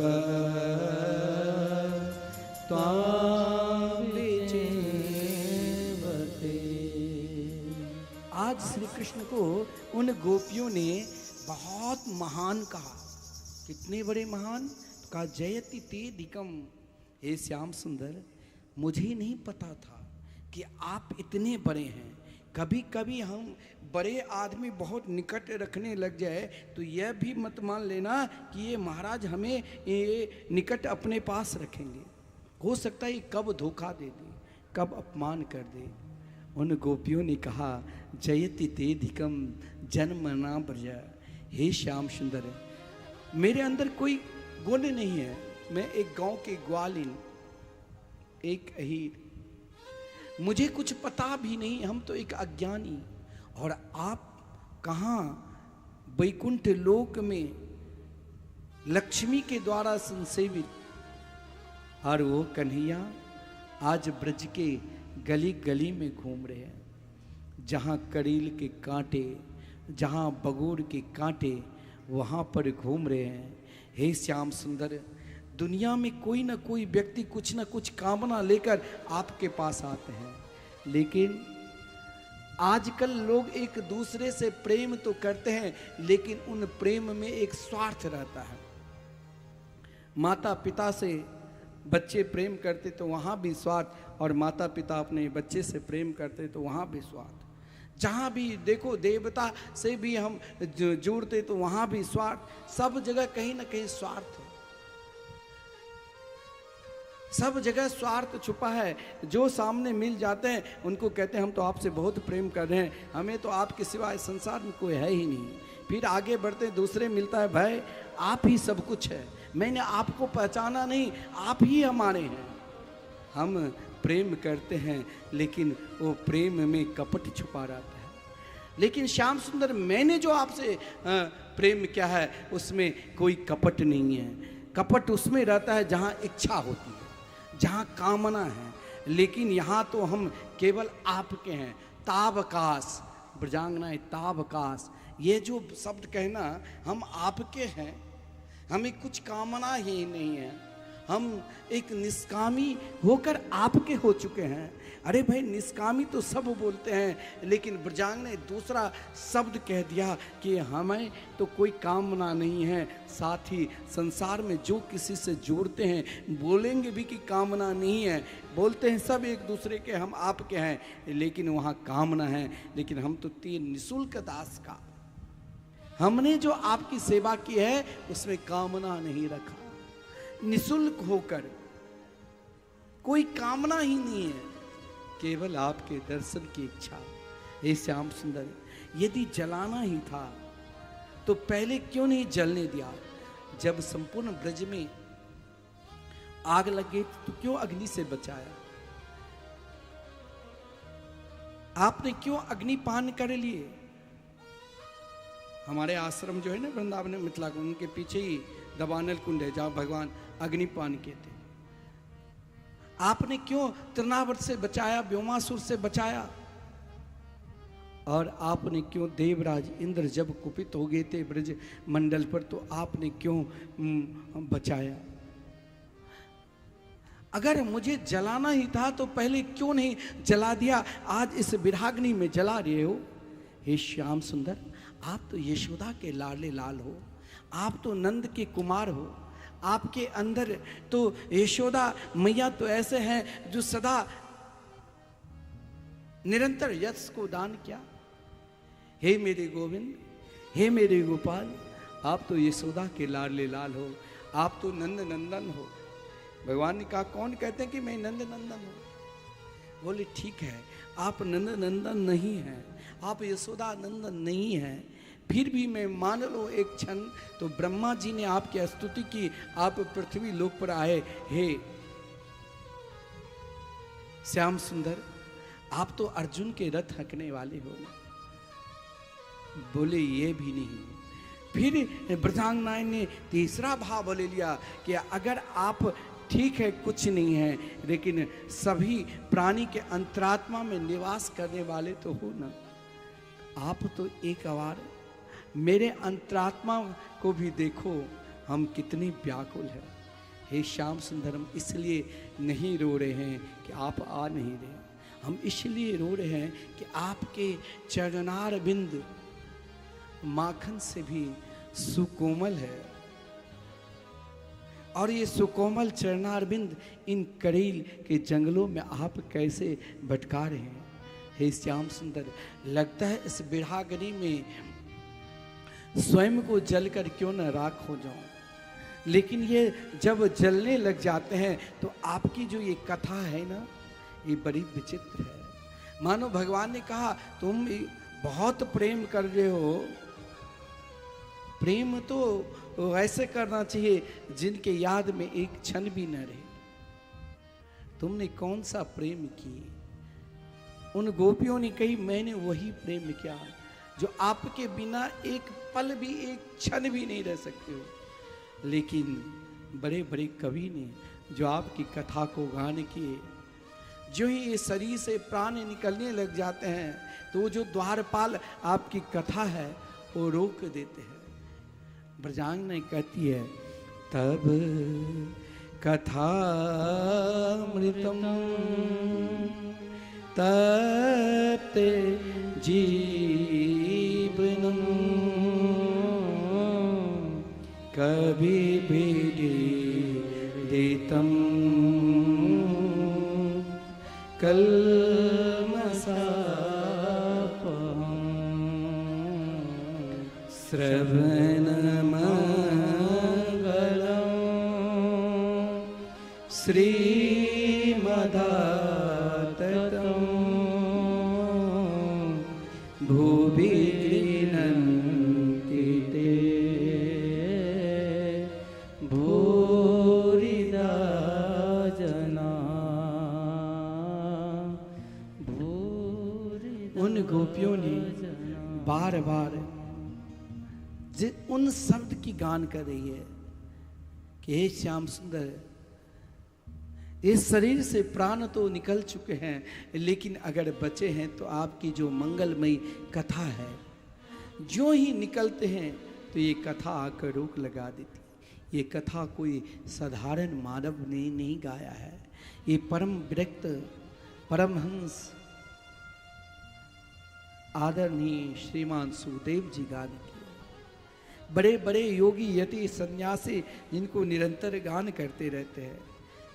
त्वां विचिन्वते। आज श्री कृष्ण को उन गोपियों ने बहुत महान कहा। कितने बड़े महान? कहा जयति ते दिकम। हे श्याम सुंदर, मुझे नहीं पता था कि आप इतने बड़े हैं। कभी कभी हम बड़े आदमी बहुत निकट रखने लग जाए तो यह भी मत मान लेना कि ये महाराज हमें ये निकट अपने पास रखेंगे। हो सकता है कब धोखा दे दे, कब अपमान कर दे। उन गोपियों ने कहा जयति ते धिकम जन्मना ब्रज। हे श्याम सुंदर, मेरे अंदर कोई गुण नहीं है। मैं एक गांव के ग्वालिन, एक अहीर, मुझे कुछ पता भी नहीं। हम तो एक अज्ञानी। और आप कहाँ वैकुंठ लोक में लक्ष्मी के द्वारा संसेवित, और वो कन्हैया आज ब्रज के गली गली में घूम रहे हैं। जहाँ करील के कांटे, जहाँ बगोर के कांटे, वहाँ पर घूम रहे हैं। हे श्याम सुंदर, दुनिया में कोई ना कोई व्यक्ति कुछ ना कुछ कामना लेकर आपके पास आते हैं, लेकिन आजकल लोग एक दूसरे से प्रेम तो करते हैं, लेकिन उन प्रेम में एक स्वार्थ रहता है। माता पिता से बच्चे प्रेम करते तो वहाँ भी स्वार्थ, और माता पिता अपने बच्चे से प्रेम करते तो वहाँ भी स्वार्थ। जहाँ भी देखो देवता से भी हम जुड़ते तो वहाँ भी स्वार्थ। सब जगह कहीं ना कहीं स्वार्थ है, सब जगह स्वार्थ छुपा है। जो सामने मिल जाते हैं उनको कहते हैं हम तो आपसे बहुत प्रेम कर रहे हैं, हमें तो आपके सिवाय संसार में कोई है ही नहीं। फिर आगे बढ़ते दूसरे मिलता है, भाई आप ही सब कुछ है, मैंने आपको पहचाना नहीं, आप ही हमारे हैं। हम प्रेम करते हैं लेकिन वो प्रेम में कपट छुपा रहता है। लेकिन श्याम सुंदर, मैंने जो आपसे प्रेम किया है उसमें कोई कपट नहीं है। कपट उसमें रहता है जहाँ इच्छा होती है, जहाँ कामना है। लेकिन यहाँ तो हम केवल आपके हैं। तावकाश, ब्रजांगनाएं तावकाश, ये जो शब्द कहना हम आपके हैं, हमें कुछ कामना ही नहीं है, हम एक निष्कामी होकर आपके हो चुके हैं। अरे भाई, निष्कामी तो सब बोलते हैं, लेकिन ब्रजांग ने दूसरा शब्द कह दिया कि हमें तो कोई कामना नहीं है। साथ ही संसार में जो किसी से जोड़ते हैं बोलेंगे भी कि कामना नहीं है, बोलते हैं सब एक दूसरे के, हम आपके हैं, लेकिन वहाँ कामना है। लेकिन हम तो तीन निःशुल्क दास का, हमने जो आपकी सेवा की है उसमें कामना नहीं रखा। निःशुल्क होकर कोई कामना ही नहीं है, केवल आपके दर्शन की इच्छा। हे श्याम सुंदर, यदि जलाना ही था तो पहले क्यों नहीं जलने दिया? जब संपूर्ण ब्रज में आग लग गई तो क्यों अग्नि से बचाया? आपने क्यों अग्निपान कर लिए? हमारे आश्रम जो है ना वृंदावन में, मिथिला कुंज, उनके पीछे ही दबानल कुंड है जहां भगवान अग्निपान किए थे। आपने क्यों तृणावर्त से बचाया, व्योमासुर से बचाया? और आपने क्यों देवराज इंद्र जब कुपित हो गए थे ब्रज मंडल पर, तो आपने क्यों बचाया? अगर मुझे जलाना ही था तो पहले क्यों नहीं जला दिया? आज इस विराग्नि में जला रहे हो। हे श्याम सुंदर, आप तो यशोदा के लाडले लाल हो, आप तो नंद के कुमार हो, आपके अंदर तो यशोदा मैया तो ऐसे हैं जो सदा निरंतर यश को दान किया। हे मेरे गोविंद, हे मेरे गोपाल, आप तो यशोदा के लाडले लाल हो, आप तो नंद नंदन हो। भगवान ने कहा, कौन कहते हैं कि मैं नंद नंदन हूं? बोले ठीक है, आप नंद नंदन नहीं हैं, आप यशोदा नंदन नहीं हैं, फिर भी मैं मान लो एक क्षण। तो ब्रह्मा जी ने आपकी स्तुति की, आप पृथ्वी लोक पर आए। हे श्याम सुंदर, आप तो अर्जुन के रथ हकने वाले हो ना? बोले ये भी नहीं। फिर ब्रजांगना ने तीसरा भाव ले लिया कि अगर आप ठीक है कुछ नहीं है, लेकिन सभी प्राणी के अंतरात्मा में निवास करने वाले तो हो ना, आप तो एक बार मेरे अंतरात्मा को भी देखो, हम कितने व्याकुल हैं। हे श्याम सुंदर, हम इसलिए नहीं रो रहे हैं कि आप आ नहीं रहे, हम इसलिए रो रहे हैं कि आपके चरणार बिंद माखन से भी सुकोमल है, और ये सुकोमल चरणार बिंद इन करील के जंगलों में आप कैसे भटका रहे हैं। हे श्याम सुंदर, लगता है इस बिरहागनी में स्वयं को जलकर क्यों न राख हो जाऊं, लेकिन ये जब जलने लग जाते हैं तो आपकी जो ये कथा है ना, ये बड़ी विचित्र है। मानो भगवान ने कहा, तुम बहुत प्रेम कर रहे हो, प्रेम तो ऐसे करना चाहिए जिनके याद में एक क्षण भी न रहे। तुमने कौन सा प्रेम किए? उन गोपियों ने कही, मैंने वही प्रेम किया जो आपके बिना एक पल भी, एक क्षण भी नहीं रह सकते हो। लेकिन बड़े बड़े कवि ने जो आपकी कथा को गान किए, जो ही ये शरीर से प्राण निकलने लग जाते हैं तो वो जो द्वारपाल आपकी कथा है वो रोक देते हैं। ब्रजांगना कहती है, तब कथामृतम तप्ते जीवनम कभी विदितम कल्मषापहं श्रवणमङ्गलं श्रीमदाततं भुवि गृह्णन्ति ते भूरिदा जना। उन गोपियों ने बार बार उन शब्द की गान कर रही है कि हे श्याम सुंदर, इस शरीर से प्राण तो निकल चुके हैं, लेकिन अगर बचे हैं तो आपकी जो मंगलमयी कथा है, जो ही निकलते हैं तो ये कथा आकर रोक लगा देती। ये कथा कोई साधारण मानव ने नहीं गाया है, ये परम विरक्त परमहंस आदरणीय श्रीमान सुखदेव जी गान किए। बड़े बड़े योगी यति सन्यासी जिनको निरंतर गान करते रहते हैं,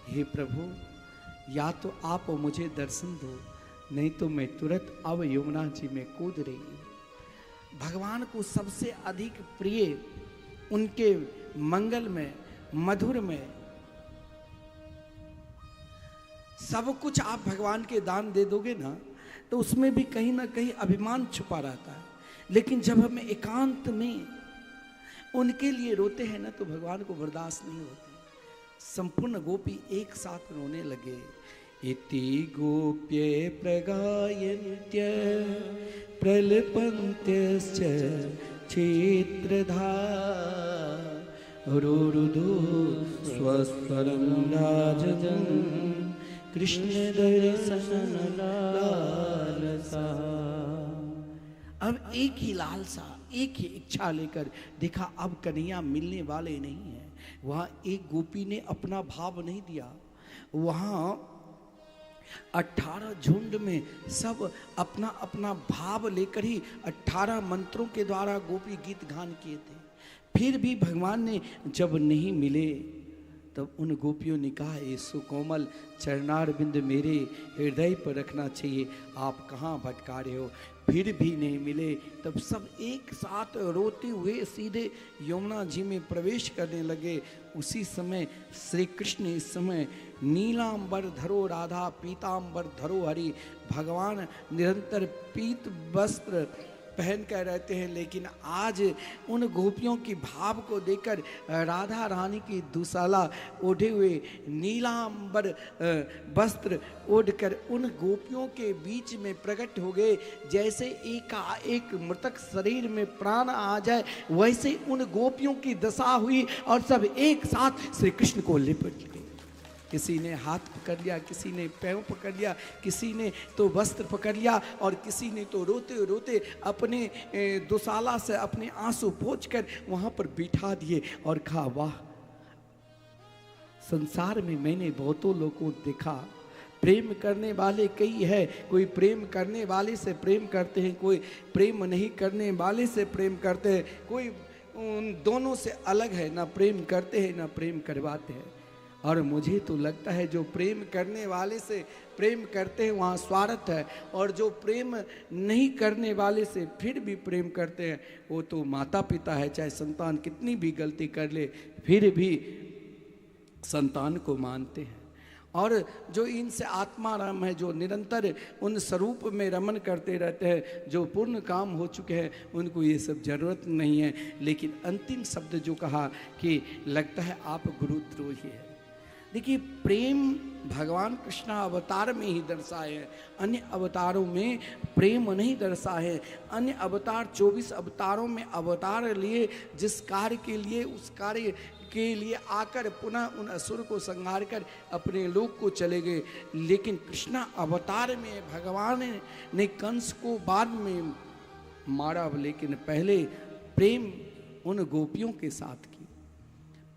हे प्रभु या तो आप मुझे दर्शन दो, नहीं तो मैं तुरंत अब यमुना जी में कूद रही हूँ। भगवान को सबसे अधिक प्रिय उनके मंगल में, मधुर में सब कुछ आप भगवान के दान दे दोगे ना, तो उसमें भी कहीं ना कहीं अभिमान छुपा रहता है। लेकिन जब हमें एकांत में उनके लिए रोते हैं ना, तो भगवान को बर्दाश्त नहीं होती। संपूर्ण गोपी एक साथ रोने लगे। इति गोप्ये प्रगायन्त्य प्रलपन्त्यश्च क्षेत्रधा रुरुदो स्वस्वरं राजजन कृष्ण दर्शन लालसा। अब एक ही लालसा, एक ही इच्छा लेकर देखा, अब कन्हैया मिलने वाले नहीं है। वहां एक गोपी ने अपना भाव नहीं दिया, वहां 18 झुंड में सब अपना अपना भाव लेकर ही 18 मंत्रों के द्वारा गोपी गीत गान किए थे। फिर भी भगवान ने जब नहीं मिले, तब उन गोपियों ने कहा, ये सुकोमल चरणार बिंद मेरे हृदय पर रखना चाहिए, आप कहाँ भटका रहे हो। फिर भी नहीं मिले, तब सब एक साथ रोते हुए सीधे यमुना जी में प्रवेश करने लगे। उसी समय श्री कृष्ण इस समय नीलांबर धरो राधा पीतांबर धरो हरि, भगवान निरंतर पीत वस्त्र पहन कर रहते हैं। लेकिन आज उन गोपियों की भाव को देखकर राधा रानी की दुशाला ओढ़े हुए नीलांबर वस्त्र ओढ़कर उन गोपियों के बीच में प्रकट हो गए। जैसे एक मृतक शरीर में प्राण आ जाए, वैसे उन गोपियों की दशा हुई और सब एक साथ श्री कृष्ण को लिपट गए। किसी ने हाथ पकड़ लिया, किसी ने पैर पकड़ लिया, किसी ने तो वस्त्र पकड़ लिया, और किसी ने तो रोते रोते अपने दुशाला से अपने आंसू पोंछकर वहां पर बिठा दिए और कहा, वाह, संसार में मैंने बहुतों लोगों को देखा, प्रेम करने वाले कई है। कोई प्रेम करने वाले से प्रेम करते हैं, कोई प्रेम नहीं करने वाले से प्रेम करते हैं, कोई उन दोनों से अलग है, ना प्रेम करते हैं ना प्रेम करवाते हैं। और मुझे तो लगता है जो प्रेम करने वाले से प्रेम करते हैं वहाँ स्वार्थ है, और जो प्रेम नहीं करने वाले से फिर भी प्रेम करते हैं वो तो माता पिता है। चाहे संतान कितनी भी गलती कर ले फिर भी संतान को मानते हैं। और जो इनसे आत्माराम है, जो निरंतर उन स्वरूप में रमन करते रहते हैं, जो पूर्ण काम हो चुके हैं, उनको ये सब जरूरत नहीं है। लेकिन अंतिम शब्द जो कहा कि लगता है आप गुरुद्रोही है। देखिए, प्रेम भगवान कृष्ण अवतार में ही दर्शाए है, अन्य अवतारों में प्रेम नहीं दर्शा है। अन्य अवतार 24 अवतारों में अवतार लिए जिस कार्य के लिए, उस कार्य के लिए आकर पुनः उन असुर को संहार कर अपने लोक को चले गए। लेकिन कृष्ण अवतार में भगवान ने कंस को बाद में मारा, लेकिन पहले प्रेम उन गोपियों के साथ की।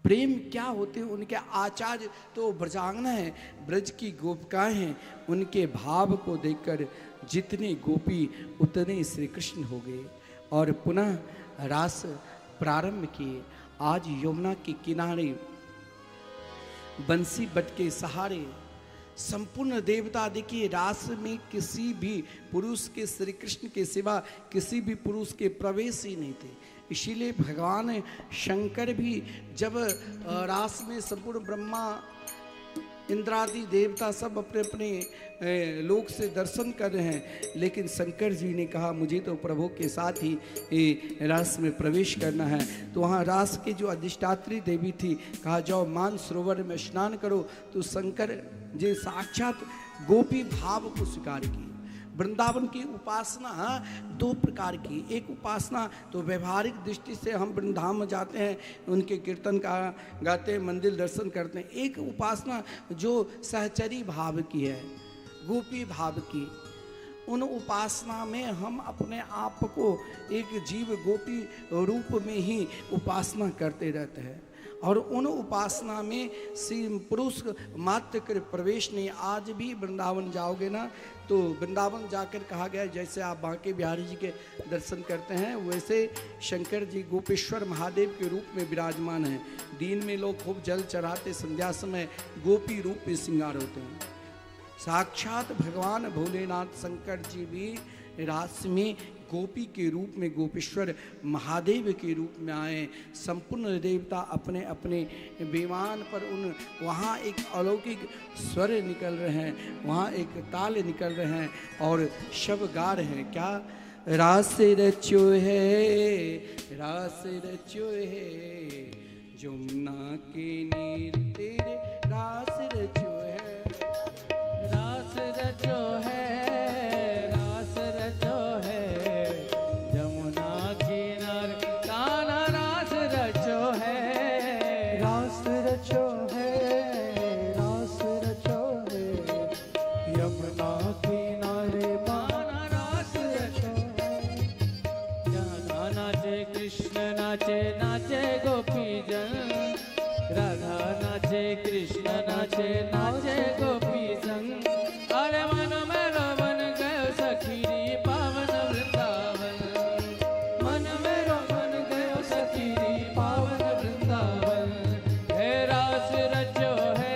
प्रेम क्या होते हैं, उनके आचार्य तो ब्रजांगना है, ब्रज की गोपिकाएं हैं। उनके भाव को देखकर जितने गोपी उतने श्री कृष्ण हो गए और पुनः रास प्रारंभ किए। आज यमुना के किनारे बंसी बट के सहारे संपूर्ण देवता, देखिए, रास में किसी भी पुरुष के, श्री कृष्ण के सिवा किसी भी पुरुष के प्रवेश ही नहीं थे। इसीलिए भगवान शंकर भी जब रास में संपूर्ण ब्रह्मा इंद्रादि देवता सब अपने अपने लोक से दर्शन कर रहे हैं, लेकिन शंकर जी ने कहा मुझे तो प्रभु के साथ ही रास में प्रवेश करना है। तो वहाँ रास की जो अधिष्ठात्री देवी थी, कहा जाओ मान सरोवर में स्नान करो। तो शंकर जी साक्षात गोपी भाव को स्वीकार की। वृंदावन की उपासना दो प्रकार की, एक उपासना तो व्यवहारिक दृष्टि से हम वृंदावन जाते हैं, उनके कीर्तन का गाते हैं, मंदिर दर्शन करते हैं। एक उपासना जो सहचरी भाव की है, गोपी भाव की। उन उपासना में हम अपने आप को एक जीव गोपी रूप में ही उपासना करते रहते हैं। और उन उपासना में श्री पुरुष मात्र कर प्रवेश नहीं। आज भी वृंदावन जाओगे ना तो वृंदावन जाकर कहा गया जैसे आप बांके बिहारी जी के दर्शन करते हैं वैसे शंकर जी गोपेश्वर महादेव के रूप में विराजमान हैं। दिन में लोग खूब जल चढ़ाते, संध्या समय गोपी रूप में श्रृंगार होते हैं। साक्षात भगवान भोलेनाथ शंकर जी भी रास में गोपी के रूप में गोपेश्वर महादेव के रूप में आए। संपूर्ण देवता अपने अपने विमान पर उन वहाँ एक अलौकिक स्वर निकल रहे हैं, वहाँ एक ताल निकल रहे हैं और शब गा रहे हैं। क्या रास रचो है, रास रचो है, जमुना के नीर तेरे रास रचो है, रास रचो है, रास रचो है, जमुना किनारे कान्हा रास रचो है, रास रचो है, रास रचो है, यमुना किनारे कान्हा रास रचो है। राधा नाचे कृष्ण नाचे, नाचे गोपी जन, राधा नाचे कृष्ण नाचे, नाचे गोपी संग। अरे मन में रोवन गयो सखीरी पावन वृंदावन, मन में रोवन गयो सखीरी पावन वृंदावन। हे रास रचो है,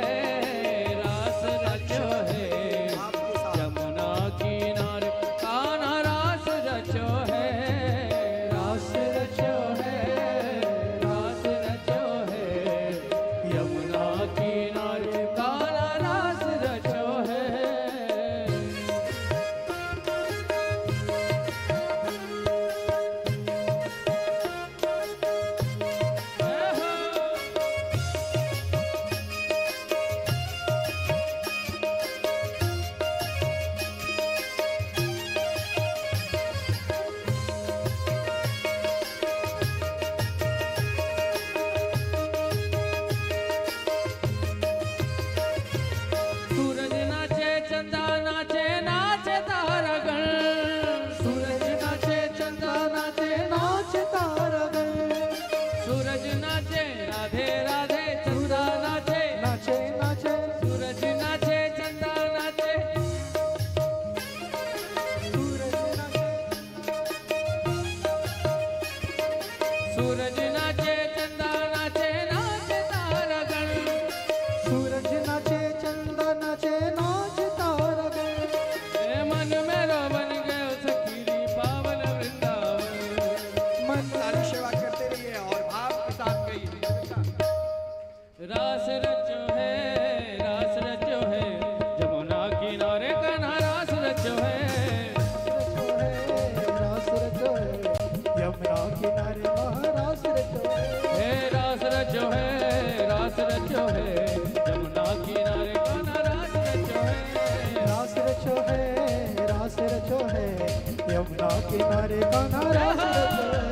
रास रचो है, यमुना किनारे कान्हा रास रचो है, रास रचो है, रास रचो है, यमुना किनारे कान्हा रास रचो है। सूरज नाचे चंदा नाचे, नाचे तारागण, सूरज नाचे चंदा नाचे, नाचे तारागण, सूरज नाचे राधे राधे चंदा नाचे, नाचे नाचे, सूरज नाचे चंदा नाचे, सूरज नाचे, सूरज नाचे चंदा नाचे, नाचे तारागण, सूरज नाचे चंदा नाचे, नाचे तारागण। ए मन मेरा बन गयो सखीरी पावन वृंदावन, मन सारी सेवा करते रहिए और भाव के साथ गई। रास रचो है, रास रचो है, जमुना किनारे कान्हा रास रचो है, रास रचो है, यमुना किनारे महारास रचो है। हे रास रचो है, रास रचो है, जमुना किनारे कान्हा रास रचो है, रास रचो है, रास रचो है, यमुना किनारे कान्हा रास रचो है।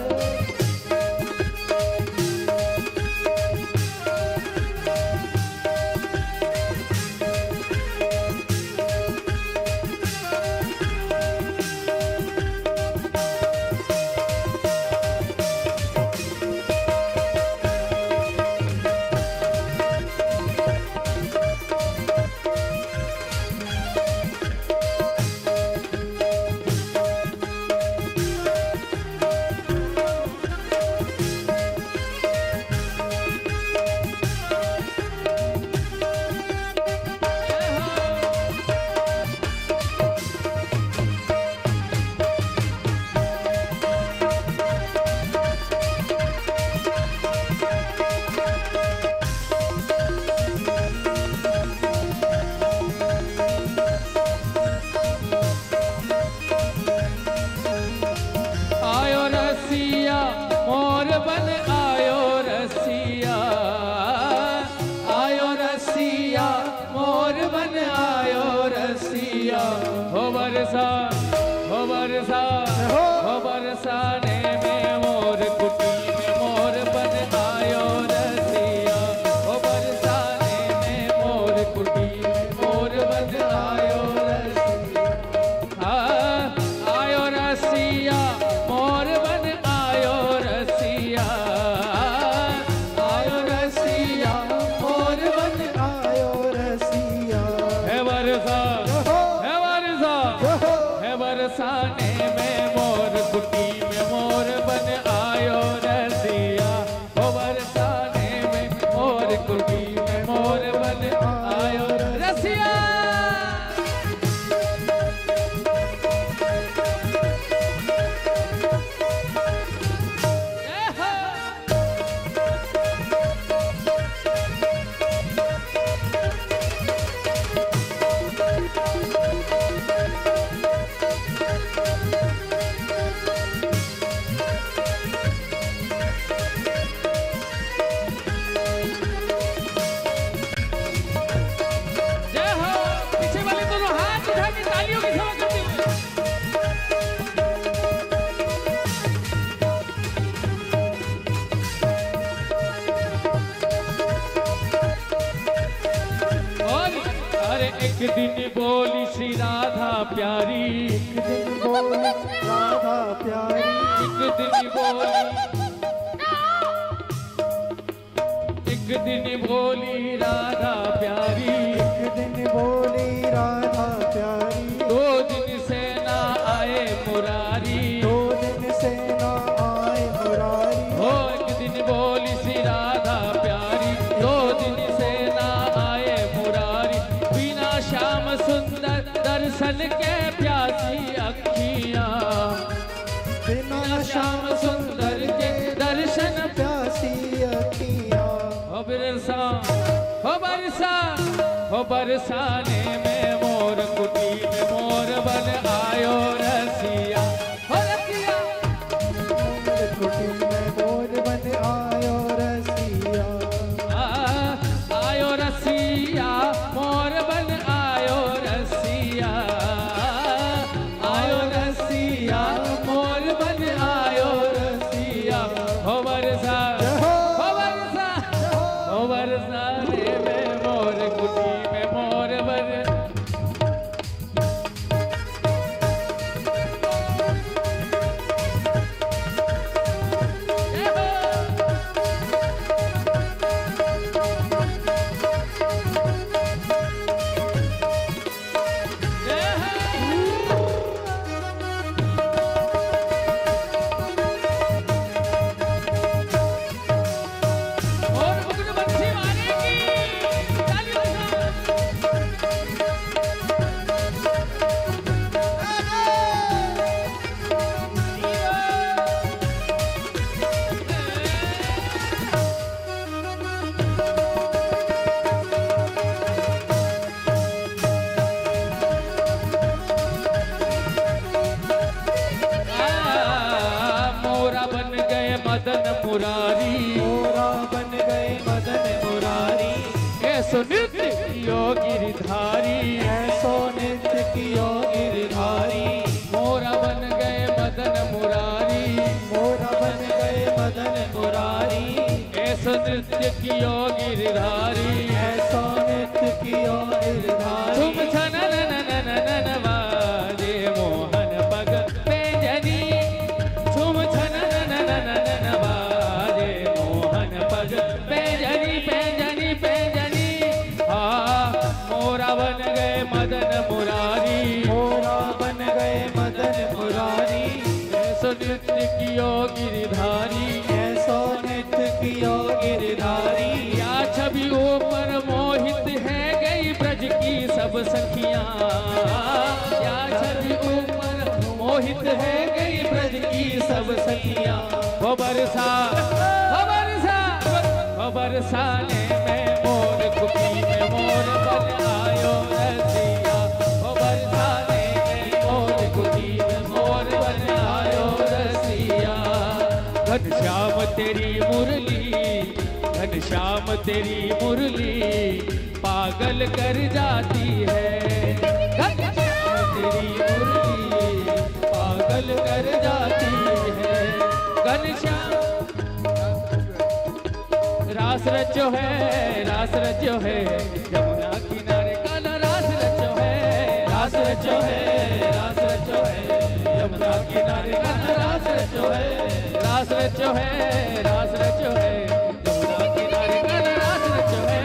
दिन बोली श्री राधा प्यारी, एक दिन बोली राधा प्यारी, एक दिन बोली, एक दिन बोली राधा प्यारी, एक दिन बोली राधा प्यारी, 2 दिन से ना आए मुरारी, 2 दिन से ना आए मुरारी, हो एक दिन बोली श्री राधा प्यारी, 2 दिन से ना आए मुरारी, बिना श्याम सुंदर दर्शन के प्यासी अखियां, बिना श्याम सुंदर के दर्शन प्यासी अखियां, हो बरसा, हो बरसा, हो बरसाने में मोर कुटी में मोर बन आयो रसिया, हो रसिया, कुटी में मोर बन आयो रसिया, आयो रसिया, मोर बन आयो रसिया, आयो रसिया, मोर बन आयो रसिया, हो बरसा, हो बरसा, हो बरसाने में मोर कुटी में मोर बन, और मुकुट बंसी मारेगी, ताली बजाओ। मोरा बन गए मदन मुरारी, मोरा बन गए मदन मुरारी, ऐसो नृत्य कियो गिरधारी, ऐसो नित्य कियो गिरधारी, मोरा बन गए मदन मुरारी, मोरा बन गए मदन मुरारी, ऐसो नृत्य कियो गिरधारी, ऐसो नित्य कियो गिरधारी, तुम छनन नन नन वाजे मोहन पग पैंजनी, तुम छनन नन नन वाजे मोहन पग पैंजनी, पैंजनी पैंजनी, मोरा बन गए मदन मुरारी, मोरा बन गए मदन मुरारी, ऐसो नृत्य कियो गिरधारी, ऐसो नित्य कियो गिरधारी, या छवि ऊपर मोहित है गई ब्रज की सब सखियां, या छवि ऊपर मोहित है गई ब्रज की सब सखियां, वो बरसा, वो बरसा, वो बरसाने में मोर कुटी में मोर बन आयो रसिया, वो बरसाने में मोर कुटी में मोर बन आयो रसिया, घनश्याम तेरी मुरली, घनश्याम तेरी मुरली पागल कर जाती है, घनश्याम तेरी मुरली पागल कर जाती है, घनश्याम रास रचो है, रास रचो है, यमुना किनारे काला रास रचो है, रास रचो है, रास रचो है, यमुना किनारे काला रास रचो है, रास रचो है, रास रचो है, यमुना किनारे काला रास रचो है,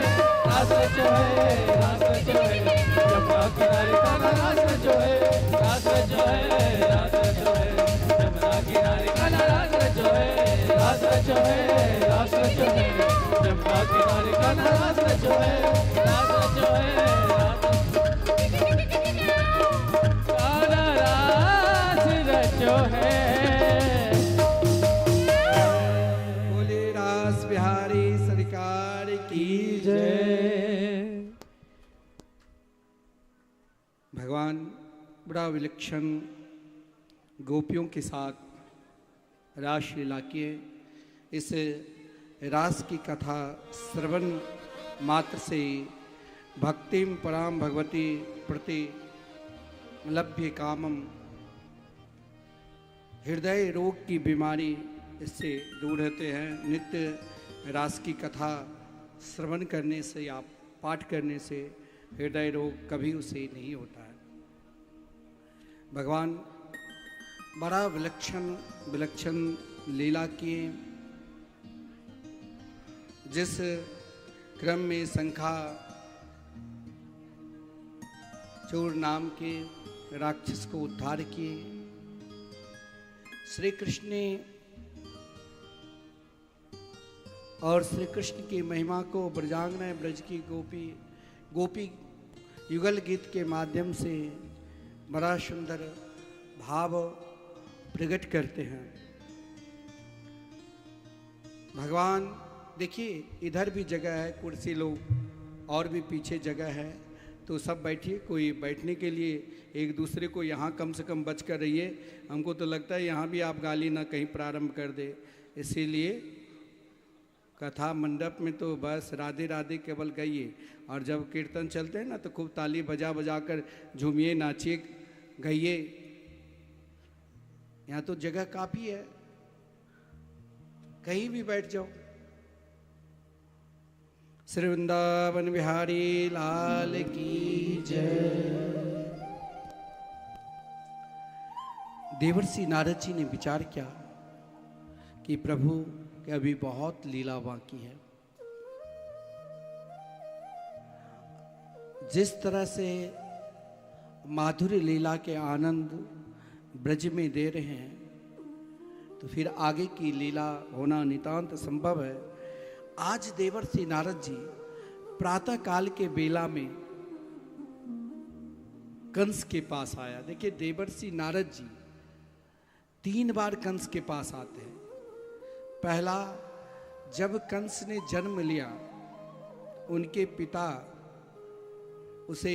रास रचो है, रास रचो है, यमुना किनारे काला रास रचो है, रास रचो है, रास रचो है, यमुना किनारे काला रास रचो है, रास रचो है, रास रचो है, यमुना किनारे काला रास रचो है, रास रचो है, काला रास रचो है। बोले रास बिहारी सरकार की जय। भगवान बड़ा विलक्षण गोपियों के साथ रास लीला किए। इस रास की कथा श्रवण मात्र से भक्तिम पराम भगवती प्रति लभ्य कामम, हृदय रोग की बीमारी इससे दूर रहते हैं। नित्य रास की कथा श्रवण करने से या पाठ करने से हृदय रोग कभी उसे नहीं होता है। भगवान बड़ा विलक्षण विलक्षण लीला किए। जिस क्रम में शंखा चूर नाम के राक्षस को उद्धार किए, श्री कृष्ण ने और श्री कृष्ण की महिमा को ब्रजांगना ब्रज की गोपी युगल गीत के माध्यम से बड़ा सुंदर भाव प्रकट करते हैं। भगवान देखिए, इधर भी जगह है, कुर्सी लो, और भी पीछे जगह है, तो सब बैठिए। कोई बैठने के लिए एक दूसरे को यहाँ कम से कम बच कर रहिए। हमको तो लगता है यहाँ भी आप गाली ना कहीं प्रारंभ कर दे। इसीलिए कथा मंडप में तो बस राधे राधे केवल गाइए, और जब कीर्तन चलते हैं ना तो खूब ताली बजा बजा कर झूमिए, नाचिए, गाइए। यहाँ तो जगह काफ़ी है, कहीं भी बैठ जाओ। श्री वृंदावन बिहारी लाल की जय। देवर्षि नारद जी ने विचार किया कि प्रभु के अभी बहुत लीला बाकी है। जिस तरह से माधुर्य लीला के आनंद ब्रज में दे रहे हैं, तो फिर आगे की लीला होना नितांत संभव है। आज देवर्षि नारद जी प्रातः काल के बेला में कंस के पास आया। देखिए, देवर्षि नारद जी 3 बार कंस के पास आते हैं। पहला, जब कंस ने जन्म लिया, उनके पिता उसे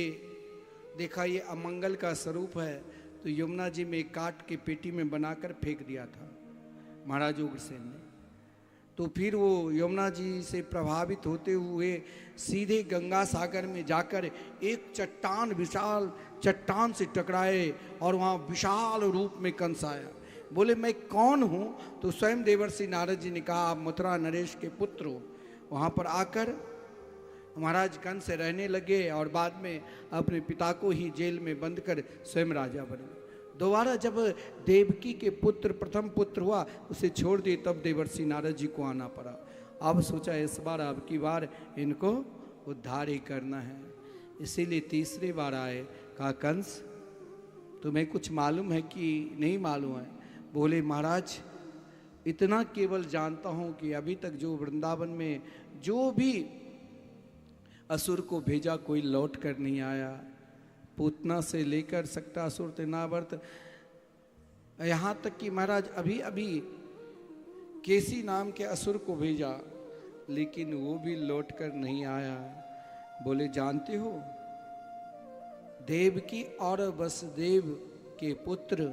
देखा ये अमंगल का स्वरूप है, तो यमुना जी में काट के पेटी में बनाकर फेंक दिया था महाराज उग्रसेन ने। तो फिर वो यमुना जी से प्रभावित होते हुए सीधे गंगा सागर में जाकर एक चट्टान, विशाल चट्टान से टकराए, और वहाँ विशाल रूप में कंस आया। बोले मैं कौन हूँ? तो स्वयं देवर्षि नारद जी ने कहा आप मथुरा नरेश के पुत्र हो। वहाँ पर आकर महाराज कंस से रहने लगे, और बाद में अपने पिता को ही जेल में बंद कर स्वयं राजा बने। दोबारा जब देवकी के पुत्र प्रथम पुत्र हुआ, उसे छोड़ दिए, तब देवर्षि नारद जी को आना पड़ा। अब सोचा इस बार, अब की बार इनको उद्धार ही करना है, इसीलिए तीसरी बार आए। कहा कंस तुम्हें कुछ मालूम है कि नहीं मालूम है? बोले महाराज इतना केवल जानता हूँ कि अभी तक जो वृंदावन में जो भी असुर को भेजा, कोई लौट कर नहीं आया। पूतना से लेकर सक्तासुर तृणावर्त, यहाँ तक कि महाराज अभी अभी केसी नाम के असुर को भेजा, लेकिन वो भी लौट कर नहीं आया। बोले जानते हो, देवकी और वसुदेव के पुत्र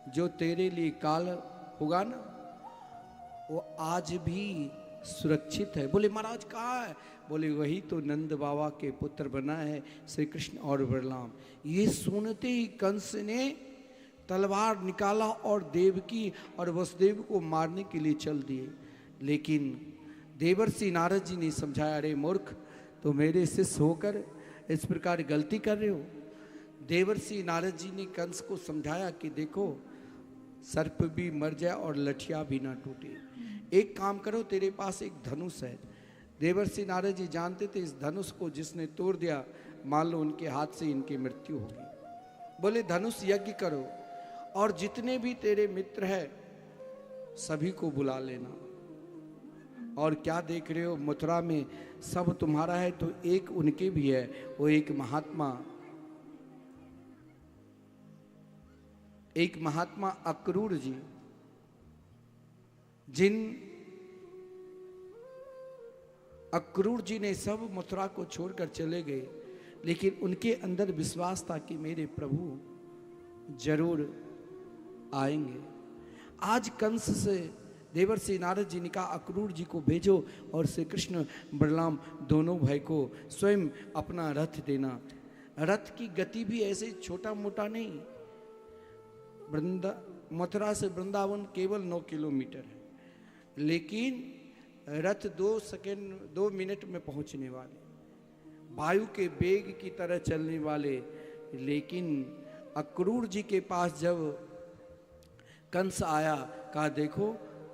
जो तेरे लिए काल होगा ना, वो आज भी सुरक्षित है। बोले महाराज कहाँ है? बोले वही तो नंद बाबा के पुत्र बना है, श्री कृष्ण और बलराम। ये सुनते ही कंस ने तलवार निकाला और देवकी और वसुदेव को मारने के लिए चल दिए। लेकिन देवर्षि नारद जी ने समझाया, अरे मूर्ख, तो मेरे शिष्य होकर इस प्रकार गलती कर रहे हो। देवर्षि नारद जी ने कंस को समझाया कि देखो, सर्प भी मर जाए और लठिया भी ना टूटे। एक काम करो, तेरे पास एक धनुष है। देवर्षि नारद जी जानते थे इस धनुष को जिसने तोड़ दिया, मान लो उनके हाथ से इनकी मृत्यु होगी। बोले धनुष यज्ञ करो, और जितने भी तेरे मित्र हैं सभी को बुला लेना। और क्या देख रहे हो, मथुरा में सब तुम्हारा है तो एक उनके भी है। वो एक महात्मा अक्रूर जी, अक्रूर जी ने सब मथुरा को छोड़कर चले गए, लेकिन उनके अंदर विश्वास था कि मेरे प्रभु जरूर आएंगे। आज कंस से देवर्षि नारद जी ने कहा अक्रूर जी को भेजो, और श्री कृष्ण बलराम दोनों भाई को स्वयं अपना रथ देना। रथ की गति भी ऐसे छोटा मोटा नहीं। मथुरा से वृंदावन केवल 9 किलोमीटर है, लेकिन रथ 2 मिनट में पहुंचने वाले। वायु के वेग की तरह चलने वाले। लेकिन अक्रूर जी के पास जब कंस आया, कहा देखो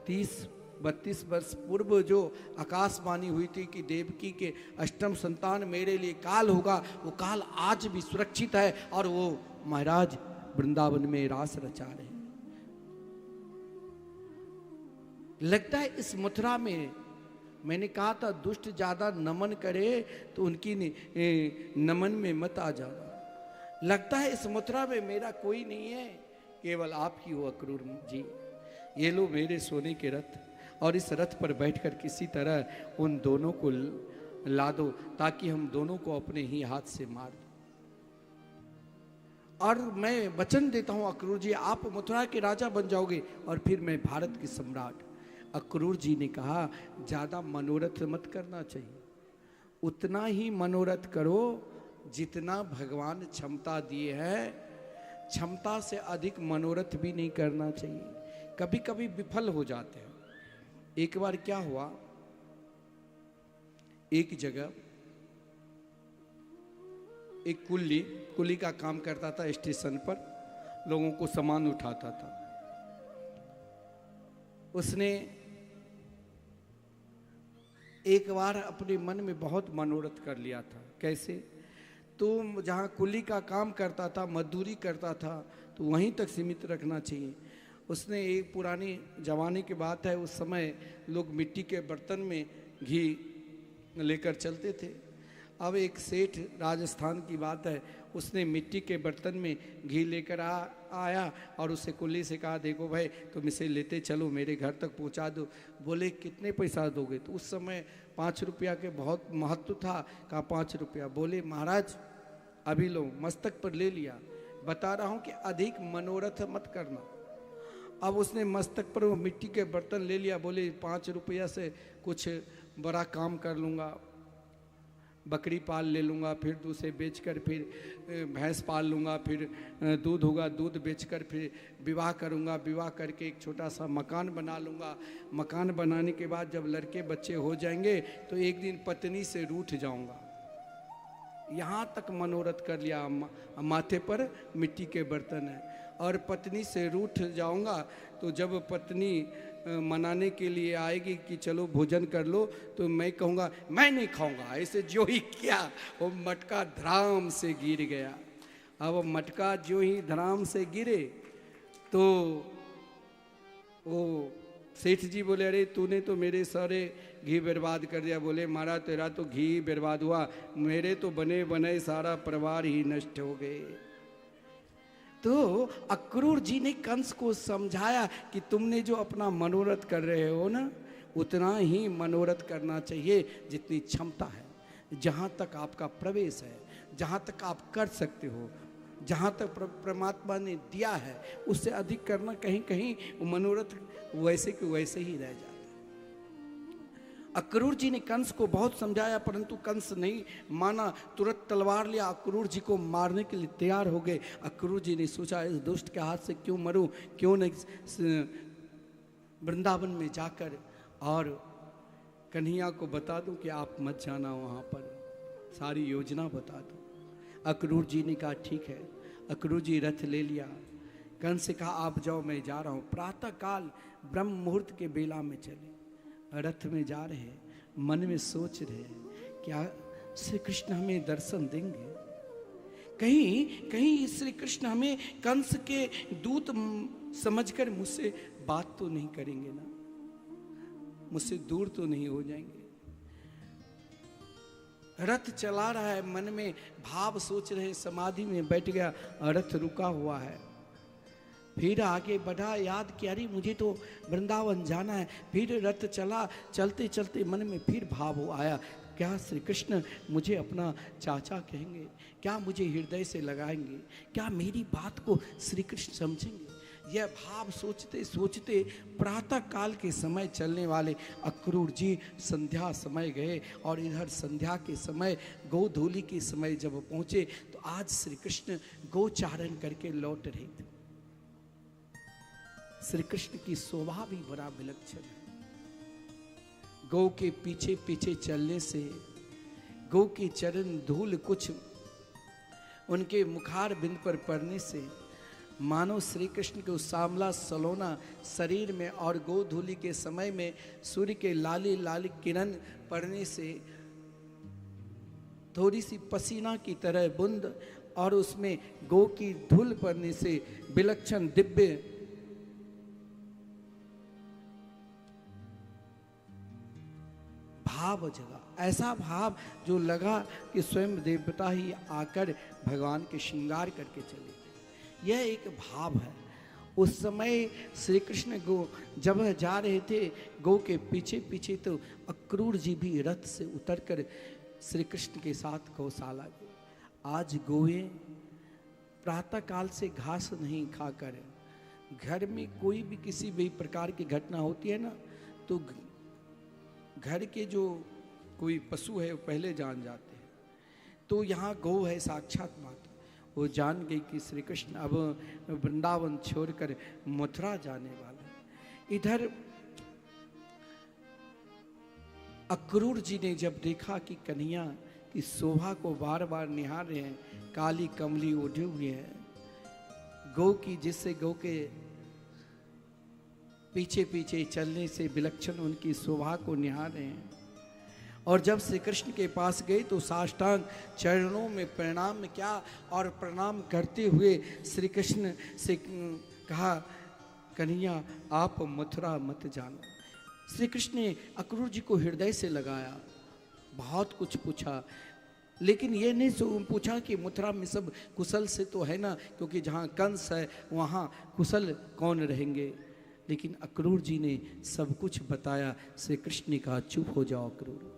30-32 वर्ष पूर्व जो आकाशवाणी हुई थी कि देवकी के अष्टम संतान मेरे लिए काल होगा, वो काल आज भी सुरक्षित है और वो महाराज वृंदावन में रास रचा रहे हैं। लगता है इस मथुरा में, मैंने कहा था दुष्ट ज्यादा नमन करे तो उनकी नमन में मत आ जाना। लगता है इस मथुरा में मेरा कोई नहीं है, केवल आप ही हो अक्रूर जी। ये लो मेरे सोने के रथ, और इस रथ पर बैठकर किसी तरह उन दोनों को ला दो ताकि हम दोनों को अपने ही हाथ से मार दो। और मैं वचन देता हूं अक्रूर जी, आप मथुरा के राजा बन जाओगे और फिर मैं भारत के सम्राट। अक्रूर जी ने कहा ज्यादा मनोरथ मत करना चाहिए, उतना ही मनोरथ करो जितना भगवान क्षमता दिए है। क्षमता से अधिक मनोरथ भी नहीं करना चाहिए, कभी कभी विफल हो जाते हैं। एक बार क्या हुआ, एक जगह एक कुल्ली का काम करता था, स्टेशन पर लोगों को सामान उठाता था। उसने एक बार अपने मन में बहुत मनोरथ कर लिया था। कैसे? तो जहाँ कुली का काम करता था, मजदूरी करता था, तो वहीं तक सीमित रखना चाहिए। उसने एक पुरानी जमाने की बात है, उस समय लोग मिट्टी के बर्तन में घी लेकर चलते थे। अब एक सेठ, राजस्थान की बात है, उसने मिट्टी के बर्तन में घी लेकर आया और उससे कुल्ली से कहा देखो भाई तुम इसे लेते चलो मेरे घर तक पहुंचा दो। बोले कितने पैसा दोगे? तो उस समय 5 रुपया के बहुत महत्व था। कहा 5 रुपया। बोले महाराज अभी लो, मस्तक पर ले लिया। बता रहा हूं कि अधिक मनोरथ मत करना। अब उसने मस्तक पर वो मिट्टी के बर्तन ले लिया। बोले 5 रुपया से कुछ बड़ा काम कर लूँगा, बकरी पाल ले लूँगा, फिर दूसरे बेचकर फिर भैंस पाल लूँगा, फिर दूध होगा, दूध बेचकर फिर विवाह करूँगा, विवाह करके एक छोटा सा मकान बना लूँगा। मकान बनाने के बाद जब लड़के बच्चे हो जाएंगे तो एक दिन पत्नी से रूठ जाऊँगा। यहाँ तक मनोरथ कर लिया। माथे पर मिट्टी के बर्तन है और पत्नी से रूठ जाऊँगा। तो जब पत्नी मनाने के लिए आएगी कि चलो भोजन कर लो, तो मैं कहूँगा मैं नहीं खाऊंगा। ऐसे जो ही किया वो मटका धड़ाम से गिर गया। अब मटका जो ही धड़ाम से गिरे तो वो सेठ जी बोले अरे तूने तो मेरे सारे घी बर्बाद कर दिया। बोले महाराज तेरा तो घी बर्बाद हुआ, मेरे तो बने बने सारा परिवार ही नष्ट हो गए। तो अक्रूर जी ने कंस को समझाया कि तुमने जो अपना मनोरथ कर रहे हो ना, उतना ही मनोरथ करना चाहिए जितनी क्षमता है। जहाँ तक आपका प्रवेश है, जहाँ तक आप कर सकते हो, जहाँ तक परमात्मा ने दिया है, उससे अधिक करना कहीं कहीं मनोरथ वैसे के वैसे ही रह जाता है। अक्रूर जी ने कंस को बहुत समझाया परंतु कंस नहीं माना। तुरंत तलवार लिया, अक्रूर जी को मारने के लिए तैयार हो गए। अक्रूर जी ने सोचा इस दुष्ट के हाथ से क्यों मरूं, क्यों नहीं वृंदावन में जाकर और कन्हैया को बता दूं कि आप मत जाना वहाँ पर, सारी योजना बता दो। अक्रूर जी ने कहा ठीक है। अक्रूर जी रथ ले लिया। कंस से कहा आप जाओ मैं जा रहा हूँ। प्रातः काल ब्रह्म मुहूर्त के बेला में चले, रथ में जा रहे हैं, मन में सोच रहे हैं क्या श्री कृष्ण हमें दर्शन देंगे? कहीं श्री कृष्ण हमें कंस के दूत समझकर मुझसे बात तो नहीं करेंगे ना, मुझसे दूर तो नहीं हो जाएंगे। रथ चला रहा है, मन में भाव सोच रहे, समाधि में बैठ गया, रथ रुका हुआ है। फिर आगे बढ़ा, याद किया अरे मुझे तो वृंदावन जाना है। फिर रथ चला, चलते चलते मन में फिर भाव आया, क्या श्री कृष्ण मुझे अपना चाचा कहेंगे? क्या मुझे हृदय से लगाएंगे? क्या मेरी बात को श्री कृष्ण समझेंगे? यह भाव सोचते सोचते प्रातः काल के समय चलने वाले अक्रूर जी संध्या समय गए। और इधर संध्या के समय, गोधूलि के समय जब पहुँचे तो आज श्री कृष्ण गोचारण करके लौट रहे थे। श्री कृष्ण की शोभा भी बड़ा विलक्षण है। गौ के पीछे पीछे चलने से गौ की चरण धूल कुछ उनके मुखार बिंद पर पड़ने से मानो श्री कृष्ण के उस सांवला सलोना शरीर में और गोधूलि के समय में सूर्य के लाली लाली किरण पड़ने से थोड़ी सी पसीना की तरह बूंद और उसमें गौ की धूल पड़ने से विलक्षण दिव्य भाव जगा। ऐसा भाव जो लगा कि स्वयं देवता ही आकर भगवान के श्रृंगार करके चले गए। यह एक भाव है। उस समय श्री कृष्ण गो जब जा रहे थे गौ के पीछे पीछे, तो अक्रूर जी भी रथ से उतरकर श्री कृष्ण के साथ गौशाला गए। आज गोएं प्रातः काल से घास नहीं खाकर, घर में कोई भी किसी भी प्रकार की घटना होती है ना, तो घर के जो कोई पशु है वो पहले जान जाते हैं। तो यहाँ गौ है साक्षात माता, वो जान गई कि श्री कृष्ण अब वृंदावन छोड़कर मथुरा जाने वाले। इधर अक्रूर जी ने जब देखा कि कन्हैया की शोभा को बार बार निहार रहे हैं, काली कमली ओढ़े हुए हैं, गौ की जिससे गौ के पीछे पीछे चलने से विलक्षण उनकी शोभा को निहार रहे हैं। और जब श्री कृष्ण के पास गए तो साष्टांग चरणों में प्रणाम किया और प्रणाम करते हुए श्री कृष्ण से कहा, कन्हैया आप मथुरा मत जाना। श्री कृष्ण ने अक्रूर जी को हृदय से लगाया, बहुत कुछ पूछा, लेकिन ये नहीं पूछा कि मथुरा में सब कुशल से तो है ना, क्योंकि जहाँ कंस है वहाँ कुशल कौन रहेंगे। लेकिन अक्रूर जी ने सब कुछ बताया। श्री कृष्ण ने कहा, चुप हो जाओ अक्रूर,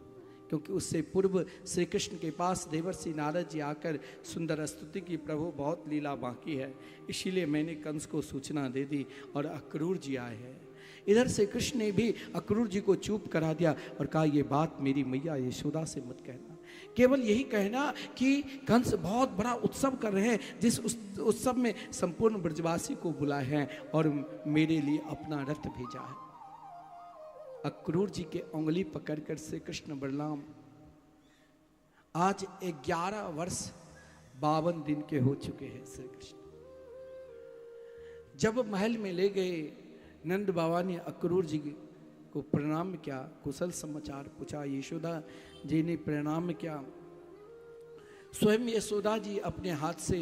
क्योंकि उससे पूर्व श्री कृष्ण के पास देवर्षि नारद जी आकर सुंदर स्तुति की, प्रभु बहुत लीला बाकी है, इसीलिए मैंने कंस को सूचना दे दी और अक्रूर जी आए हैं। इधर श्री कृष्ण ने भी अक्रूर जी को चुप करा दिया और कहा, ये बात मेरी मैया यशोदा से मत कहना, केवल यही कहना कि कंस बहुत बड़ा उत्सव कर रहे हैं, जिस उत्सव में संपूर्ण ब्रजवासी को बुलाए हैं और मेरे लिए अपना रथ भेजा है। अक्रूर जी के उंगली पकड़कर श्री कृष्ण बलराम आज 11 वर्ष 52 दिन के हो चुके हैं। श्री कृष्ण जब महल में ले गए, नंद बाबा ने अक्रूर जी को प्रणाम किया, कुशल समाचार पूछा, यशोदा जी ने प्रणाम किया। स्वयं यशोदा जी अपने हाथ से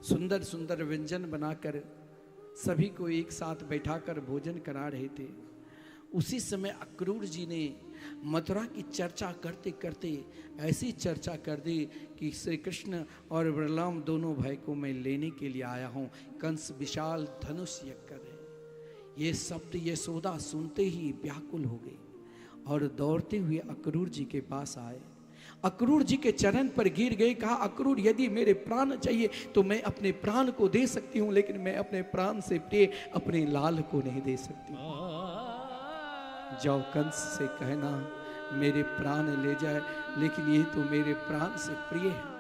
सुंदर सुंदर व्यंजन बनाकर सभी को एक साथ बैठाकर भोजन करा रहे थे। उसी समय अक्रूर जी ने मथुरा की चर्चा करते करते ऐसी चर्चा कर दी कि श्री कृष्ण और बलराम दोनों भाई को मैं लेने के लिए आया हूँ, कंस विशाल धनुष यज्ञ कर रहे। ये शब्द यशोदा सुनते ही व्याकुल हो गई और दौड़ते हुए अक्रूर जी के पास आए। अक्रूर जी के चरण पर गिर गए, कहा, अक्रूर यदि मेरे प्राण चाहिए तो मैं अपने प्राण को दे सकती हूँ, लेकिन मैं अपने प्राण से प्रिय अपने लाल को नहीं दे सकती। जाओ कंस से कहना मेरे प्राण ले जाए, लेकिन ये तो मेरे प्राण से प्रिय है।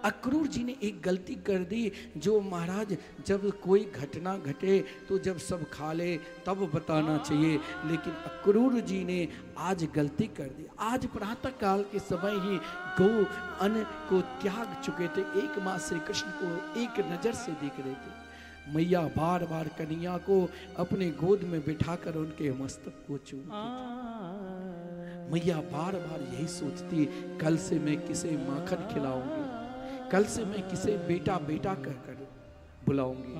अक्रूर जी ने एक गलती कर दी, जो महाराज जब कोई घटना घटे तो जब सब खा ले तब बताना चाहिए, लेकिन अक्रूर जी ने आज गलती कर दी। आज प्रातः काल के समय ही गौ अन्न को त्याग चुके थे, एक माँ श्री कृष्ण को एक नजर से देख रहे थे। मैया बार बार कन्हैया को अपने गोद में बिठाकर उनके मस्तक को चूमती। मैया बार बार यही सोचती, कल से मैं किसे माखन खिलाऊंगी, कल से मैं किसे बेटा बेटा कहकर बुलाऊंगी।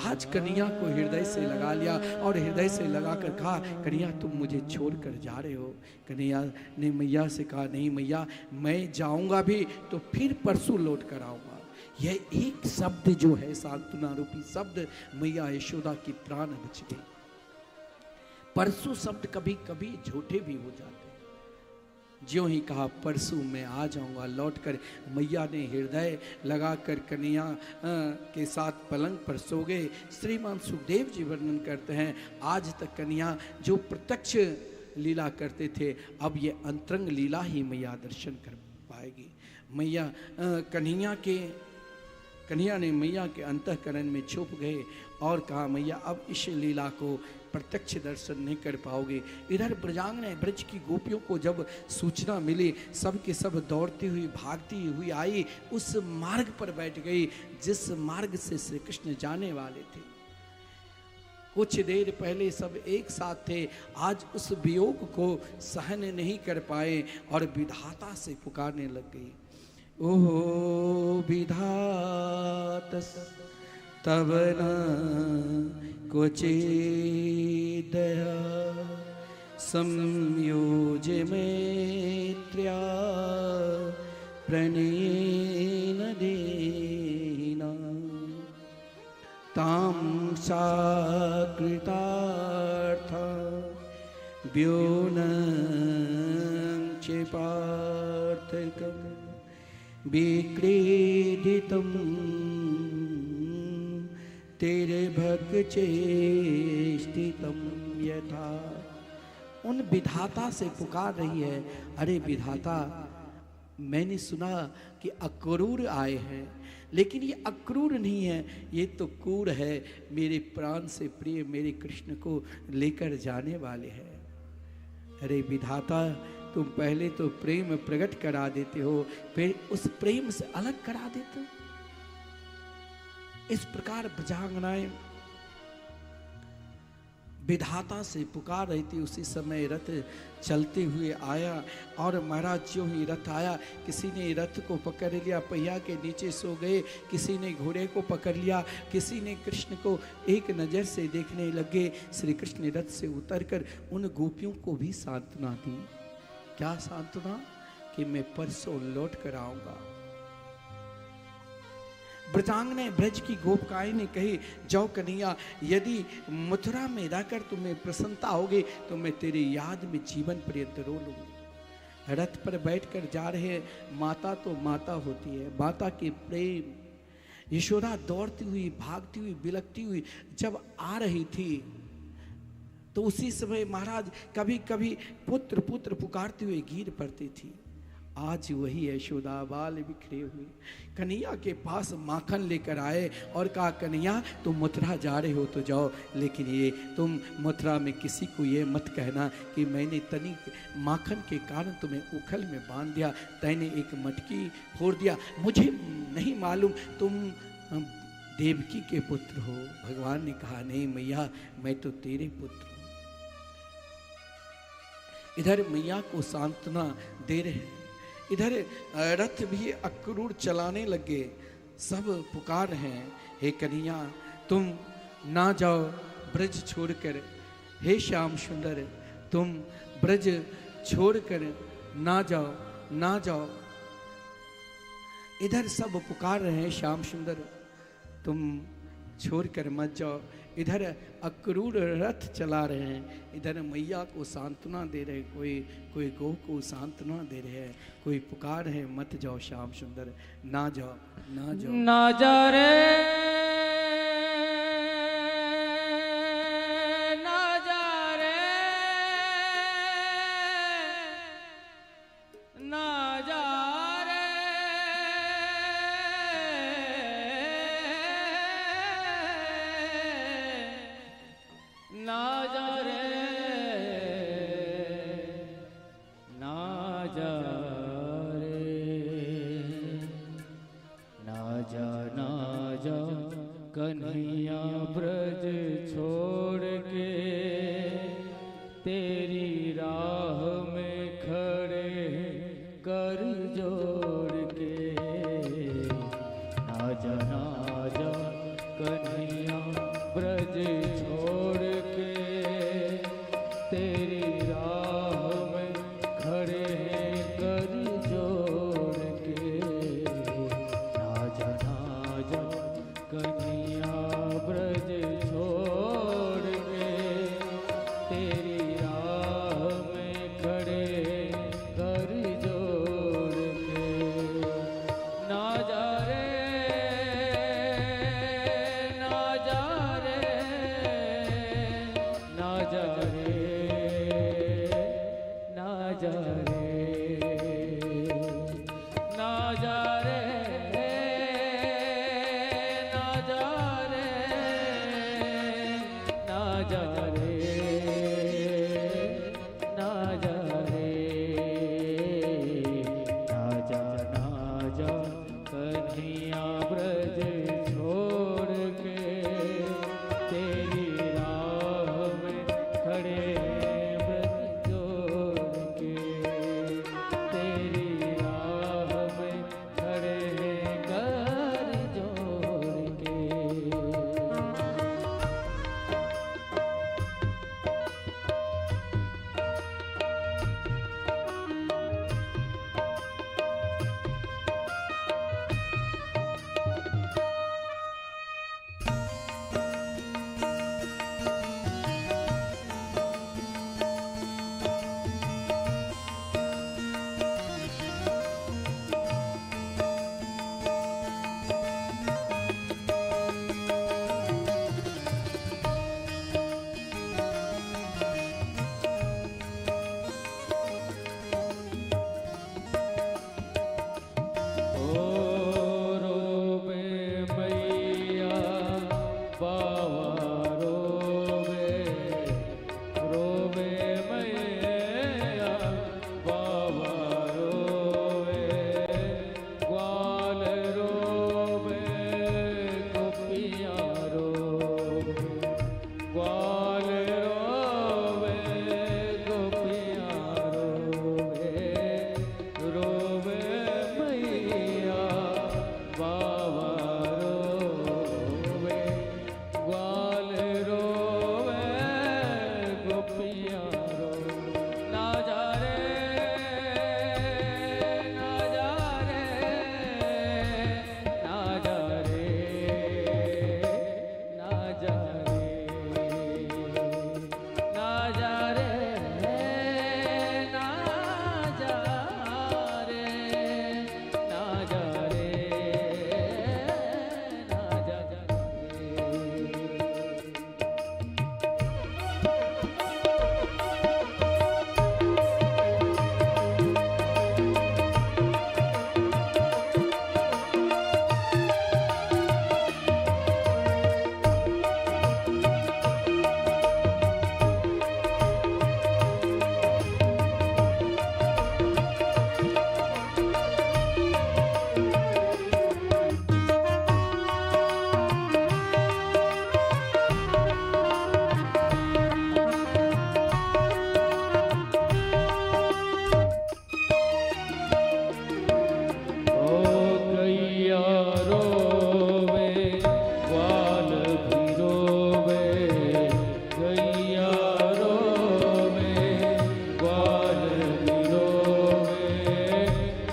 आज कन्हैया को हृदय से लगा लिया और हृदय से लगाकर कहा, कन्हैया तुम मुझे छोड़कर जा रहे हो। कन्हैया ने मैया से कहा, नहीं मैया, मैं जाऊंगा भी तो फिर परसों लौट कर आऊंगा। यह एक शब्द जो है सांत्वना रूपी शब्द, मैया यशोदा की प्राण बच गई। परसों शब्द कभी कभी झूठे भी हो जाते हैं। ज्यों ही कहा परसों मैं आ जाऊंगा लौटकर, मैया ने हृदय लगाकर कन्हैया के साथ पलंग पर सो गए। श्रीमान सुखदेव जी वर्णन करते हैं, आज तक कन्हैया जो प्रत्यक्ष लीला करते थे, अब ये अंतरंग लीला ही मैया दर्शन कर पाएगी। मैया कन्हैया ने मैया के अंतःकरण में छुप गए और कहा, मैया अब इस लीला को प्रत्यक्ष दर्शन नहीं कर पाओगे। इधर ब्रजांगना ब्रज की गोपियों को जब सूचना मिली, सब के सब दौड़ती हुई भागती हुई आई, उस मार्ग पर बैठ गई जिस मार्ग से श्री कृष्ण जाने वाले थे। कुछ देर पहले सब एक साथ थे, आज उस वियोग को सहन नहीं कर पाए और विधाता से पुकारने लग गई। ओहो विधातस तब न क्वचिदया संयोज मैत्र्या प्रणयेन देना तां साकृतार्थ व्योनं क्षिपार्थकं विक्रीडितं तेरे भग चेष्टितं यथा। उन विधाता से पुकार रही है, अरे विधाता, मैंने सुना कि अक्रूर आए हैं, लेकिन ये अक्रूर नहीं है, ये तो क्रूर है, मेरे प्राण से प्रिय मेरे कृष्ण को लेकर जाने वाले हैं। अरे विधाता, तुम पहले तो प्रेम प्रकट करा देते हो, फिर उस प्रेम से अलग करा देते हो। इस प्रकार ब्रजांगनाएं विधाता से पुकार रही थी। उसी समय रथ चलते हुए आया और महाराज जो ही रथ आया, किसी ने रथ को पकड़ लिया, पहिया के नीचे सो गए, किसी ने घोड़े को पकड़ लिया, किसी ने कृष्ण को एक नज़र से देखने लगे। श्री कृष्ण रथ से उतरकर उन गोपियों को भी सांत्वना दी। क्या सांत्वना? कि मैं परसों लौट कर आऊंगा। ब्रजांगना ब्रज की गोपिकाएं ने कही, जाओ कन्हैया, यदि मथुरा में रहकर तुम्हें प्रसन्नता होगी तो मैं तेरी याद में जीवन पर्यंत रो लूंगी। रथ पर बैठकर जा रहे माता तो माता होती है, माता के प्रेम। यशोदा दौड़ती हुई, भागती हुई, बिलखती हुई जब आ रही थी तो उसी समय महाराज कभी कभी पुत्र पुत्र पुकारते हुए गिर पड़ती थी। आज वही यशोदा बाल बिखरे हुए कन्हैया के पास माखन लेकर आए और कहा, कन्हैया तुम मथुरा जा रहे हो तो जाओ, लेकिन ये तुम मथुरा में किसी को ये मत कहना कि मैंने तनिक माखन के कारण तुम्हें उखल में बांध दिया, तैने एक मटकी फोड़ दिया, मुझे नहीं मालूम तुम देवकी के पुत्र हो। भगवान ने कहा, नहीं मैया, मैं तो तेरे पुत्र हूँ। इधर मैया को सांत्वना दे रहे हैं, इधर रथ भी अक्रूर चलाने लगे। सब पुकार रहे हैं, हे कन्हैया तुम ना जाओ ब्रज छोड़कर, हे श्याम सुंदर तुम ब्रज छोड़कर ना जाओ, ना जाओ। इधर सब पुकार रहे हैं, श्याम सुंदर तुम छोड़कर मत जाओ। इधर अक्रूर रथ चला रहे हैं, इधर मैया को सांत्वना दे रहे, कोई गौ को सांत्वना दे रहे हैं, कोई पुकार है, मत जाओ श्याम सुंदर, ना जाओ, ना जाओ, ना जा रे, ना जा रे, ना जा रे, ना जा रे, ना जा रे, ना जा, ना जा कन्हैया ब्रज छोड़ के, तेरी राह में खड़े कर जोड़ के। ना जा, ना जा कन्हैया ब्रज छोड़ के, तेरी राह में खड़े कर जोड़ के। ना जा, ना जा कन्हैया ब्रज छोड़ के, तेरी राह में खड़े कर जोड़ के।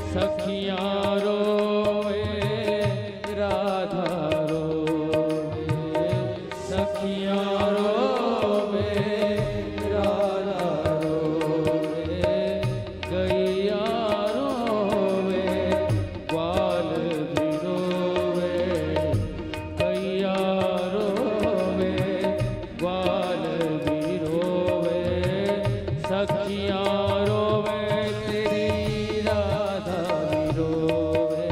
सखियाँ रोवे राधा रोवे, सखियाँ रोवे राधा रोवे, गैया रोवे ग्वाल भी रोवे, गैया रोवे ग्वाल भी रोवे, सखियाँ रोवे तेरी राधा भी रोवे,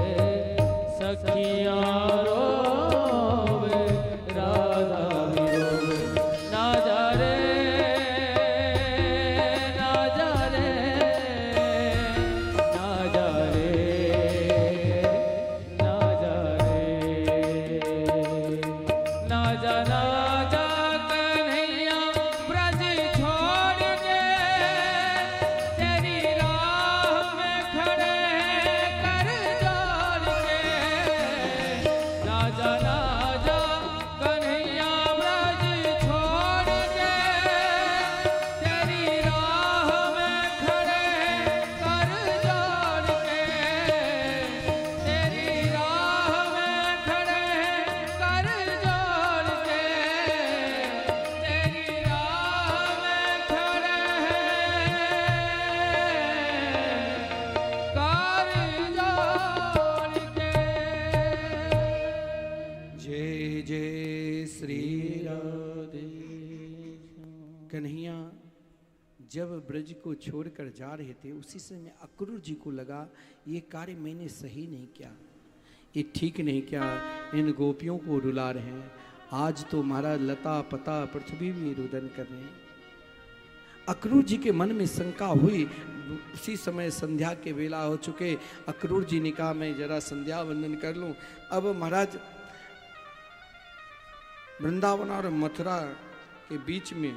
सखियाँ रोवे राधा भी रोवे। ना जा रे ना जा रे ना जा रे ना जा रे ना जा कन्हैया ब्रज छोड़ के तेरी राह में खड़े हैं कर जोड़ के। ना जा कन्हैया ब्रज छोड़ के तेरी राह में खड़े हैं कर जोड़ के, तेरी राह में खड़े हैं कर जोड़ के, तेरी राह में खड़े हैं कर जोड़ के। जय जय श्री राधे। कन्हैया जब ब्रज को छोड़कर जा रहे थे उसी समय अक्रूर जी को लगा ये कार्य मैंने सही नहीं किया, ये ठीक नहीं किया, इन गोपियों को रुला रहे हैं। आज तो महाराज लता पता पृथ्वी भी रुदन कर रहे हैं। अक्रूर जी के मन में शंका हुई। उसी समय संध्या के वेला हो चुके। अक्रूर जी ने कहा मैं जरा संध्या वंदन कर लूं। अब महाराज वृंदावन और मथुरा के बीच में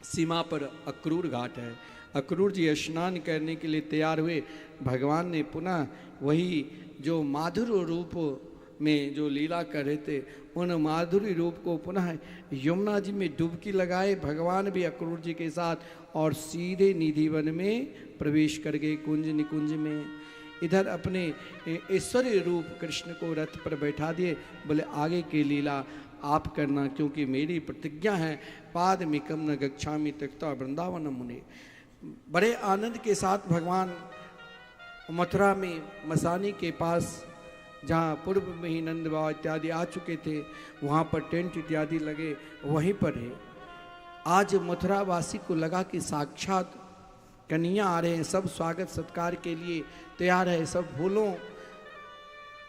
सीमा पर अक्रूर घाट है। अक्रूर जी स्नान करने के लिए तैयार हुए। भगवान ने पुनः वही जो माधुर्य रूप में जो लीला कर रहे थे उन माधुर्य रूप को पुनः यमुना जी में डुबकी लगाए। भगवान भी अक्रूर जी के साथ और सीधे निधिवन में प्रवेश कर गए कुंज निकुंज में। इधर अपने ऐश्वर्य रूप कृष्ण को रथ पर बैठा दिए। बोले आगे की लीला आप करना, क्योंकि मेरी प्रतिज्ञा है पाद मिकम न गच्छामि त्यक्त्वा वृंदावन मुने। बड़े आनंद के साथ भगवान मथुरा में मसानी के पास जहाँ पूर्व में ही नंद बाबा इत्यादि आ चुके थे वहाँ पर टेंट इत्यादि लगे वहीं पर है। आज मथुरा वासी को लगा कि साक्षात कन्हैया आ रहे हैं, सब स्वागत सत्कार के लिए तैयार है। सब फूलों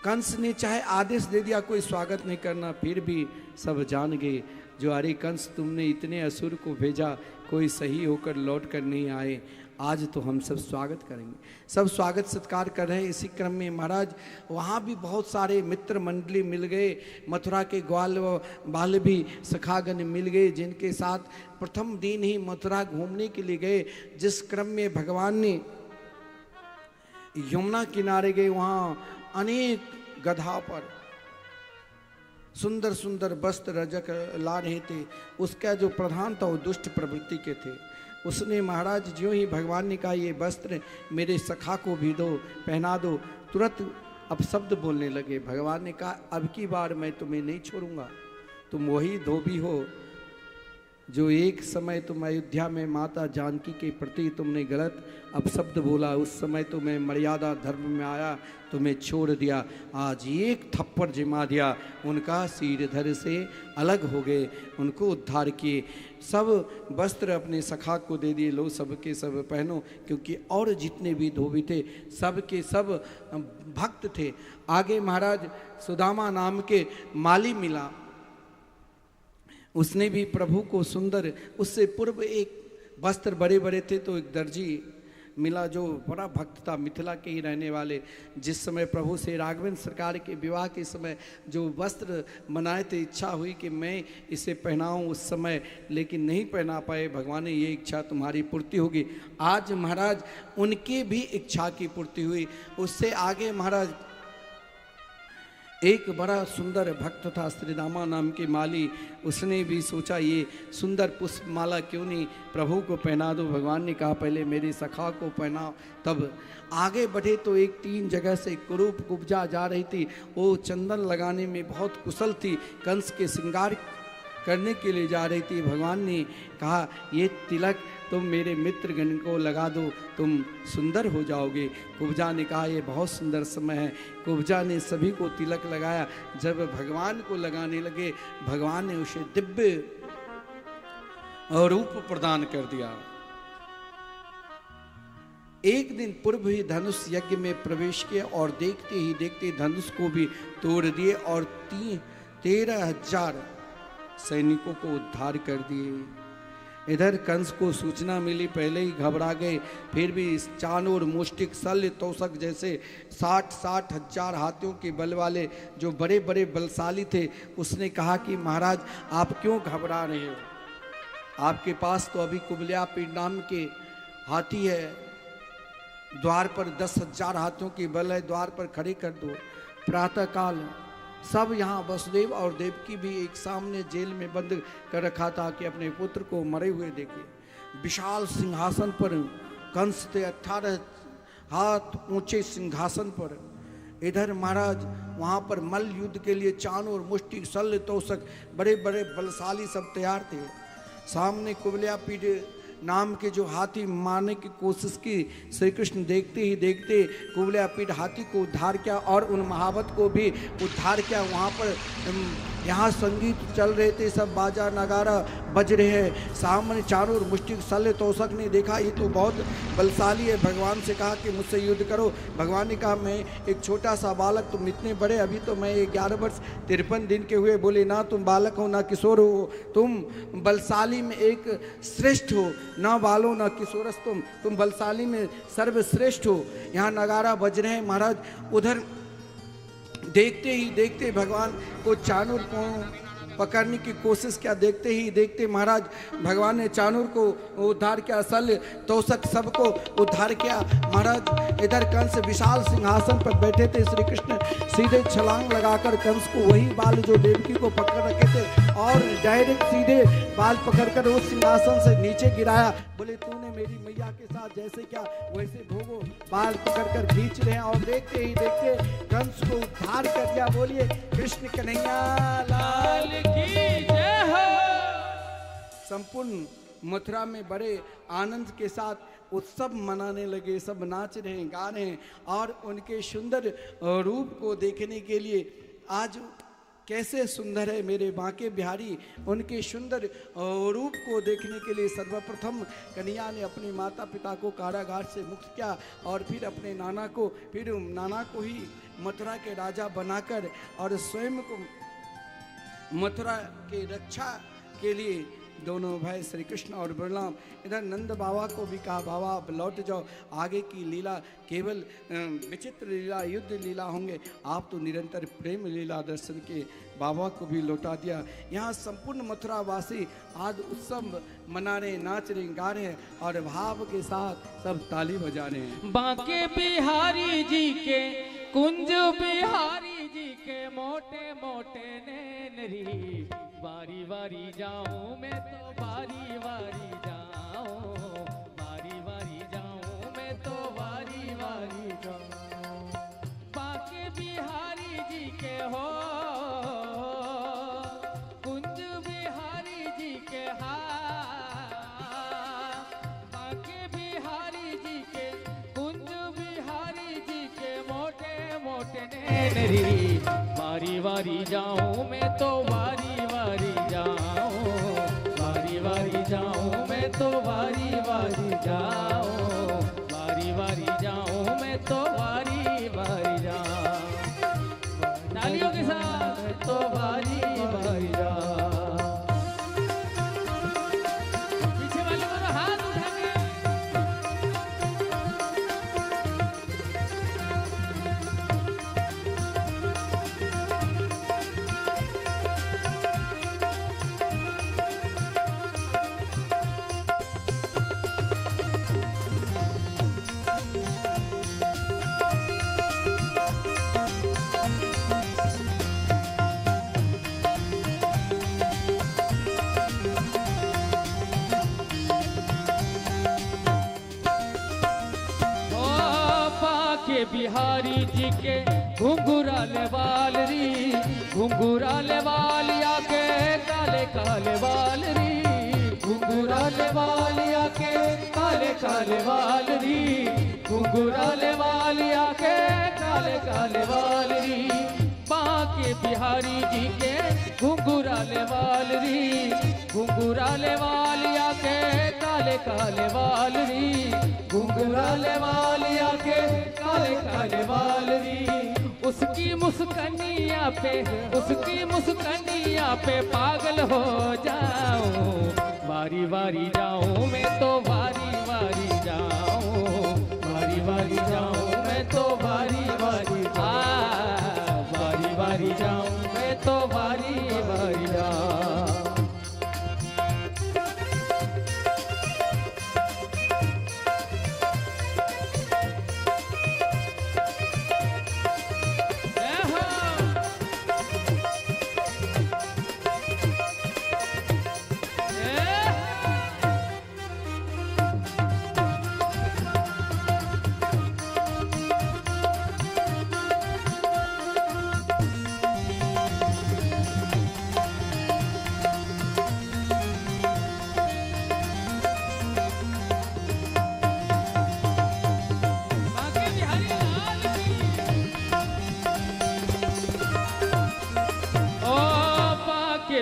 कंस ने चाहे आदेश दे दिया कोई स्वागत नहीं करना, फिर भी सब जान गए जो अरे कंस तुमने इतने असुर को भेजा, कोई सही होकर लौट कर नहीं आए, आज तो हम सब स्वागत करेंगे। सब स्वागत सत्कार कर रहे हैं। इसी क्रम में महाराज वहाँ भी बहुत सारे मित्र मंडली मिल गए। मथुरा के ग्वाल बाल भी सखागण मिल गए जिनके साथ प्रथम दिन ही मथुरा घूमने के लिए गए। जिस क्रम में भगवान ने यमुना किनारे गए वहाँ अनेक गधा पर सुंदर सुंदर वस्त्र रजक ला रहे थे। उसका जो प्रधान था वो दुष्ट प्रवृत्ति के थे। उसने महाराज ज्यों ही भगवान ने कहा ये वस्त्र मेरे सखा को भी दो, पहना दो, तुरंत अपशब्द बोलने लगे। भगवान ने कहा अब की बार मैं तुम्हें नहीं छोड़ूंगा, तुम वही धोबी हो जो एक समय तुम अयोध्या में माता जानकी के प्रति तुमने गलत अपशब्द बोला। उस समय तो मैं मर्यादा धर्म में आया, तुम्हें छोड़ दिया। आज एक थप्पड़ जिमा दिया, उनका सिर धड़ से अलग हो गए, उनको उद्धार किए। सब वस्त्र अपने सखा को दे दिए, लो सबके सब पहनो, क्योंकि और जितने भी धोबी थे सबके सब भक्त थे। आगे महाराज सुदामा नाम के माली मिला, उसने भी प्रभु को सुंदर, उससे पूर्व एक वस्त्र बड़े बड़े थे तो एक दर्जी मिला जो बड़ा भक्त था, मिथिला के ही रहने वाले। जिस समय प्रभु से राघवेंद्र सरकार के विवाह के समय जो वस्त्र बनाए थे, इच्छा हुई कि मैं इसे पहनाऊं उस समय, लेकिन नहीं पहना पाए। भगवान ने ये इच्छा तुम्हारी पूर्ति होगी। आज महाराज उनके भी इच्छा की पूर्ति हुई। उससे आगे महाराज एक बड़ा सुंदर भक्त था श्रीदामा नाम के माली, उसने भी सोचा ये सुंदर पुष्प माला क्यों नहीं प्रभु को पहना दो। भगवान ने कहा पहले मेरे सखा को पहनाओ। तब आगे बढ़े तो एक 3 जगह से कुरूप कुब्जा जा रही थी। वो चंदन लगाने में बहुत कुशल थी, कंस के श्रृंगार करने के लिए जा रही थी। भगवान ने कहा ये तिलक तुम मेरे मित्रगण को लगा दो, तुम सुंदर हो जाओगे। कुब्जा ने कहा ये बहुत सुंदर समय है। कुब्जा ने सभी को तिलक लगाया। जब भगवान को लगाने लगे, भगवान ने उसे दिव्य रूप प्रदान कर दिया। एक दिन पूर्व ही धनुष यज्ञ में प्रवेश किया और देखते ही देखते धनुष को भी तोड़ दिए और 13,000 सैनिकों को उद्धार कर दिए। इधर कंस को सूचना मिली, पहले ही घबरा गए, फिर भी चाणूर, मुष्टिक, शल्य, तोषक जैसे 60 हजार हाथियों के बल वाले जो बड़े बड़े बलशाली थे, उसने कहा कि महाराज आप क्यों घबरा रहे हो? आपके पास तो अभी कुबल्या नाम के हाथी है, द्वार पर 10,000 हाथियों की बल है, द्वार पर खड़े कर दो। प्रातःकाल सब यहाँ वसुदेव और देवकी भी एक सामने जेल में बंद कर रखा था कि अपने पुत्र को मरे हुए देखे। विशाल सिंहासन पर कंस थे, 18 हाथ ऊंचे सिंहासन पर। इधर महाराज वहाँ पर मल्ल युद्ध के लिए चाणूर, मुष्टि, शल्य, तोषक बड़े बड़े बलशाली सब तैयार थे। सामने कुबल्या नाम के जो हाथी मारने की कोशिश की, श्री कृष्ण देखते ही देखते कुबल्या हाथी को उद्धार किया और उन महावत को भी उद्धार किया। वहाँ पर यहाँ संगीत चल रहे थे, सब बाजा नगारा बज रहे हैं। सामने चाणूर, मुष्टिक, शल्य, तोषक ने देखा ये तो बहुत बलशाली है। भगवान से कहा कि मुझसे युद्ध करो। भगवान ने कहा मैं एक छोटा सा बालक, तुम इतने बड़े, अभी तो मैं 11 वर्ष 53 दिन के हुए। बोले ना तुम बालक हो ना किशोर हो, तुम बलशाली में एक श्रेष्ठ हो, ना बालो ना किशोरस, तुम बलशाली में सर्वश्रेष्ठ हो। यहाँ नगारा बज रहे हैं महाराज। उधर देखते ही देखते भगवान को चाणूर को पकड़ने की कोशिश किया। देखते ही देखते महाराज भगवान ने चाणूर को उद्धार किया, शल्य, तोषक सबको उद्धार किया। महाराज इधर कंस विशाल सिंहासन पर बैठे थे। श्री कृष्ण सीधे छलांग लगाकर कंस को, वही बाल जो देवकी को पकड़ रखे थे, और डायरेक्ट सीधे बाल पकड़कर उस सिंहासन से नीचे गिराया। बोले तूने मेरी मैया के साथ जैसे क्या वैसे भोगो। बाल पकड़कर खींच रहे हैं और देखते ही देखते कंस को उद्धार कर दिया। बोलिए कृष्ण कन्हैया लाल की जय हो। संपूर्ण मथुरा में बड़े आनंद के साथ उत्सव मनाने लगे, सब नाच रहे हैं, गा रहे हैं, और उनके सुंदर रूप को देखने के लिए आज कैसे सुंदर है मेरे बांके बिहारी, उनके सुंदर रूप को देखने के लिए सर्वप्रथम कन्हैया ने अपने माता पिता को कारागार से मुक्त किया और फिर अपने नाना को ही मथुरा के राजा बनाकर और स्वयं को मथुरा के रक्षा के लिए दोनों भाई श्री कृष्ण और बलराम। इधर नंद बाबा को भी कहा बाबा आप लौट जाओ, आगे की लीला केवल विचित्र लीला, युद्ध लीला होंगे, आप तो निरंतर प्रेम लीला दर्शन के बाबा को भी लौटा दिया। यहाँ संपूर्ण मथुरा वासी आज उत्सव मना रहे, नाच रहे, गा रहे हैं और भाव के साथ सब ताली बजा रहे हैं। बांके बिहारी जी के, कुंज बिहारी जी के मोटे मोटे नैनरी, बारी बारी जाऊं मैं तो बारी बारी जाऊं, बारी बारी जाऊं मैं तो बारी बारी जाऊं। बांके बिहारी जी के हो, कुंज बिहारी जी के बांके बिहारी जी के, कुंज बिहारी जी के मोटे मोटे नैनरी, बारी बारी जाऊं मैं तो बारी बारी जाऊं, बारी बारी जाऊं मैं तो बारी बारी जाऊं, बारी बारी जाऊं मैं तो बारी बारी जाऊं। तालियों के साथ तो बारी बारी जाऊं। पीछे वाले को हाथ उठा के बिहारी जी के घुंघराले बाल री, घुंघराले बालिया के काले काले बाल री, घुंघराले बालिया के काले काले बाल री, घुंघराले बालिया के काले काले बाल री। बांके बिहारी जी के घुंघराले बाल री, घुंघराले बालिया के काले काले बाल री, घुंघराले बालिया के काले काले बाल री। उसकी मुस्कनिया पे, उसकी मुस्कनिया पे पागल हो जाऊं, बारी बारी जाऊं मैं तो बारी बारी जाऊं, बारी बारी जाऊं मैं तो बारी बारी बारी बारी जाऊं मैं तो बारी बारी जाऊं।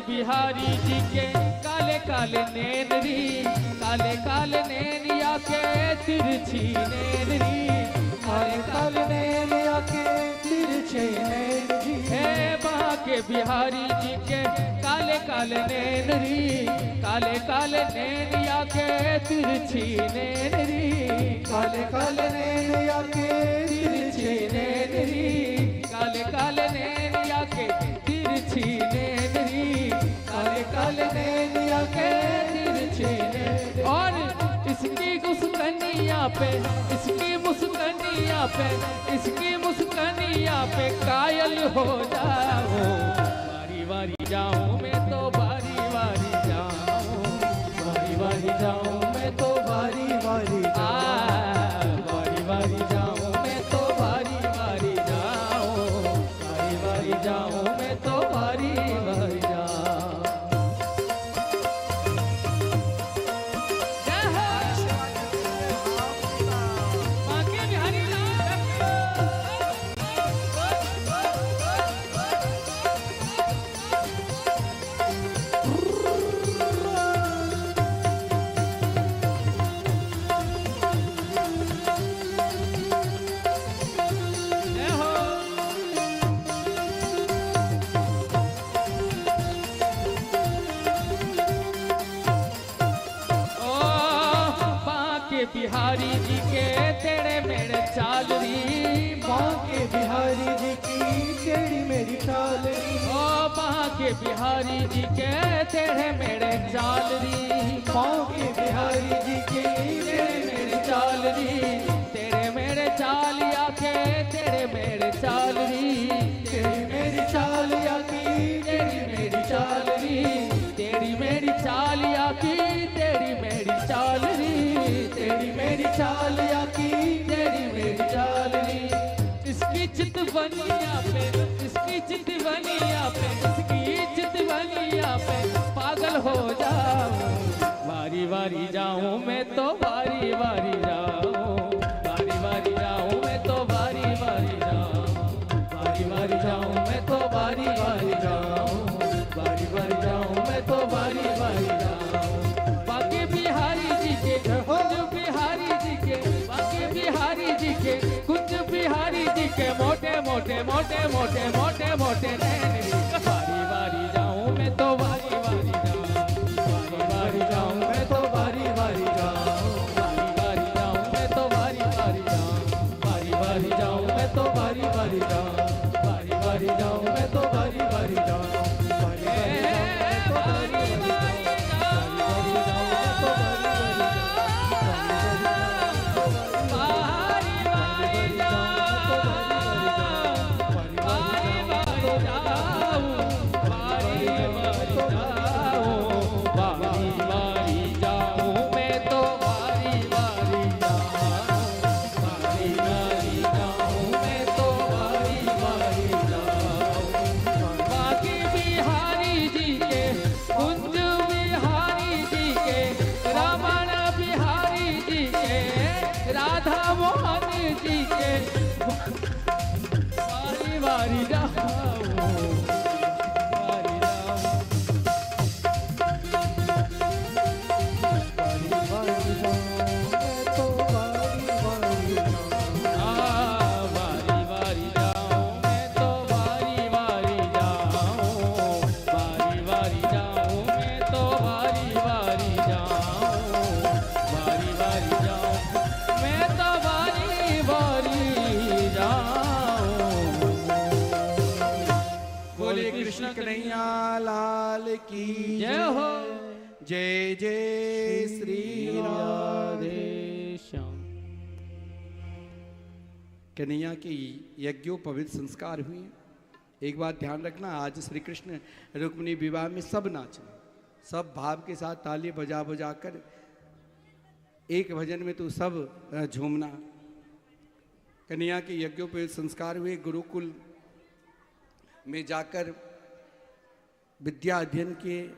बिहारी जी के काले काले नैन री, काले काले नैनिया के तिरछी नैन री, काले काले नैनिया के तिरछे नैन री। है बांके बिहारी जी के काले काले नैन री, काले काले नैनिया के तिरछी नैन री, काले काले नैनिया के तिरछे नैन री, काले काले नैनिया के तिरछी नैन री, काले काले नैनिया के तिरछे नैन। और इसकी मुस्कनिया पे, इसकी मुस्कनिया पे, इसकी मुस्कनिया पे कायल हो जाऊं, बारी बारी जाऊं मैं तो बारी बारी जाऊं, बारी बारी जाऊं मैं तो बारी बारी जाऊं, बारी बारी जाऊं मैं तो बारी बारी जाऊं, बारी बारी जाऊं मैं तो बारी बारी जाऊं। बिहारी जी के तेरे मेरे चाल री, बांके बिहारी जी की तेरी मेरी चाल री, ओ बांके बिहारी जी के तेरे मेरे चाल री, बांके बिहारी जी की तेरे मेरे चाल री, तेरे मेरे चालिया के तेरे मेरे चाल री, तेरी मेरी चालिया की तेरी मेरी चाल री, तेरी मेरी चालिया की तेरी मेरी चाल री, तेरी मेरी चालिया की तेरी मेरी चाल री। इसकी चितवनिया पे, इसकी चितवनिया पे, इसकी चितवनिया पे पागल हो जाऊं, बारी बारी जाऊं मैं तो बारी बारी जाऊं, बारी बारी जाऊं मैं तो बारी बारी जाऊं, बारी बारी जाऊं मैं तो बारी बारी जाऊं, बारी बारी जाऊं मैं तो बारी बारी जाऊं। बाकी बिहारी जी के कुंज बिहारी जी के, बाकी बिहारी जी के कुंज बिहारी जी के मोटे मोटे मोटे मोटे मोटे मोटे नैन री, बारी बारी जाऊं मैं तो बारी बारी जाऊं, बारी बारी जाऊं मैं तो बारी बारी जाऊं, बारी बारी जाऊं मैं तो बारी बारी जाऊं, बारी बारी जाऊं मैं तो बारी बारी जाऊं, बारी बारी जाऊं मैं तो बारी बारी जाऊं, बारी बारी जाऊं मैं तो बारी बारी जाऊं। मैं की जय हो। जय जय श्री राधे श्याम। कन्हैया के यज्ञोपवीत संस्कार हुए। एक बात ध्यान रखना, आज श्री कृष्ण रुक्मिणी विवाह में सब नाचना, सब भाव के साथ ताली बजा बजा कर एक भजन में तो सब झूमना। कन्हैया के यज्ञोपवीत संस्कार हुए। गुरुकुल में जाकर विद्या अध्ययन किए,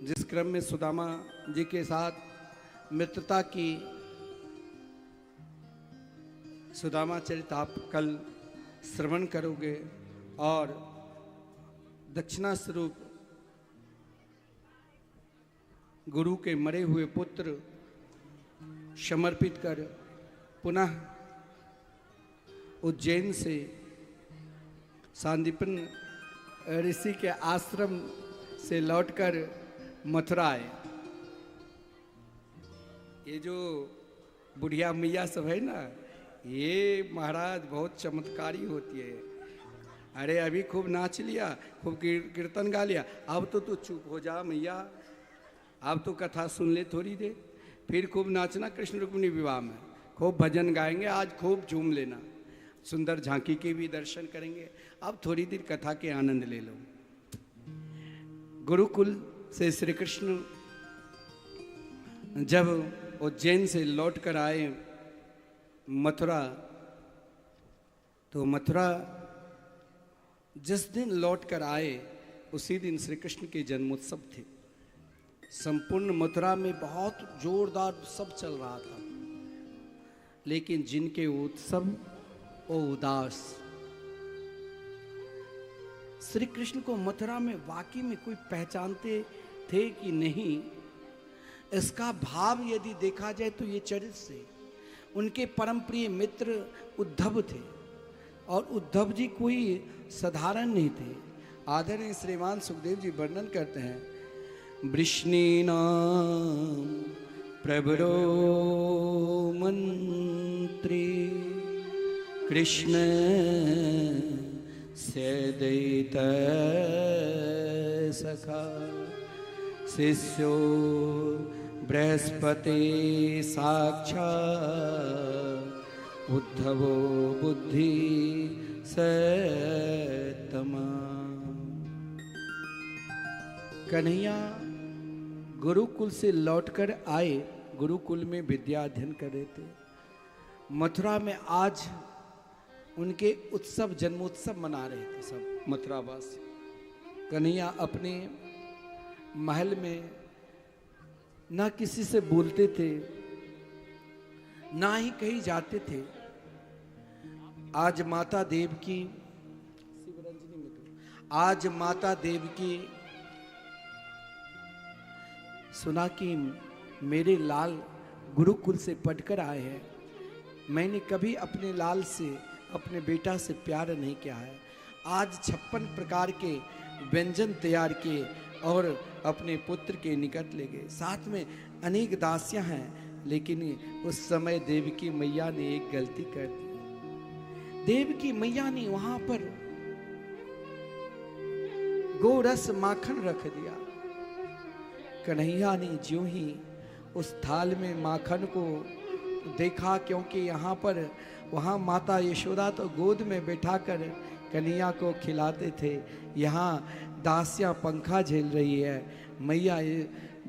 जिस क्रम में सुदामा जी के साथ मित्रता की। सुदामा चरित आप कल श्रवण करोगे और दक्षिणा स्वरूप गुरु के मरे हुए पुत्र समर्पित कर पुनः उज्जैन से सांदीपन ऋषि के आश्रम से लौटकर मथुरा आए। ये जो बुढ़िया मैया सब है ना, ये महाराज बहुत चमत्कारी होती है। अरे अभी खूब नाच लिया, खूब कीर्तन गा लिया, अब तो तू चुप हो जा मैया, अब तो कथा सुन ले थोड़ी देर, फिर खूब नाचना कृष्ण रुक्मिणी विवाह में, खूब भजन गाएंगे, आज खूब झूम लेना, सुंदर झांकी के भी दर्शन करेंगे, अब थोड़ी देर कथा के आनंद ले लो। गुरुकुल से श्री कृष्ण जब उज्जैन से लौट कर आए मथुरा, तो मथुरा जिस दिन लौट कर आए उसी दिन श्री कृष्ण के जन्मोत्सव थे। संपूर्ण मथुरा में बहुत जोरदार उत्सव चल रहा था, लेकिन जिनके उत्सव वो उदास। श्री कृष्ण को मथुरा में वाकई में कोई पहचानते थे कि नहीं, इसका भाव यदि देखा जाए तो ये चरित्र से उनके परम प्रिय मित्र उद्धव थे, और उद्धव जी कोई साधारण नहीं थे। आदरणीय श्रीमान सुखदेव जी वर्णन करते हैं, वृष्णीनाम प्रवरो मंत्री कृष्ण सदैत सखा शिष्यो बृहस्पति साक्षात् उद्धवो बुद्धि सतमा। कन्हैया गुरुकुल से लौटकर आए, गुरुकुल में विद्या अध्ययन कर रहे थे। मथुरा में आज उनके उत्सव जन्मोत्सव मना रहे थे सब मथुरावासी। कन्हैया अपने महल में ना किसी से बोलते थे, ना ही कहीं जाते थे। आज माता देवकी, आज माता देवकी सुना कि मेरे लाल गुरुकुल से पढ़कर आए हैं। मैंने कभी अपने लाल से, अपने बेटा से प्यार नहीं किया है। आज 56 प्रकार के व्यंजन तैयार किए और अपने पुत्र के निकट ले गए। साथ में अनेक दासियां हैं, लेकिन उस समय देवकी मैया ने एक गलती कर दी। देवकी मैया ने वहां पर गोरस माखन रख दिया। कन्हैया ने ज्यों ही उस थाल में माखन को देखा, क्योंकि यहाँ पर वहाँ माता यशोदा तो गोद में बैठाकर कन्हैया को खिलाते थे, यहाँ दासियाँ पंखा झेल रही है, मैया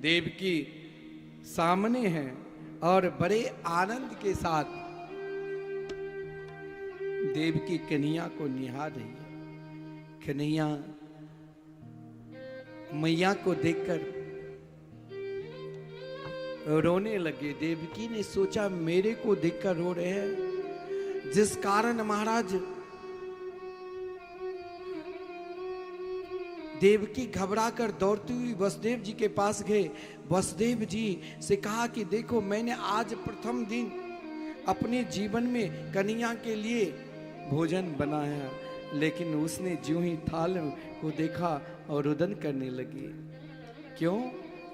देवकी सामने हैं और बड़े आनंद के साथ देवकी कन्हैया को निहार रही है। कन्हैया मैया को देखकर रोने लगे। देवकी ने सोचा मेरे को देखकर रो रहे हैं, जिस कारण महाराज देवकी घबराकर दौड़ती हुई वसुदेव जी के पास गए। वसुदेव जी से कहा कि देखो, मैंने आज प्रथम दिन अपने जीवन में कन्हैया के लिए भोजन बनाया, लेकिन उसने ज्यों ही थाल को देखा और रुदन करने लगी। क्यों?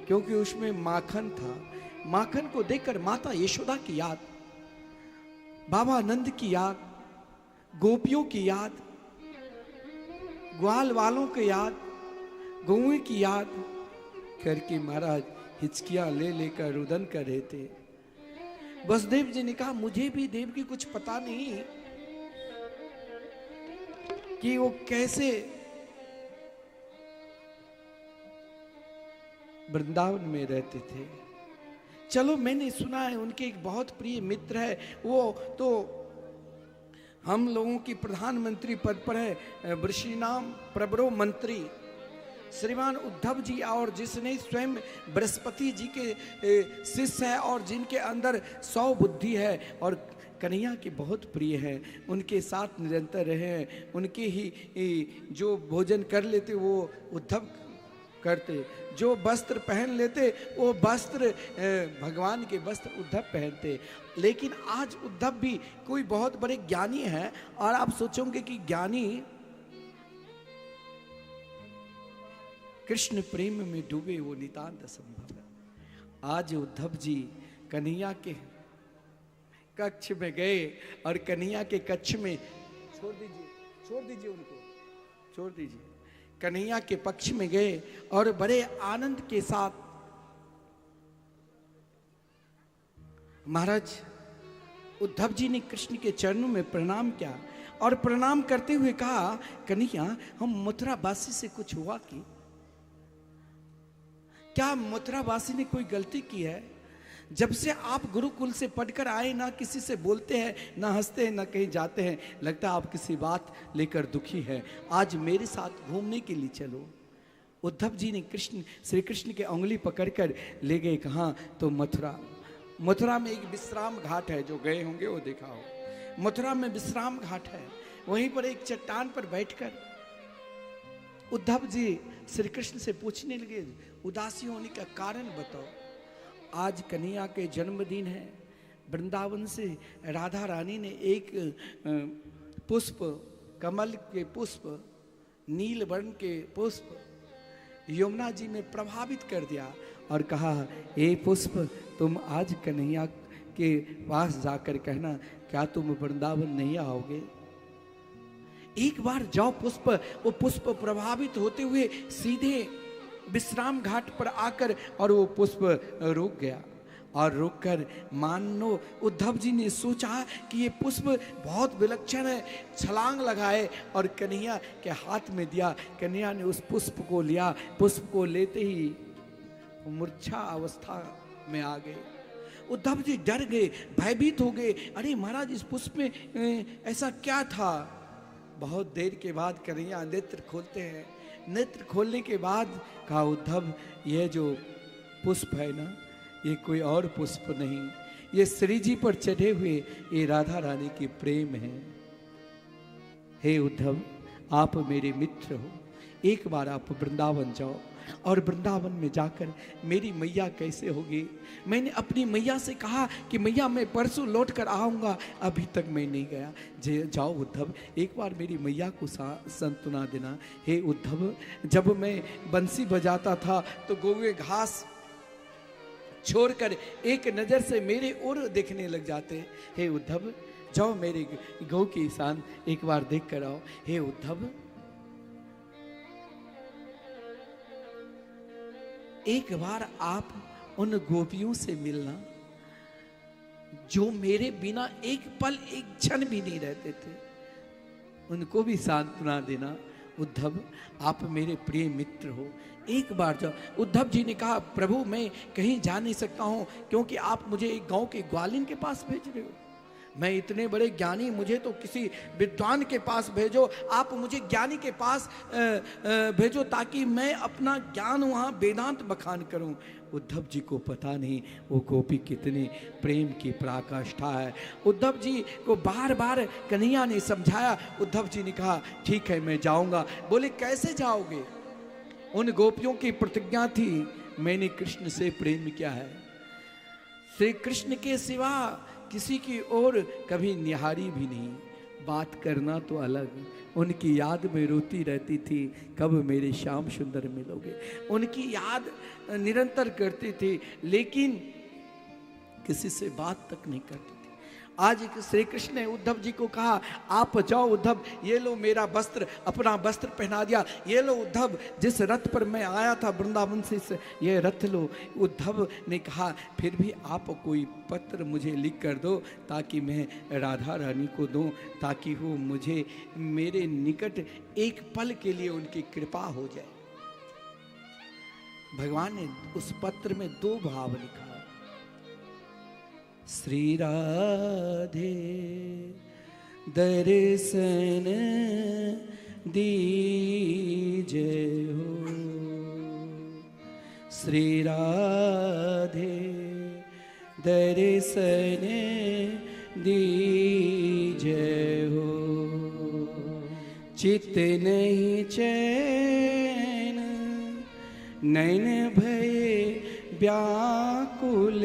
क्योंकि उसमें माखन था। माखन को देखकर माता यशोदा की याद, बाबा नंद की याद, गोपियों की याद, ग्वाल वालों की याद, गौएं की याद करके महाराज हिचकियां ले लेकर रुदन कर रहे थे। वसुदेव जी ने कहा मुझे भी देव की कुछ पता नहीं कि वो कैसे वृंदावन में रहते थे। चलो मैंने सुना है उनके एक बहुत प्रिय मित्र है, वो तो हम लोगों की प्रधानमंत्री पद पर है, वृषिनाम प्रबरो मंत्री श्रीमान उद्धव जी, और जिसने स्वयं बृहस्पति जी के शिष्य है और जिनके अंदर 100 बुद्धि है और कन्हैया के बहुत प्रिय हैं, उनके साथ निरंतर रहे हैं। उनके ही जो भोजन कर लेते वो उद्धव करते, जो वस्त्र पहन लेते वो वस्त्र भगवान के वस्त्र उद्धव पहनते। लेकिन आज उद्धव भी कोई बहुत बड़े ज्ञानी हैं और आप सोचोगे कि ज्ञानी कृष्ण प्रेम में डूबे वो नितांत असंभव है। आज उद्धव जी कन्हैया के कक्ष में गए और कन्हैया के कक्ष में छोड़ दीजिए उनको, छोड़ दीजिए, कन्हैया के पक्ष में गए और बड़े आनंद के साथ महाराज उद्धव जी ने कृष्ण के चरणों में प्रणाम किया और प्रणाम करते हुए कहा, कन्हैया हम मथुरावासी से कुछ हुआ कि क्या मथुरावासी ने कोई गलती की है? जब से आप गुरुकुल से पढ़कर आए ना किसी से बोलते हैं, ना हंसते हैं, ना कहीं जाते हैं, लगता है आप किसी बात लेकर दुखी हैं। आज मेरे साथ घूमने के लिए चलो। उद्धव जी ने श्री कृष्ण के उंगली पकड़कर ले गए। कहाँ? तो मथुरा में एक विश्राम घाट है, जो गए होंगे वो देखा हो। मथुरा में विश्राम घाट है, वहीं पर एक चट्टान पर बैठकर उद्धव जी श्री कृष्ण से पूछने लगे, उदासी होने का कारण बताओ। आज कन्हैया के जन्मदिन है, वृंदावन से राधा रानी ने एक पुष्प, कमल के पुष्प, नील वर्ण के पुष्प यमुना जी में प्रभावित कर दिया और कहा, ए पुष्प तुम आज कन्हैया के पास जाकर कहना, क्या तुम वृंदावन नहीं आओगे? एक बार जाओ पुष्प, वो पुष्प प्रभावित होते हुए सीधे विश्राम घाट पर आकर और वो पुष्प रुक गया और रुककर मानो उद्धव जी ने सोचा कि ये पुष्प बहुत विलक्षण है, छलांग लगाए और कन्हैया के हाथ में दिया। कन्हैया ने उस पुष्प को लिया, पुष्प को लेते ही मूर्छा अवस्था में आ गए। उद्धव जी डर गए, भयभीत हो गए, अरे महाराज इस पुष्प में ऐसा क्या था? बहुत देर के बाद कन्हैया नेत्र खोलते हैं। नेत्र खोलने के बाद कहा, उद्धव यह जो पुष्प है ना, ये कोई और पुष्प नहीं, ये श्री जी पर चढ़े हुए ये राधा रानी की प्रेम है। हे उद्धव आप मेरे मित्र हो, एक बार आप वृंदावन जाओ और वृंदावन में जाकर मेरी मैया कैसे होगी। मैंने अपनी मैया से कहा कि मैया मैं परसों लौट कर आऊँगा, अभी तक मैं नहीं गया। जाओ उद्धव एक बार मेरी मैया को सांत्वना देना। हे उद्धव जब मैं बंसी बजाता था तो गौवे घास छोड़कर एक नज़र से मेरे ओर देखने लग जाते। हे उद्धव जाओ मेरे गौ की शान एक बार देख कर आओ। हे उद्धव एक बार आप उन गोपियों से मिलना जो मेरे बिना एक पल एक क्षण भी नहीं रहते थे, उनको भी सांत्वना देना। उद्धव आप मेरे प्रिय मित्र हो, एक बार जाओ। उद्धव जी ने कहा, प्रभु मैं कहीं जा नहीं सकता हूं क्योंकि आप मुझे एक गांव के ग्वालिन के पास भेज रहे हो। मैं इतने बड़े ज्ञानी, मुझे तो किसी विद्वान के पास भेजो, आप मुझे ज्ञानी के पास भेजो ताकि मैं अपना ज्ञान वहाँ वेदांत बखान करूँ। उद्धव जी को पता नहीं वो गोपी कितने प्रेम की पराकाष्ठा है। उद्धव जी को बार बार कन्हैया ने समझाया। उद्धव जी ने कहा ठीक है मैं जाऊँगा। बोले कैसे जाओगे? उन गोपियों की प्रतिज्ञा थी, मैंने कृष्ण से प्रेम किया है, श्री कृष्ण के सिवा किसी की ओर कभी निहारी भी नहीं। बात करना तो अलग, उनकी याद में रोती रहती थी, कब मेरे श्याम सुंदर मिलोगे। उनकी याद निरंतर करती थी लेकिन किसी से बात तक नहीं करती थी। आज श्री कृष्ण ने उद्धव जी को कहा आप जाओ उद्धव, ये लो मेरा वस्त्र, अपना वस्त्र पहना दिया। ये लो उद्धव, जिस रथ पर मैं आया था वृंदावन से, ये रथ लो। उद्धव ने कहा फिर भी आप कोई पत्र मुझे लिख कर दो ताकि मैं राधा रानी को दूं, ताकि वो मुझे मेरे निकट एक पल के लिए उनकी कृपा हो जाए। भगवान ने उस पत्र में 2 भाव लिखा, श्री राधे दर्शन दीजय हो, श्री राधे दर्शन दीजय हो, चित नहीं चैन नैन भये व्याकुल,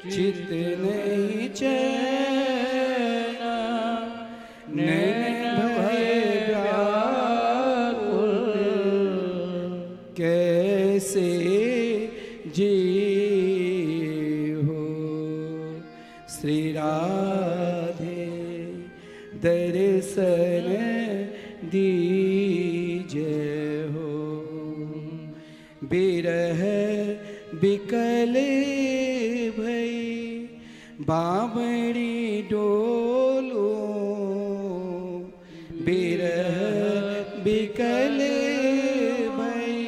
चित नहीं चैन नैन भये व्याकुल, कैसे जी हो, श्री राधे दर्शन दीजय हो। बिरह बिकल भई बाबरी डोलो, बिरह बिकल भई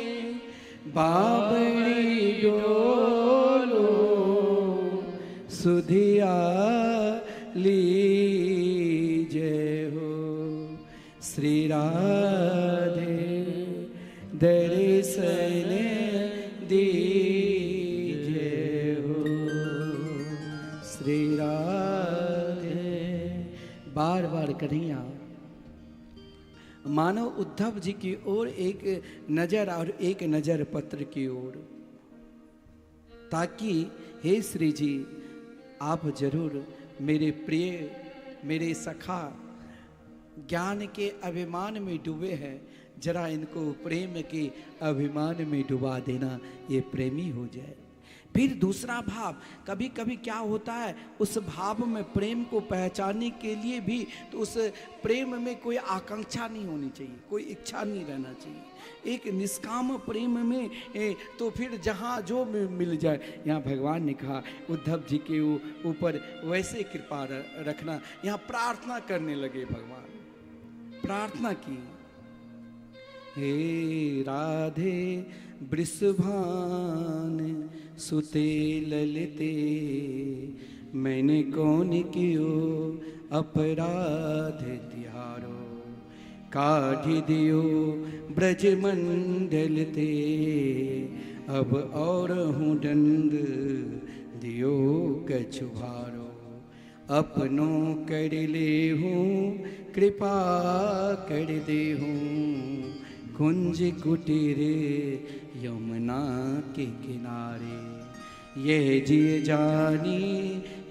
बाबरी डोलो, सुधिया लीजय हो, श्री राधे दर्शन दीजय हो, श्री राधे। बार बार कन्हैया मानो उद्धव जी की ओर एक नजर और एक नजर पत्र की ओर, ताकि हे श्री जी आप जरूर मेरे प्रिय, मेरे सखा ज्ञान के अभिमान में डूबे हैं, जरा इनको प्रेम के अभिमान में डुबा देना, ये प्रेमी हो जाए। फिर दूसरा भाव, कभी कभी क्या होता है, उस भाव में प्रेम को पहचानने के लिए भी तो उस प्रेम में कोई आकांक्षा नहीं होनी चाहिए, कोई इच्छा नहीं रहना चाहिए। एक निष्काम प्रेम में तो फिर जहाँ जो मिल जाए। यहाँ भगवान ने कहा उद्धव जी के ऊपर वैसे कृपा रखना। यहाँ प्रार्थना करने लगे भगवान, प्रार्थना की, हे राधे वृषभान सुते ललिते, मैंने कौन कियो अपराध तिहारो, काढ़ी दियो ब्रज मंडल ते, अब और हूँ दंड दियो कछु भारो, अपनों कर ले हूँ कृपा कर दे हूँ, कुंज कुटीर यमुना के किनारे, यह जिय जानी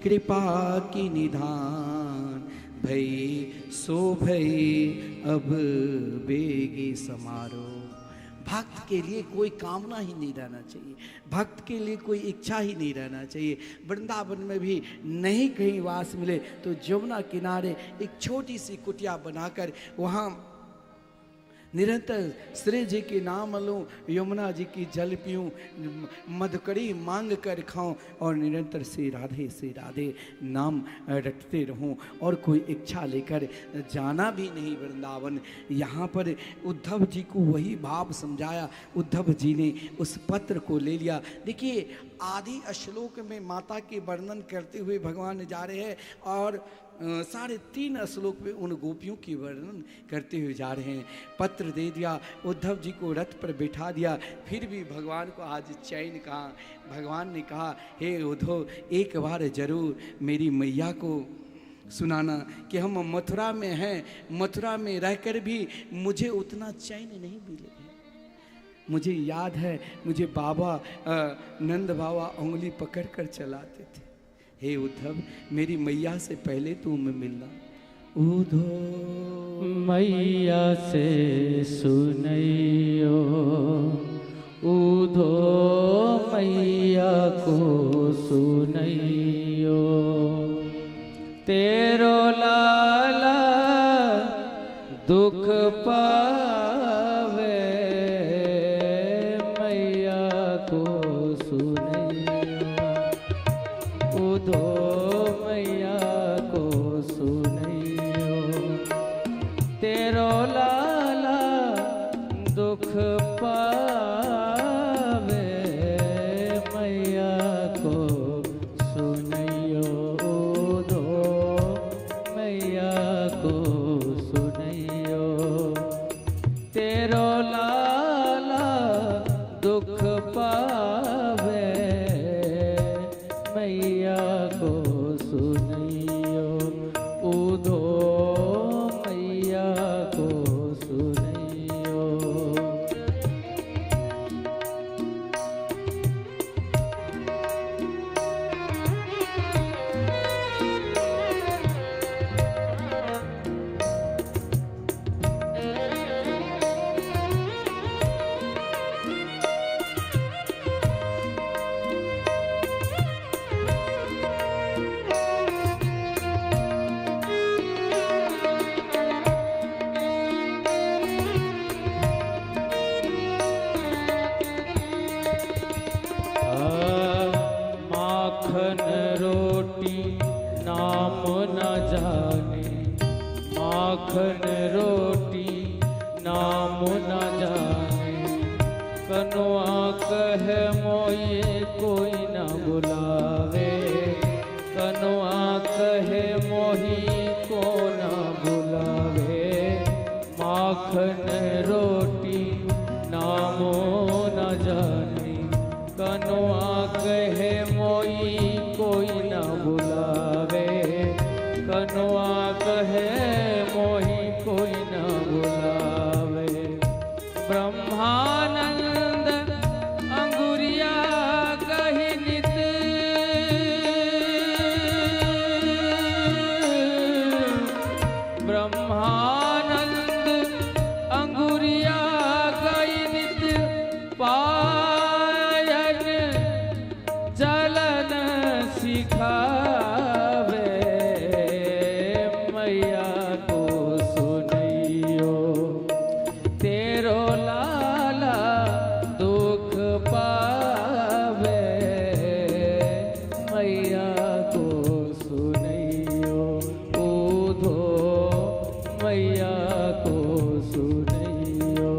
कृपा की निधान, भई सो भई अब बेगी समारो। भक्त के लिए कोई कामना ही नहीं रहना चाहिए, भक्त के लिए कोई इच्छा ही नहीं रहना चाहिए। वृंदावन में भी नहीं कहीं वास मिले तो यमुना किनारे एक छोटी सी कुटिया बनाकर वहाँ निरंतर श्री जी के नाम लूँ, यमुना जी की जल पीऊँ, मधुकरी मांग कर खाऊँ और निरंतर श्री राधे नाम रटते रहूँ और कोई इच्छा लेकर जाना भी नहीं वृंदावन। यहाँ पर उद्धव जी को वही भाव समझाया, उद्धव जी ने उस पत्र को ले लिया। देखिए आदि श्लोक में माता के वर्णन करते हुए भगवान जा रहे हैं और 3.5 श्लोक में उन गोपियों की वर्णन करते हुए जा रहे हैं। पत्र दे दिया, उद्धव जी को रथ पर बिठा दिया, फिर भी भगवान को आज चैन कहाँ। भगवान ने कहा हे उद्धव एक बार जरूर मेरी मैया को सुनाना कि हम मथुरा में हैं, मथुरा में रहकर भी मुझे उतना चैन नहीं मिले। मुझे याद है मुझे बाबा नंद बाबा उंगली पकड़ कर चलाते थे। हे उद्धव मेरी मैया से पहले तुम मिलना। उद्धव मैया से सुनैयो, उद्धव मैया को सुनैयो, दुख पावे मैया को सुनैया उधो मैया को सुनैयो तेरो लाला दुख पावे मैया को सुनैयो उधो मैया को सुनैयो तेरो लाला दुख पावे मैया को सुनैयो उधो मैया को सुनैयो माखन रोटी नाम न जाने माखन रोटी नाम न जाने कनुआ कहे मोये कोई न बुलावे कनुआ कहे मोही को न बुलावे माखन रोटी नामो न जाने कनुआ कहे मोई कोई न बुलावे कनुआ कहे मोही कोई न बुलावे ब्रह्मानंद अंगुरिया कही नित ब्रह्मानंद अंगुरिया कही नित पायन चलन सिखावे मैया को सुनैयो तेरो लाला दुख पावे मैया को सुनैयो उधो मैया को सुनैयो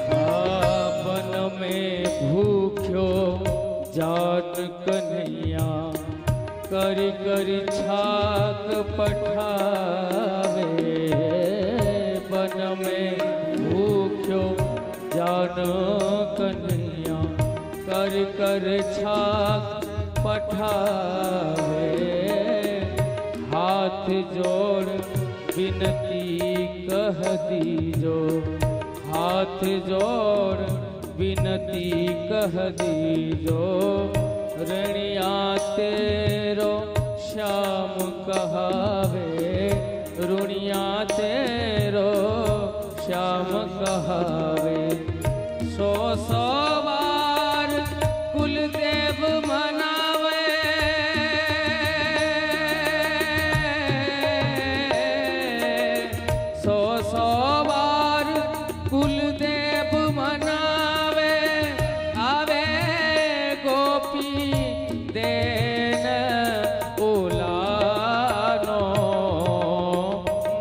वन में भूख्यो जान कन्हैया करी करी छाक पठावे वन में भूख्यो जान कन्हैया कर कर छाक पठावे हाथ जोड़ विनती कह दीजो हाथ जोड़ विनती कह दीजो ऋणिया तेरो श्याम कहावे ऋणिया तेरो श्याम कहावे सो सो बार कुलदेव मनावे सो सो बार कुलदेव मनावे आवे गोपी देन उलानो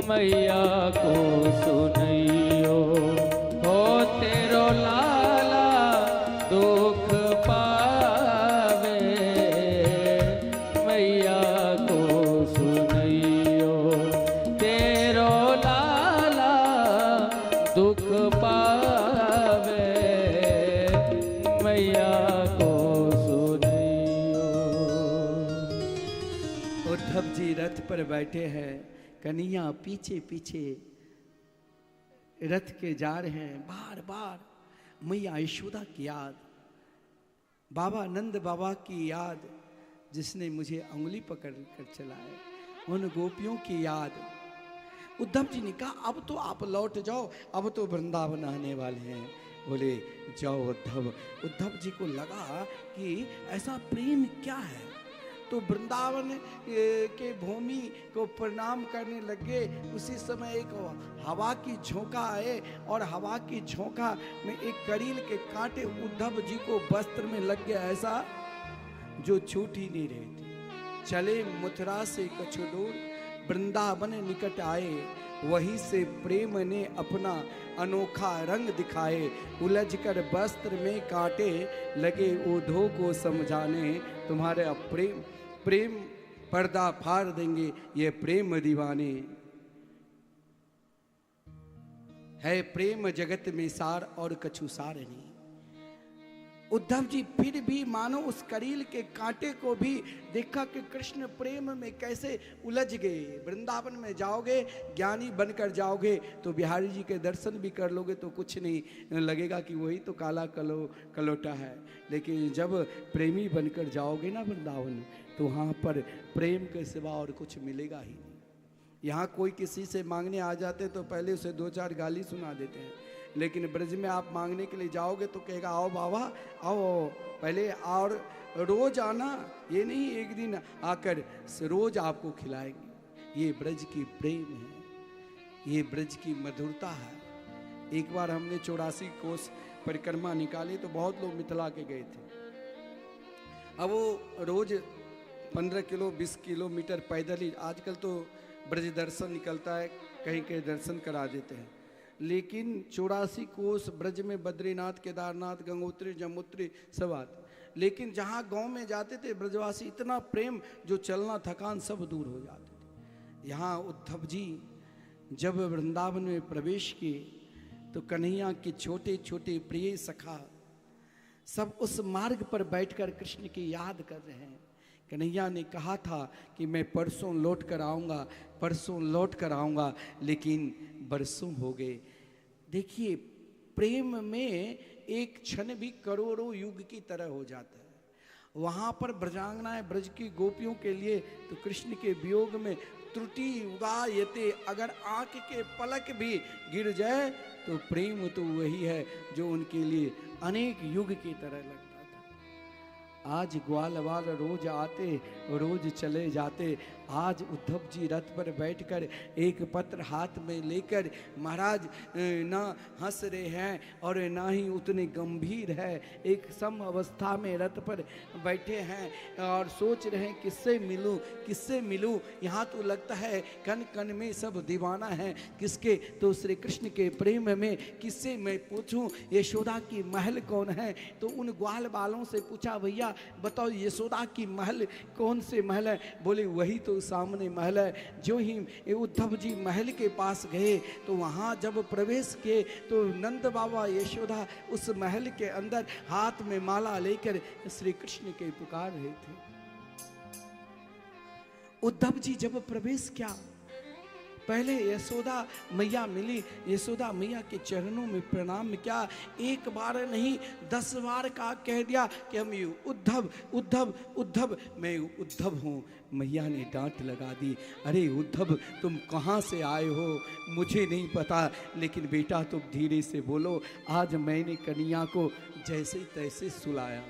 मैया को सुनैयो हो तेरो लाला दुख पावे मैया को सुनैयो तेरो लाला पर बैठे हैं, कन्हैया पीछे पीछे रथ के जा रहे हैं। बार बार मैया यशोदा की याद, बाबा नंद बाबा की याद, जिसने मुझे उंगली पकड़ कर चलाए, उन गोपियों की याद। उद्धव जी ने कहा अब तो आप लौट जाओ, अब तो वृंदावन आने वाले हैं। बोले जाओ उद्धव। उद्धव जी को लगा कि ऐसा प्रेम क्या है, तो वृंदावन के भूमि को प्रणाम करने लगे। उसी समय एक हवा की झोंका आए और हवा की झोंका में एक करील के कांटे उद्धव जी को वस्त्र में लग गया, ऐसा जो छूट ही नहीं रहे थे। चले मथुरा से कछु दूर, वृंदावन निकट आए, वहीं से प्रेम ने अपना अनोखा रंग दिखाए। उलझ कर वस्त्र में कांटे लगे ओढ़ों को समझाने, तुम्हारे प्रेम पर्दा फाड़ देंगे ये प्रेम दीवाने। है प्रेम जगत में सार और कछु सार नहीं। उद्धव जी फिर भी मानो उस करील के कांटे को भी देखा कि कृष्ण प्रेम में कैसे उलझ गए। वृंदावन में जाओगे, ज्ञानी बनकर जाओगे तो बिहारी जी के दर्शन भी कर लोगे तो कुछ नहीं लगेगा कि वही तो काला कलोटा है। लेकिन जब प्रेमी बनकर जाओगे ना वृंदावन, तो वहाँ पर प्रेम के सिवा और कुछ मिलेगा ही नहीं। यहाँ कोई किसी से मांगने आ जाते तो पहले उसे 2-4 गाली सुना देते हैं, लेकिन ब्रज में आप मांगने के लिए जाओगे तो कहेगा आओ बाबा आओ, पहले और रोज आना, ये नहीं एक दिन आकर रोज आपको खिलाएंगे। ये ब्रज की प्रेम है, ये ब्रज की मधुरता है। एक बार हमने 84 कोस परिक्रमा निकाली तो बहुत लोग मिथिला के गए थे। अब वो रोज 15 किलो 20 किलोमीटर पैदल ही, आजकल तो ब्रज दर्शन निकलता है, कहीं कहीं दर्शन करा देते हैं, लेकिन 84 कोस ब्रज में बद्रीनाथ, केदारनाथ, गंगोत्री, जमुत्री सब आते। लेकिन जहाँ गांव में जाते थे ब्रजवासी, इतना प्रेम जो चलना थकान सब दूर हो जाते थे। यहाँ उद्धव जी जब वृंदावन में प्रवेश किए तो कन्हैया के छोटे छोटे प्रिय सखा सब उस मार्ग पर बैठकर कृष्ण की याद कर रहे हैं। कन्हैया ने कहा था कि मैं परसों लौट कर आऊँगा, परसों लौट कर आऊँगा, लेकिन बरसों हो गए। देखिए प्रेम में एक क्षण भी करोड़ों युग की तरह हो जाता है। वहाँ पर ब्रजांगनाएं ब्रज की गोपियों के लिए तो कृष्ण के वियोग में त्रुटि उगायते, अगर आंख के पलक भी गिर जाए तो प्रेम तो वही है जो उनके लिए अनेक युग की तरह लगता था। आज ग्वाल वाल रोज आते रोज चले जाते, आज उद्धव जी रथ पर बैठकर एक पत्र हाथ में लेकर महाराज ना हंस रहे हैं और ना ही उतने गंभीर है, एक सम अवस्था में रथ पर बैठे हैं और सोच रहे हैं किससे मिलूं किससे मिलूं। यहाँ तो लगता है कण कण में सब दीवाना है, किसके, तो श्री कृष्ण के प्रेम में किससे मैं पूछूं यशोदा की महल कौन है। तो उन ग्वाल बालों से पूछा भैया बताओ यशोदा की महल कौन से महल है। बोले वही तो सामने महल है। जो ही उद्धव जी महल के पास गए तो वहाँ जब प्रवेश किए तो नंद बाबा यशोदा उस महल के अंदर हाथ में माला लेकर श्री कृष्ण के पुकार रहे थे। उद्धव जी जब प्रवेश किया, पहले यशोदा मैया मिली, यशोदा मैया के चरणों में प्रणाम किया। एक बार नहीं 10 बार का कह दिया कि हम उद्धव उद्धव उद्धव, मैं उद्धव हूँ। मैया ने डांट लगा दी, अरे उद्धव तुम कहाँ से आए हो मुझे नहीं पता, लेकिन बेटा तुम धीरे से बोलो। आज मैंने कन्हैया को जैसे तैसे सुलाया,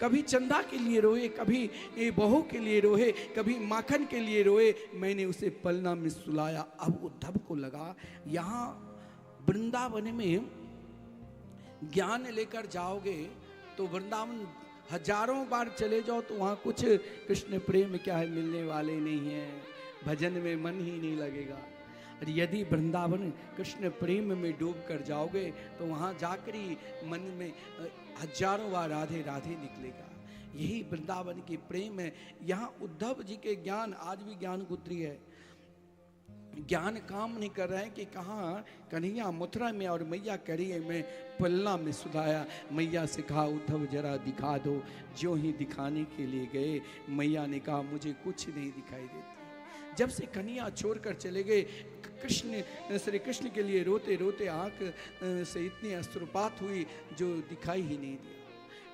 कभी चंदा के लिए रोए, कभी बहू के लिए रोए, कभी माखन के लिए रोए, मैंने उसे पलना में सुलाया। अब उद्धव को लगा यहाँ वृंदावन में ज्ञान लेकर जाओगे तो वृंदावन हजारों बार चले जाओ तो वहाँ कुछ कृष्ण प्रेम क्या है मिलने वाले नहीं है, भजन में मन ही नहीं लगेगा। और यदि वृंदावन कृष्ण प्रेम में डूब कर जाओगे तो वहाँ जाकर ही मन में हजारों बार राधे राधे निकलेगा। यही वृंदावन की प्रेम है। यहाँ उद्धव जी के ज्ञान आज भी ज्ञान गुत्री है, ज्ञान काम नहीं कर रहे हैं कि कहाँ कन्हैया मथुरा में और मैया कह रही है मैं पलना में सुलाया। मैया से कहा उद्धव जरा दिखा दो। जो ही दिखाने के लिए गए मैया ने कहा मुझे कुछ नहीं दिखाई देता। जब से कन्हैया छोड़कर चले गए, कृष्ण श्री कृष्ण के लिए रोते रोते आंख से इतनी अश्रुपात हुई जो दिखाई ही नहीं दिया,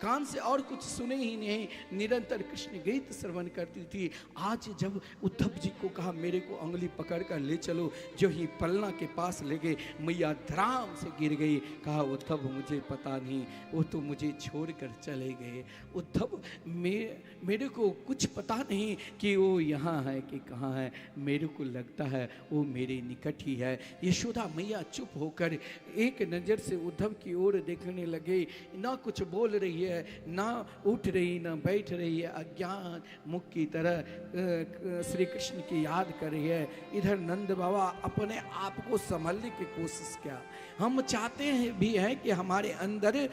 कान से और कुछ सुने ही नहीं, निरंतर कृष्ण गीत श्रवण करती थी। आज जब उद्धव जी को कहा मेरे को उंगली पकड़ कर ले चलो, जो ही पलना के पास ले गए, मैया धराम से गिर गई। कहा उद्धव मुझे पता नहीं, वो तो मुझे छोड़ कर चले गए। उद्धव मेरे को कुछ पता नहीं कि वो यहाँ है कि कहाँ है, मेरे को लगता है वो मेरे निकट ही है। यशोदा मैया चुप होकर एक नज़र से उद्धव की ओर देखने लगे, ना कुछ बोल रही है, ना उठ रही ना बैठ रही है, अज्ञान मुख की तरह श्री कृष्ण की याद कर रही है। इधर नंद बाबा अपने आप को संभालने की कोशिश किया। हम चाहते हैं भी हैं कि हमारे अंदर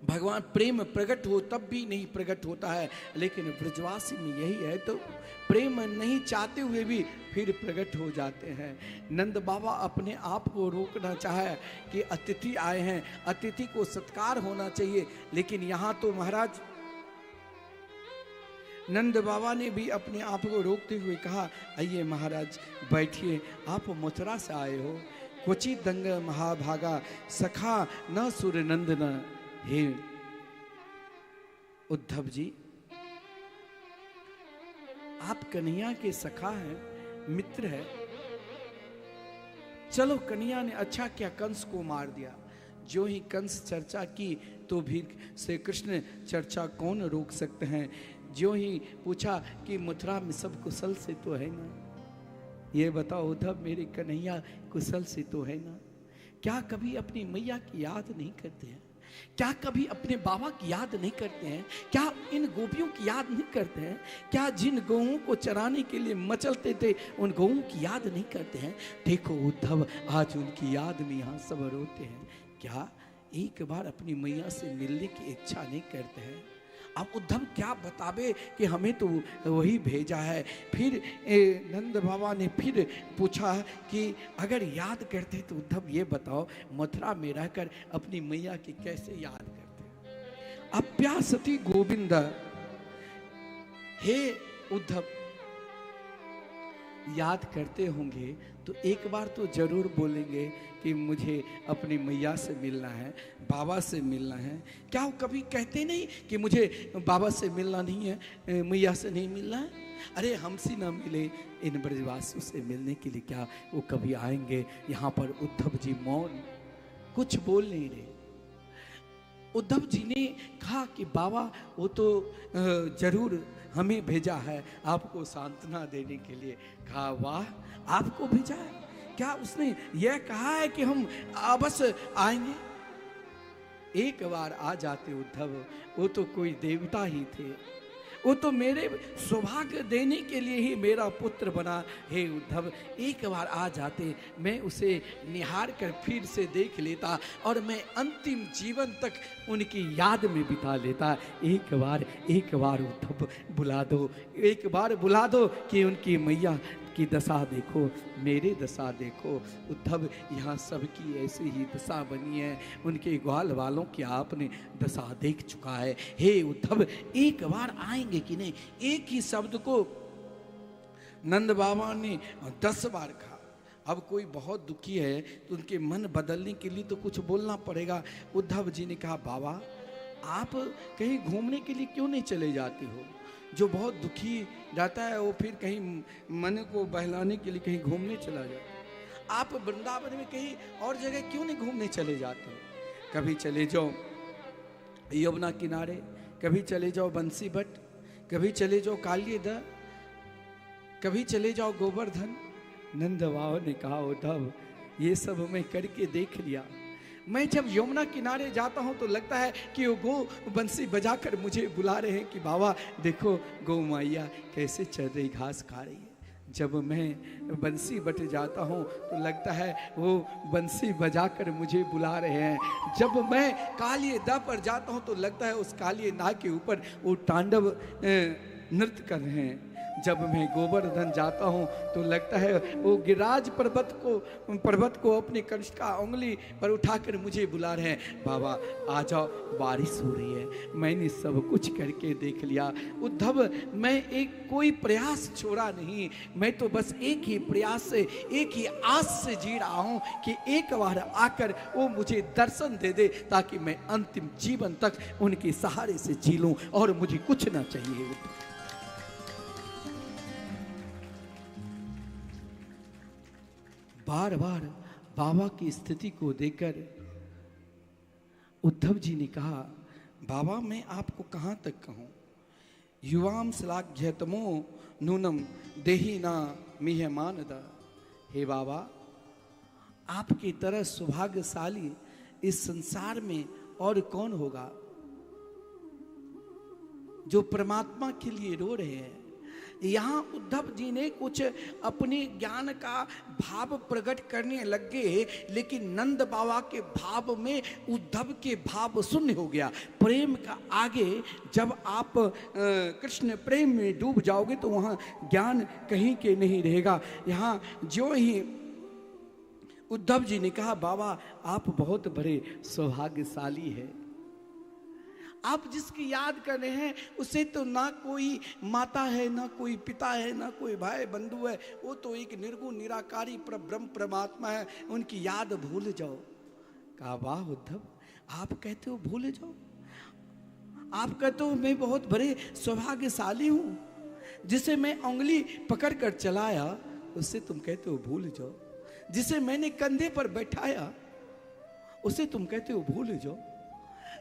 भगवान प्रेम प्रकट हो, तब भी नहीं प्रकट होता है, लेकिन ब्रजवासी में यही है, तो प्रेम नहीं चाहते हुए भी फिर प्रकट हो जाते हैं। नंद बाबा अपने आप को रोकना चाहे कि अतिथि आए हैं, अतिथि को सत्कार होना चाहिए, लेकिन यहाँ तो महाराज नंद बाबा ने भी अपने आप को रोकते हुए कहा, आइए महाराज बैठिए, आप मथुरा से आए हो, क्वचित दंग महाभागा सखा न सुर नंदन। हे उद्धव जी, आप कन्हैया के सखा हैं, मित्र है, चलो कन्हैया ने अच्छा किया कंस को मार दिया। जो ही कंस चर्चा की तो भी श्री कृष्ण चर्चा कौन रोक सकते हैं। जो ही पूछा कि मथुरा में सब कुशल से तो है ना, ये बताओ उद्धव मेरे कन्हैया कुशल से तो है ना। क्या कभी अपनी मैया की याद नहीं करते हैं? क्या कभी अपने बाबा की याद नहीं करते हैं? क्या इन गोपियों की याद नहीं करते हैं? क्या जिन गौओं को चराने के लिए मचलते थे उन गौओं की याद नहीं करते हैं? देखो उद्धव, आज उनकी याद में यहाँ सब रोते हैं। क्या एक बार अपनी मैया से मिलने की इच्छा नहीं करते हैं? अब उद्धव क्या बतावे कि हमें तो वही भेजा है। फिर नंद बाबा ने फिर पूछा कि अगर याद करते तो उद्धव ये बताओ, मथुरा में रहकर अपनी मैया की कैसे याद करते? अप्यासति गोविंद, हे उद्धव याद करते होंगे तो एक बार तो जरूर बोलेंगे कि मुझे अपनी मैया से मिलना है, बाबा से मिलना है। क्या वो कभी कहते नहीं कि मुझे बाबा से मिलना नहीं है, मैया से नहीं मिलना है? अरे हमसे ना मिले, इन ब्रजवासियों से मिलने के लिए क्या वो कभी आएंगे? यहाँ पर उद्धव जी मौन, कुछ बोल नहीं रहे। उद्धव जी ने कहा कि बाबा वो तो जरूर हमें भेजा है आपको सांत्वना देने के लिए। कहा वाह, आपको भेजा है? क्या उसने यह कहा है कि हम अवश्य आएंगे? एक बार आ जाते उद्धव, वो तो कोई देवता ही थे, वो तो मेरे सौभाग्य देने के लिए ही मेरा पुत्र बना। हे उद्धव, एक बार आ जाते, मैं उसे निहार कर फिर से देख लेता और मैं अंतिम जीवन तक उनकी याद में बिता लेता। एक बार उद्धव बुला दो, एक बार बुला दो कि उनकी मैया की दशा देखो, मेरे दशा देखो। उद्धव, यहाँ सबकी ऐसी ही दशा बनी है, उनके ग्वाल वालों की आपने दशा देख चुका है। हे उद्धव, एक बार आएंगे कि नहीं? एक ही शब्द को नंद बाबा ने 10 बार कहा। अब कोई बहुत दुखी है तो उनके मन बदलने के लिए तो कुछ बोलना पड़ेगा। उद्धव जी ने कहा, बाबा आप कहीं घूमने के लिए क्यों नहीं चले जाते हो? जो बहुत दुखी रहता है वो फिर कहीं मन को बहलाने के लिए कहीं घूमने चला जाता। आप वृंदावन में कहीं और जगह क्यों नहीं घूमने चले जाते? कभी चले जाओ यमुना किनारे, कभी चले जाओ बंसी बट, कभी चले जाओ कालियदा, कभी चले जाओ गोवर्धन। नंद बाबा ने कहा, उद्धव ये सब मैं करके देख लिया। मैं जब यमुना किनारे जाता हूँ तो लगता है कि वो गौ बंसी बजाकर मुझे बुला रहे हैं कि बाबा देखो गौ मैया कैसे चल रही, घास खा रही है। जब मैं बंसी बट जाता हूँ तो लगता है वो बंसी बजाकर मुझे बुला रहे हैं। जब मैं कालिये दा पर जाता हूँ तो लगता है उस कालिये नाग के ऊपर वो तांडव नृत्य कर रहे हैं। जब मैं गोवर्धन जाता हूँ तो लगता है वो गिरिराज पर्वत को अपनी कंठ का उंगली पर उठाकर मुझे बुला रहे हैं, बाबा आ जाओ, बारिश हो रही है। मैंने सब कुछ करके देख लिया उद्धव, मैं एक कोई प्रयास छोड़ा नहीं, मैं तो बस एक ही प्रयास से, एक ही आस से जी रहा हूँ कि एक बार आकर वो मुझे दर्शन दे दे, ताकि मैं अंतिम जीवन तक उनके सहारे से जी लूं और मुझे कुछ ना चाहिए। बार बार बाबा की स्थिति को देखकर उद्धव जी ने कहा, बाबा मैं आपको कहां तक कहूं, युवाम श्लाघ्यतमो नूनम देही ना मिहमानदा। हे बाबा, आपकी तरह सौभाग्यशाली इस संसार में और कौन होगा जो परमात्मा के लिए रो रहे हैं। यहाँ उद्धव जी ने कुछ अपने ज्ञान का भाव प्रकट करने लग गए, लेकिन नंद बाबा के भाव में उद्धव के भाव शून्य हो गया। प्रेम का आगे जब आप कृष्ण प्रेम में डूब जाओगे तो वहाँ ज्ञान कहीं के नहीं रहेगा। यहाँ जो ही उद्धव जी ने कहा, बाबा आप बहुत बड़े सौभाग्यशाली है, आप जिसकी याद कर रहे हैं उसे तो ना कोई माता है, ना कोई पिता है, ना कोई भाई बंधु है, वो तो एक निर्गुण निराकारी ब्रह्म परमात्मा है, उनकी याद भूल जाओ। कहा वाह उद्धव, आप कहते हो भूल जाओ, आप कहते हो मैं बहुत बड़े सौभाग्यशाली हूँ, जिसे मैं उंगली पकड़ कर चलाया उससे तुम कहते हो भूल जाओ, जिसे मैंने कंधे पर बैठाया उसे तुम कहते हो भूल जाओ,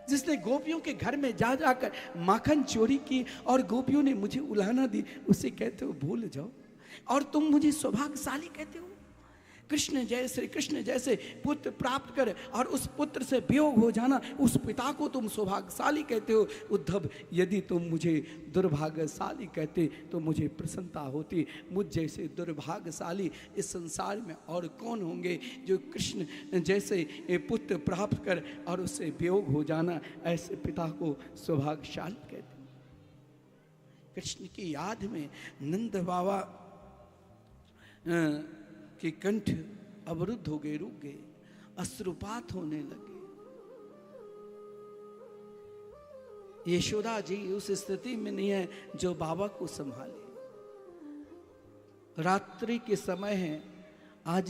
जिसने गोपियों के घर में जा जाकर माखन चोरी की और गोपियों ने मुझे उलाहना दी उसे कहते हो भूल जाओ, और तुम मुझे सौभाग्यशाली कहते हो। श्री कृष्ण जैसे पुत्र प्राप्त कर और उस पुत्र से वियोग हो जाना, उस पिता को तुम सौभाग्यशाली कहते हो। उद्धव, यदि तुम मुझे दुर्भाग्यशाली कहते तो मुझे प्रसन्नता होती। मुझ जैसे दुर्भाग्यशाली इस संसार में और कौन होंगे जो कृष्ण जैसे पुत्र प्राप्त कर और उससे वियोग हो जाना, ऐसे पिता को सौभाग्यशाली कहते। कृष्ण की याद में नंद बाबा कि कंठ अवरुद्ध हो गए, रुक गए, अश्रुपात होने लगे। यशोदा जी उस स्थिति में नहीं है जो बाबा को संभाले। रात्रि के समय है, आज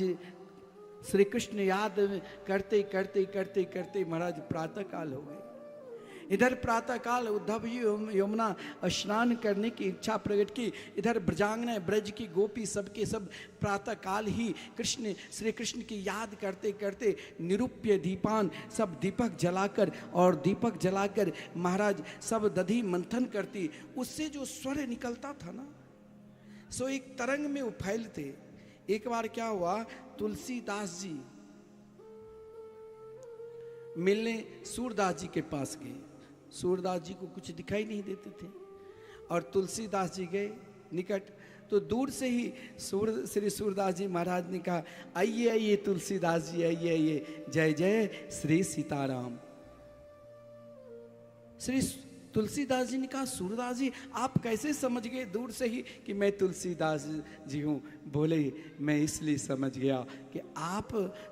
श्री कृष्ण याद करते करते करते करते महाराज प्रातः काल हो गए। इधर प्रातः काल उद्धव जी यमुना स्नान करने की इच्छा प्रकट की, इधर ब्रजांगना ब्रज की गोपी सबके सब प्रातः काल ही श्री कृष्ण की याद करते करते निरूप्य दीपान सब दीपक जलाकर महाराज सब दधी मंथन करती। उससे जो स्वर निकलता था ना, सो एक तरंग में वो फैलते। एक बार क्या हुआ, तुलसीदास जी मिलने सूरदास जी के पास गए। सूरदास जी को कुछ दिखाई नहीं देते थे और तुलसीदास जी गए निकट, तो दूर से ही श्री सूरदास जी महाराज ने कहा, आइए आइए तुलसीदास जी, आइए आइए, जय जय श्री सीताराम। श्री तुलसीदास जी ने कहा, सूरदास जी आप कैसे समझ गए दूर से ही कि मैं तुलसीदास जी हूँ? बोले, मैं इसलिए समझ गया कि आप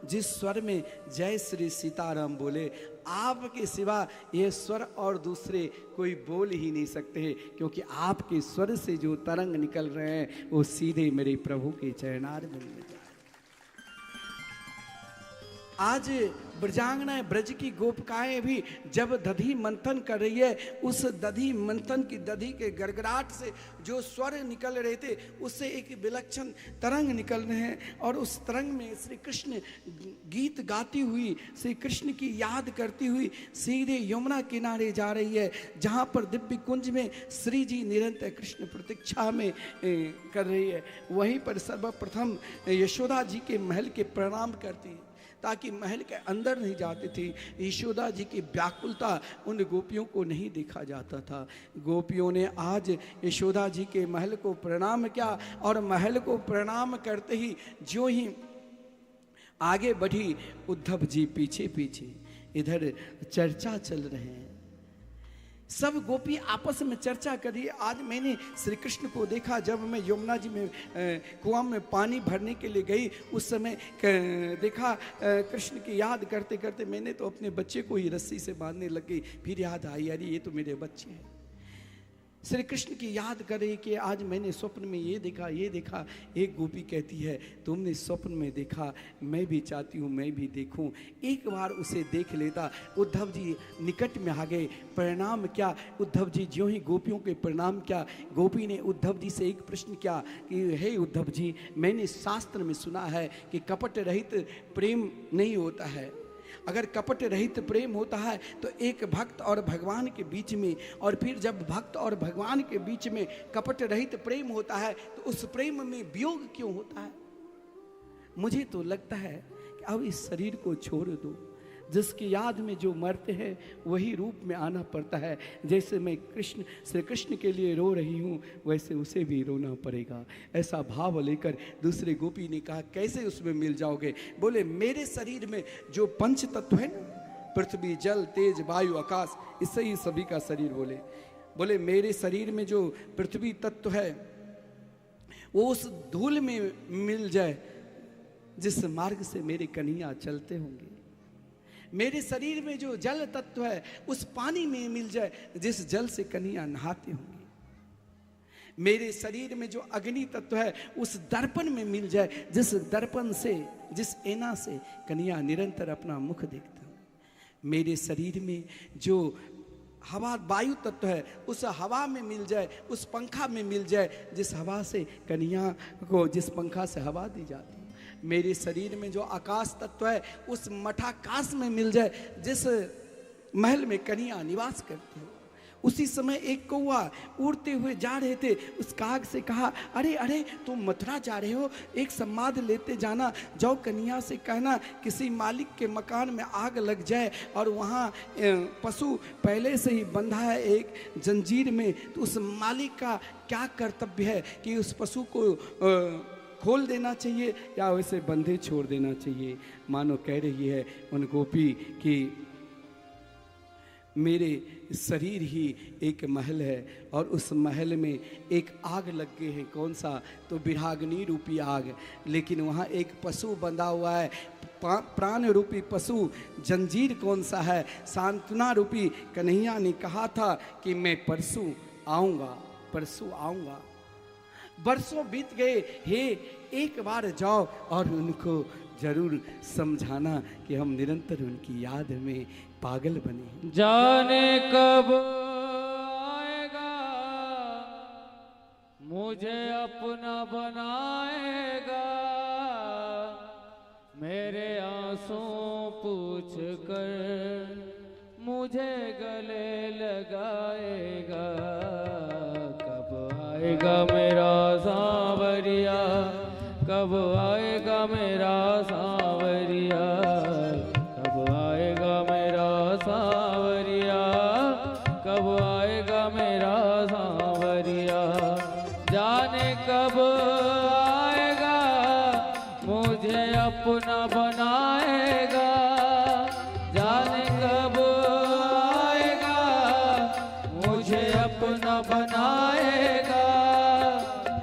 जिस स्वर में जय श्री सीताराम बोले, आपके सिवा ये स्वर और दूसरे कोई बोल ही नहीं सकते हैं, क्योंकि आपके स्वर से जो तरंग निकल रहे हैं वो सीधे मेरे प्रभु के चरणारविंद में जा रहे। आज ब्रजांगना ब्रज की गोपिकाएं भी जब दधी मंथन कर रही है, उस दधी मंथन की दधी के गड़गड़ाहट से जो स्वर निकल रहे थे उससे एक विलक्षण तरंग निकल रहे हैं, और उस तरंग में श्री कृष्ण गीत गाती हुई, श्री कृष्ण की याद करती हुई सीधे यमुना किनारे जा रही है, जहाँ पर दिव्य कुंज में श्री जी निरंतर कृष्ण प्रतीक्षा में कर रही है। वहीं पर सर्वप्रथम यशोदा जी के महल के प्रणाम करती, ताकि महल के अंदर नहीं जाते थे। यशोदा जी की व्याकुलता उन गोपियों को नहीं देखा जाता था। गोपियों ने आज यशोदा जी के महल को प्रणाम किया, और महल को प्रणाम करते ही जो ही आगे बढ़ी, उद्धव जी पीछे पीछे। इधर चर्चा चल रहे हैं सब गोपी आपस में चर्चा करी। आज मैंने श्री कृष्ण को देखा, जब मैं यमुना जी में कुआं में पानी भरने के लिए गई, उस समय देखा कृष्ण की याद करते करते मैंने तो अपने बच्चे को ही रस्सी से बांधने लग गई। फिर याद आई, अरे ये तो मेरे बच्चे हैं। श्री कृष्ण की याद कर रही कि आज मैंने स्वप्न में ये देखा, ये देखा। एक गोपी कहती है, तुमने स्वप्न में देखा, मैं भी चाहती हूँ मैं भी देखूं, एक बार उसे देख लेता। उद्धव जी निकट में आ गए। प्रणाम क्या उद्धव जी, ज्यों ही गोपियों के प्रणाम क्या, गोपी ने उद्धव जी से एक प्रश्न किया कि हे उद्धव जी, मैंने शास्त्र में सुना है कि कपट रहित प्रेम नहीं होता है। अगर कपट रहित प्रेम होता है तो एक भक्त और भगवान के बीच में, और फिर जब भक्त और भगवान के बीच में कपट रहित प्रेम होता है तो उस प्रेम में वियोग क्यों होता है? मुझे तो लगता है कि अब इस शरीर को छोड़ दो। जिसकी याद में जो मरते हैं वही रूप में आना पड़ता है। जैसे मैं श्री कृष्ण के लिए रो रही हूँ, वैसे उसे भी रोना पड़ेगा। ऐसा भाव लेकर दूसरे गोपी ने कहा, कैसे उसमें मिल जाओगे? बोले, मेरे शरीर में जो पंच तत्व है ना, पृथ्वी जल तेज वायु आकाश, इससे ही सभी का शरीर बोले मेरे शरीर में जो पृथ्वी तत्व है वो उस धूल में मिल जाए जिस मार्ग से मेरे कन्हैया चलते होंगे। मेरे शरीर में जो जल तत्व है उस पानी में मिल जाए जिस जल से कन्हैया नहाते होंगे। मेरे शरीर में जो अग्नि तत्व है उस दर्पण में मिल जाए जिस दर्पण से, जिस ऐना से कन्हैया निरंतर अपना मुख देखता है। मेरे शरीर में जो हवा वायु तत्व है उस हवा में मिल जाए, उस पंखा में मिल जाए जिस हवा से कन्हैया को, जिस पंखा से हवा दी जाती है। मेरे शरीर में जो आकाश तत्व है उस मठाकाश में मिल जाए जिस महल में कन्हैया निवास करती हो। उसी समय एक कौवा उड़ते हुए जा रहे थे, उस काग से कहा, अरे अरे तुम मथुरा जा रहे हो, एक सम्माद लेते जाना, जाओ कन्हैया से कहना किसी मालिक के मकान में आग लग जाए और वहाँ पशु पहले से ही बंधा है एक जंजीर में, तो उस मालिक का क्या कर्तव्य है कि उस पशु को खोल देना चाहिए या वैसे बंधे छोड़ देना चाहिए। मानो कह रही है उन गोपी कि मेरे शरीर ही एक महल है और उस महल में एक आग लग गई है। कौन सा? तो विरागनी रूपी आग। लेकिन वहाँ एक पशु बंधा हुआ है, प्राण रूपी पशु। जंजीर कौन सा है? सांत्वना रूपी। कन्हैया ने कहा था कि मैं परसों आऊँगा। बरसों बीत गए। हे, एक बार जाओ और उनको जरूर समझाना कि हम निरंतर उनकी याद में पागल बने। जाने कब आएगा मुझे अपना बनाएगा, मेरे आंसू पूछ कर मुझे गले लगाएगा। आएगा मेरा सांवरिया, कब आएगा मेरा सांवरिया, कब आएगा मेरा सांवरिया, कब आएगा मेरा सांवरिया। जाने कब आएगा मुझे अपना बनाएगा, जाने कब आएगा मुझे अपना बनाएगा,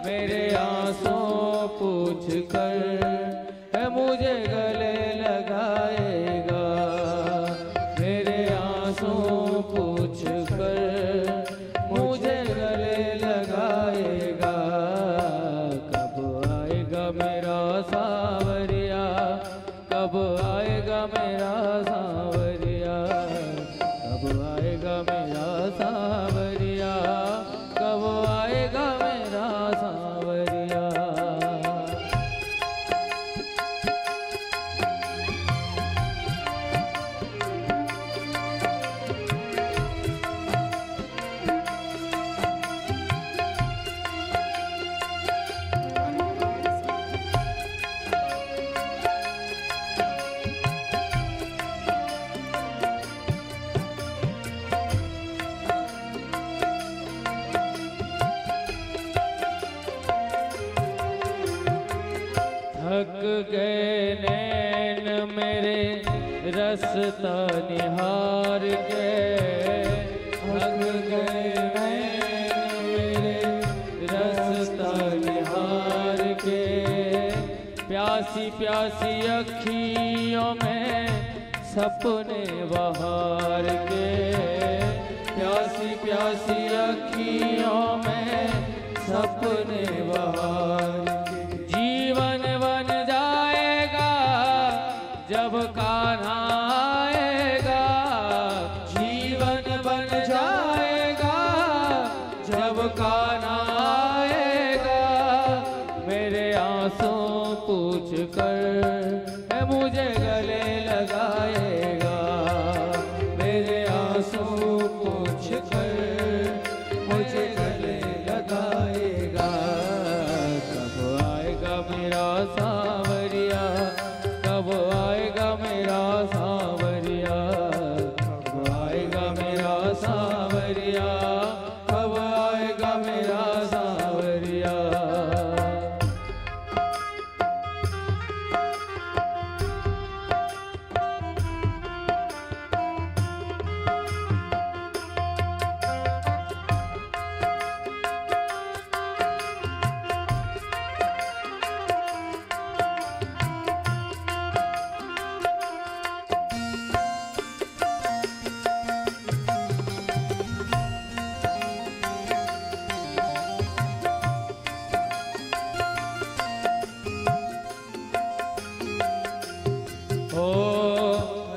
मेरे आंसू पूछ कर मुझे गले लगाएगा, मेरे आंसू पूछ कर मुझे गले लगाएगा। कब आएगा मेरा सांवरिया, कब आएगा मेरा सांवरिया, कब आएगा मेरा सांवरिया, कब आएगा मेरा सांवरिया। थक गए नैन मेरे रसता निहार के, थक प्यासी प्यासी अखियों में सपने बहार के, प्यासी प्यासी अखियों में सपने बहार के। जीवन बन जाएगा जब कान्हा आएगा, जीवन बन जाएगा जब कान्हा आएगा। मेरे आंसू पूछ कर मुझे गले लगाएगा, मेरे आंसू पूछ कर मुझे गले लगाएगा। कब आएगा मेरा सांवरिया, कब आएगा मेरा सांवरिया, कब आएगा मेरा सांवरिया, कब आएगा मेरा सांवरिया।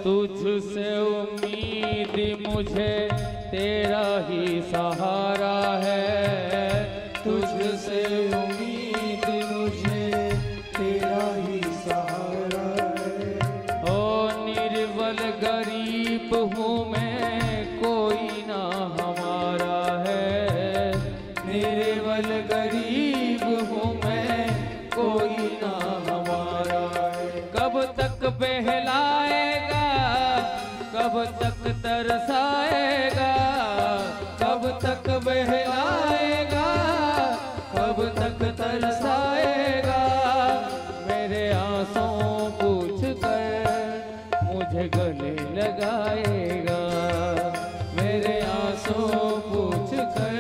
तुझसे उम्मीद मुझे तेरा ही सहारा है, तुझसे उम्मीद मुझे तेरा ही सहारा है। ओ निर्बल गरीब हूँ मैं, कोई ना हमारा है, निर्बल गरीब हूँ मैं, कोई ना हमारा है। कब तक बहलाएगा, कब तक तरसाएगा, कब तक बहलाएगा, कब तक तरसाएगा। मेरे आंसू पूछ कर मुझे गले लगाएगा, मेरे आंसू पूछ कर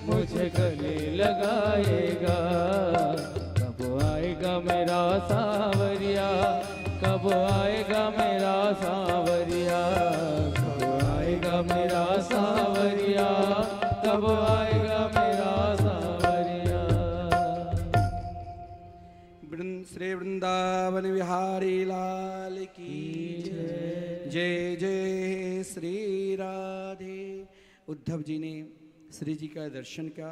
मुझे गले लगाएगा। कब आएगा मेरा सांवरिया, कब आएगा मेरा सांवरिया, कब आएगा मेरा सांवरिया, कब आएगा मेरा सांवरिया। श्री वृंदावन विहारी लाल की जय। जय जय श्री राधे। उद्धव जी ने श्री जी का दर्शन का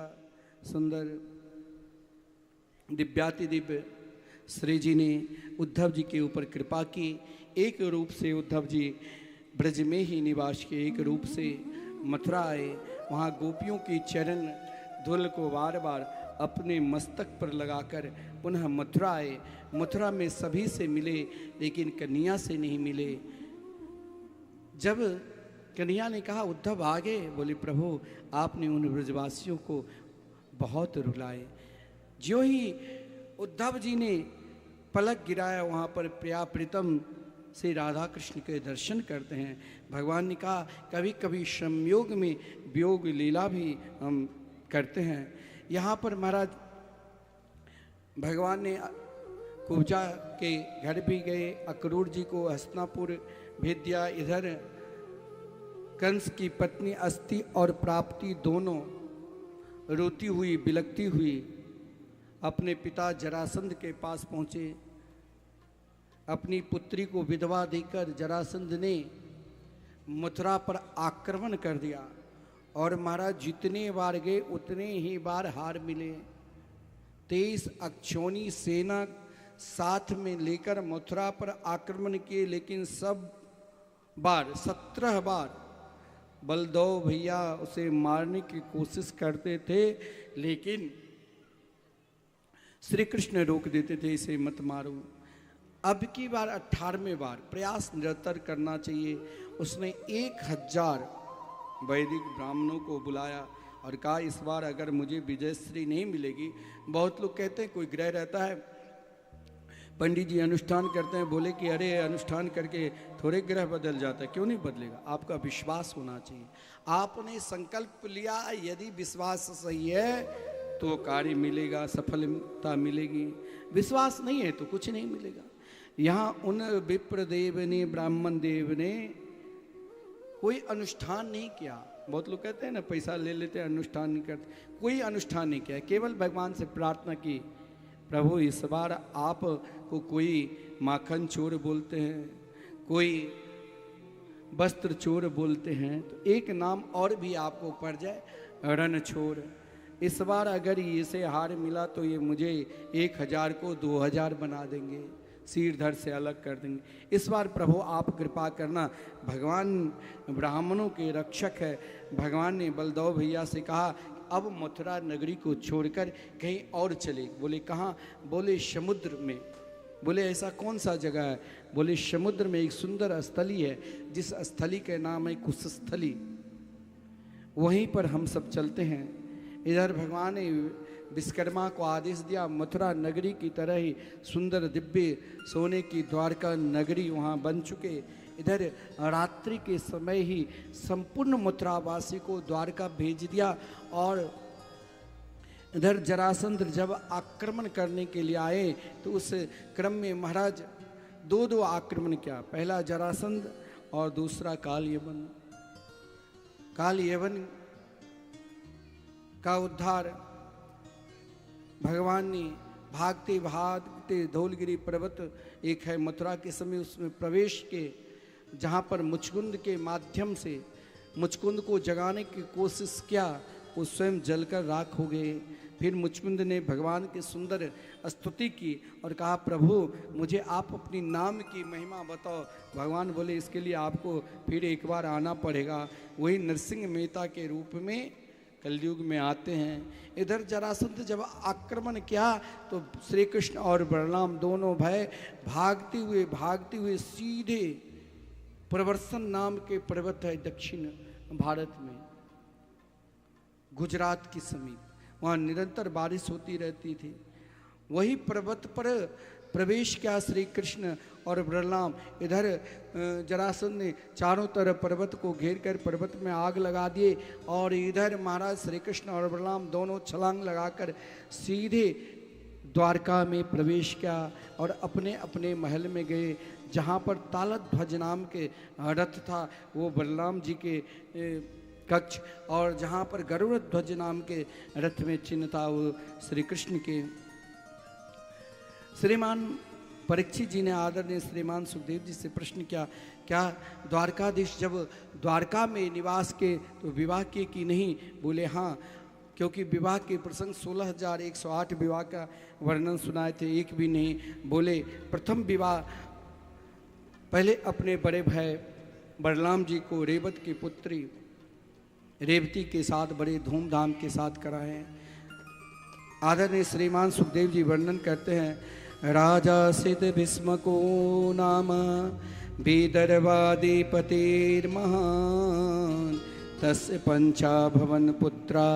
सुंदर दिव्याति दिव्य श्री जी ने उद्धव जी के ऊपर कृपा की। एक रूप से उद्धव जी ब्रज में ही निवास के, एक रूप से मथुरा आए। वहाँ गोपियों की चरण धूल को बार बार अपने मस्तक पर लगाकर पुनः मथुरा आए। मथुरा में सभी से मिले लेकिन कन्हैया से नहीं मिले। जब कन्हैया ने कहा उद्धव आ गए, बोले प्रभु आपने उन ब्रजवासियों को बहुत रुलाए। जो ही उद्धव जी ने पलक गिराया वहाँ पर प्रिया प्रीतम से राधा कृष्ण के दर्शन करते हैं। भगवान ने कहा कभी कभी संयोग में वियोग लीला भी हम करते हैं। यहाँ पर महाराज भगवान ने कुब्जा के घर भी गए, अक्रूर जी को हस्तिनापुर भेज दिया। इधर कंस की पत्नी अस्ति और प्राप्ति दोनों रोती हुई बिलखती हुई अपने पिता जरासंध के पास पहुँचे। अपनी पुत्री को विधवा देकर जरासंध ने मथुरा पर आक्रमण कर दिया और महाराज जितने बार गए उतने ही बार हार मिले। 23 अक्षौणी सेना साथ में लेकर मथुरा पर आक्रमण किए, लेकिन सब बार 17 बार बलदेव भैया उसे मारने की कोशिश करते थे, लेकिन श्री कृष्ण रोक देते थे, इसे मत मारो। अब की बार 18वें बार प्रयास निरंतर करना चाहिए। उसने 1000 वैदिक ब्राह्मणों को बुलाया और कहा इस बार अगर मुझे विजयश्री नहीं मिलेगी, बहुत लोग कहते हैं कोई ग्रह रहता है, पंडित जी अनुष्ठान करते हैं, बोले कि अरे अनुष्ठान करके थोड़े ग्रह बदल जाता है, क्यों नहीं बदलेगा? आपका विश्वास होना चाहिए। आपने संकल्प लिया, यदि विश्वास सही है तो कार्य मिलेगा, सफलता मिलेगी। विश्वास नहीं है तो कुछ नहीं मिलेगा। यहाँ उन विप्र देव ने, ब्राह्मण देव ने कोई अनुष्ठान नहीं किया। बहुत लोग कहते हैं ना पैसा ले लेते हैं अनुष्ठान नहीं करते, कोई अनुष्ठान नहीं किया, केवल भगवान से प्रार्थना की, प्रभु इस बार आप को कोई माखन चोर बोलते हैं, कोई वस्त्र चोर बोलते हैं, तो एक नाम और भी आपको पड़ जाए, रण चोर। इस बार अगर इसे हार मिला तो ये मुझे 1000 को 2000 बना देंगे, सिर धड़ से अलग कर देंगे। इस बार प्रभु आप कृपा करना। भगवान ब्राह्मणों के रक्षक है। भगवान ने बलदेव भैया से कहा अब मथुरा नगरी को छोड़कर कहीं और चले। बोले कहाँ? बोले समुद्र में। बोले ऐसा कौन सा जगह है? बोले समुद्र में एक सुंदर स्थली है, जिस स्थली का नाम है कुशस्थली, वहीं पर हम सब चलते हैं। इधर भगवान ने विश्वकर्मा को आदेश दिया, मथुरा नगरी की तरह ही सुंदर दिव्य सोने की द्वारका नगरी वहाँ बन चुके। इधर रात्रि के समय ही संपूर्ण मथुरावासी को द्वारका भेज दिया। और इधर जरासंध जब आक्रमण करने के लिए आए तो उस क्रम में महाराज दो आक्रमण किया। पहला जरासंध और दूसरा कालयवन। कालयवन का उद्धार भगवान ने भागते भागते धौलगिरी पर्वत एक है मथुरा के समय, उसमें प्रवेश के, जहाँ पर मुचकुंद के माध्यम से मुचकुंद को जगाने की कोशिश किया, वो स्वयं जलकर राख हो गए। फिर मुचकुंद ने भगवान की सुंदर स्तुति की और कहा प्रभु मुझे आप अपनी नाम की महिमा बताओ। भगवान बोले इसके लिए आपको फिर एक बार आना पड़ेगा। वही नरसिंह मेहता के रूप में कलयुग में आते हैं। इधर जरासंध जब आक्रमण किया तो श्री कृष्ण और बलराम दोनों भाई भागते हुए सीधे प्रवर्सन नाम के पर्वत है दक्षिण भारत में, गुजरात के समीप, वहाँ निरंतर बारिश होती रहती थी। वही पर्वत पर प्रवेश किया श्री कृष्ण और बलराम। इधर जरासंध ने चारों तरफ पर्वत को घेर कर पर्वत में आग लगा दिए और इधर महाराज श्री कृष्ण और बलराम दोनों छलांग लगाकर सीधे द्वारका में प्रवेश किया और अपने अपने महल में गए। जहाँ पर तालध्वज नाम के रथ था वो बलराम जी के कक्ष, और जहाँ पर गरुड़ध्वज नाम के रथ में चिन्ह था वो श्री कृष्ण के। श्रीमान परीक्षित जी ने आदरणीय श्रीमान सुखदेव जी से प्रश्न किया, क्या द्वारकाधीश जब द्वारका में निवास के तो विवाह किए कि नहीं? बोले हाँ, क्योंकि विवाह के प्रसंग 16,108 विवाह का वर्णन सुनाए थे, एक भी नहीं। बोले प्रथम विवाह पहले अपने बड़े भाई बलराम जी को रेवत की पुत्री रेवती के साथ बड़े धूमधाम के साथ कराए। आदरणीय श्रीमान सुखदेव जी वर्णन करते हैं, राजा सिद्ध भीष्मको नाम विदर्भाधिपतिर्महान् तस्य पंचा भवन पुत्रा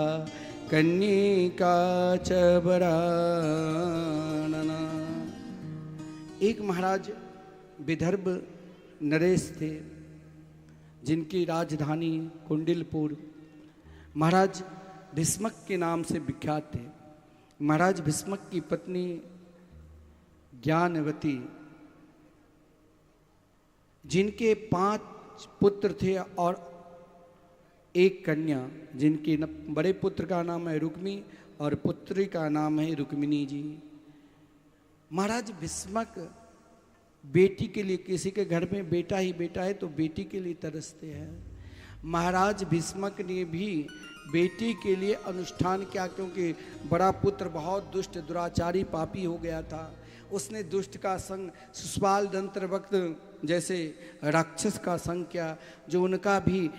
कन्यका च वरानना। एक महाराज विदर्भ नरेश थे जिनकी राजधानी कुंडिलपुर। महाराज भीष्मक के नाम से विख्यात थे। महाराज भीष्मक की पत्नी ज्ञानवती, जिनके 5 पुत्र थे और एक कन्या, जिनके बड़े पुत्र का नाम है रुक्मी और पुत्री का नाम है रुक्मिणी जी। महाराज भीष्मक बेटी के लिए, किसी के घर में बेटा ही बेटा है तो बेटी के लिए तरसते हैं। महाराज भीष्मक ने भी बेटी के लिए अनुष्ठान किया, क्योंकि बड़ा पुत्र बहुत दुष्ट दुराचारी पापी हो गया था। उसने दुष्ट का संग सुष्पाल दंत्र वक्त जैसे राक्षस का संग किया, जो उनका भी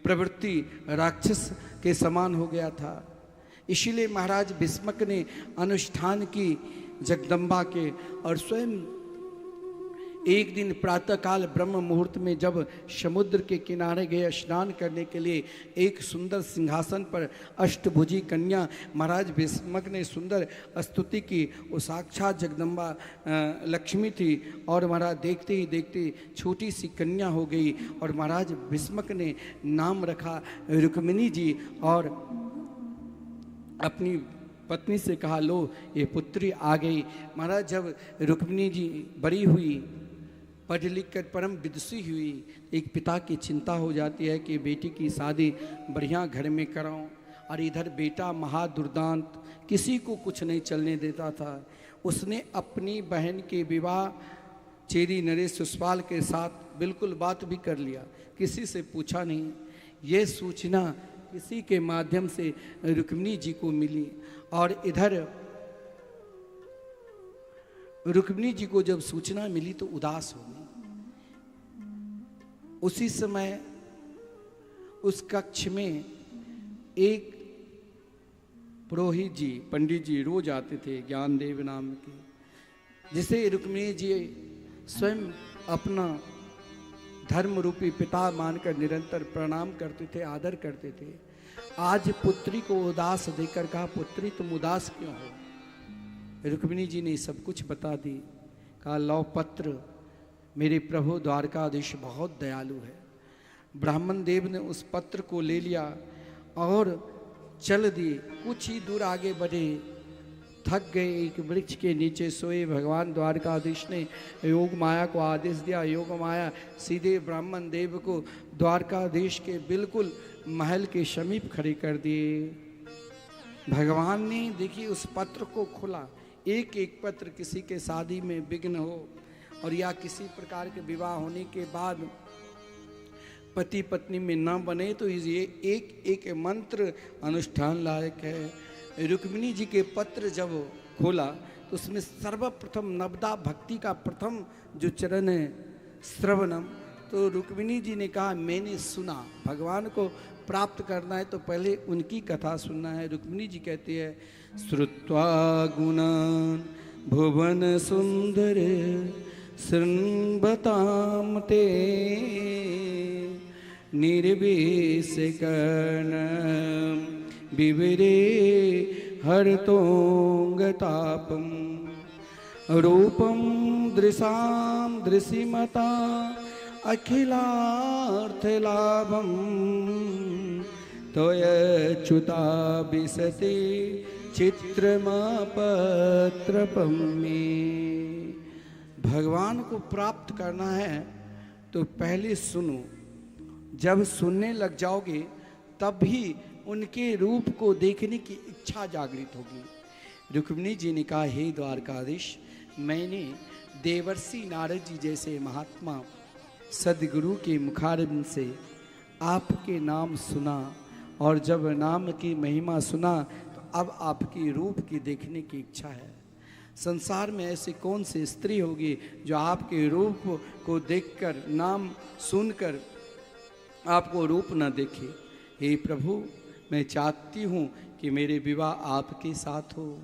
प्रवृत्ति राक्षस के समान हो गया था। इसीलिए महाराज भीष्मक ने अनुष्ठान की जगदम्बा के, और स्वयं एक दिन प्रातःकाल ब्रह्म मुहूर्त में जब समुद्र के किनारे गए स्नान करने के लिए, एक सुंदर सिंहासन पर अष्टभुजी कन्या महाराज भीष्मक ने सुंदर स्तुति की। वो साक्षात जगदम्बा लक्ष्मी थी और महाराज देखते ही देखते छोटी सी कन्या हो गई और महाराज भीष्मक ने नाम रखा रुक्मिणी जी। और अपनी पत्नी से कहा, लो ये पुत्री आ गई। महाराज जब रुक्मिणी जी बड़ी हुई, पढ़ लिख कर परम विदुषी हुई, एक पिता की चिंता हो जाती है कि बेटी की शादी बढ़िया घर में कराऊं। और इधर बेटा महादुर्दांत, किसी को कुछ नहीं चलने देता था। उसने अपनी बहन के विवाह चेरी नरेश सुषपाल के साथ बिल्कुल बात भी कर लिया, किसी से पूछा नहीं। ये सूचना किसी के माध्यम से रुक्मिणी जी को मिली। और इधर रुक्मिणी जी को जब सूचना मिली तो उदास हो गई। उसी समय उस कक्ष में एक पुरोहित जी, पंडित जी रोज आते थे, ज्ञानदेव नाम के, जिसे रुक्मिणी जी स्वयं अपना धर्म रूपी पिता मानकर निरंतर प्रणाम करते थे, आदर करते थे। आज पुत्री को उदास देकर कहा, पुत्री तुम उदास क्यों हो? रुक्मिणी जी ने सब कुछ बता दी। कहा, लो पत्र, मेरे प्रभु द्वारकाधीश बहुत दयालु है। ब्राह्मण देव ने उस पत्र को ले लिया और चल दिए। कुछ ही दूर आगे बढ़े, थक गए, एक वृक्ष के नीचे सोए। भगवान द्वारकाधीश ने योग माया को आदेश दिया। योग माया सीधे ब्राह्मण देव को द्वारकाधीश के बिल्कुल महल के समीप खड़े कर दिए। भगवान ने देखिए उस पत्र को खोला। एक एक पत्र किसी के शादी में विघ्न हो और या किसी प्रकार के विवाह होने के बाद पति पत्नी में न बने, तो ये एक एक मंत्र अनुष्ठान लायक है। रुक्मिणी जी के पत्र जब खोला तो उसमें सर्वप्रथम नवदा भक्ति का प्रथम जो चरण है श्रवणम, तो रुक्मिणी जी ने कहा, मैंने सुना। भगवान को प्राप्त करना है तो पहले उनकी कथा सुनना है। रुक्मिणी जी कहती है, श्रुत्वा गुणान भुवन सुंदर शृण्वताम ते निर्वेश कर्णम विवरे हरतोंगतापम रूपम दृशाम दृशिमता अखिलार्थलाभम त्वयच्युता विशते चित्रमा पत्रपम में। भगवान को प्राप्त करना है तो पहले सुनो। जब सुनने लग जाओगे तब भी उनके रूप को देखने की इच्छा जागृत होगी। रुक्मिणी जी ने कहा, हे द्वारकाधीश, मैंने देवर्षि नारद जी जैसे महात्मा सदगुरु के मुखारबिंद से आपके नाम सुना, और जब नाम की महिमा सुना तो अब आपकी रूप की देखने की इच्छा है। संसार में ऐसी कौन सी स्त्री होगी जो आपके रूप को देखकर, नाम सुनकर आपको रूप न देखे। हे प्रभु, मैं चाहती हूँ कि मेरे विवाह आपके साथ हो,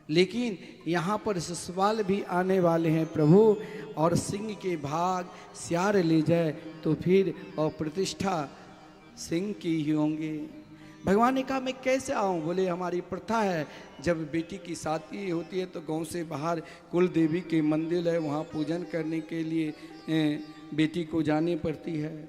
लेकिन यहाँ पर ससुराल भी आने वाले हैं प्रभु, और सिंह के भाग सियार ले जाए तो फिर और प्रतिष्ठा सिंह की ही होंगे। भगवान ने कहा, मैं कैसे आऊँ? बोले, हमारी प्रथा है, जब बेटी की शादी होती है तो गांव से बाहर कुल देवी के मंदिर है, वहाँ पूजन करने के लिए बेटी को जानी पड़ती है।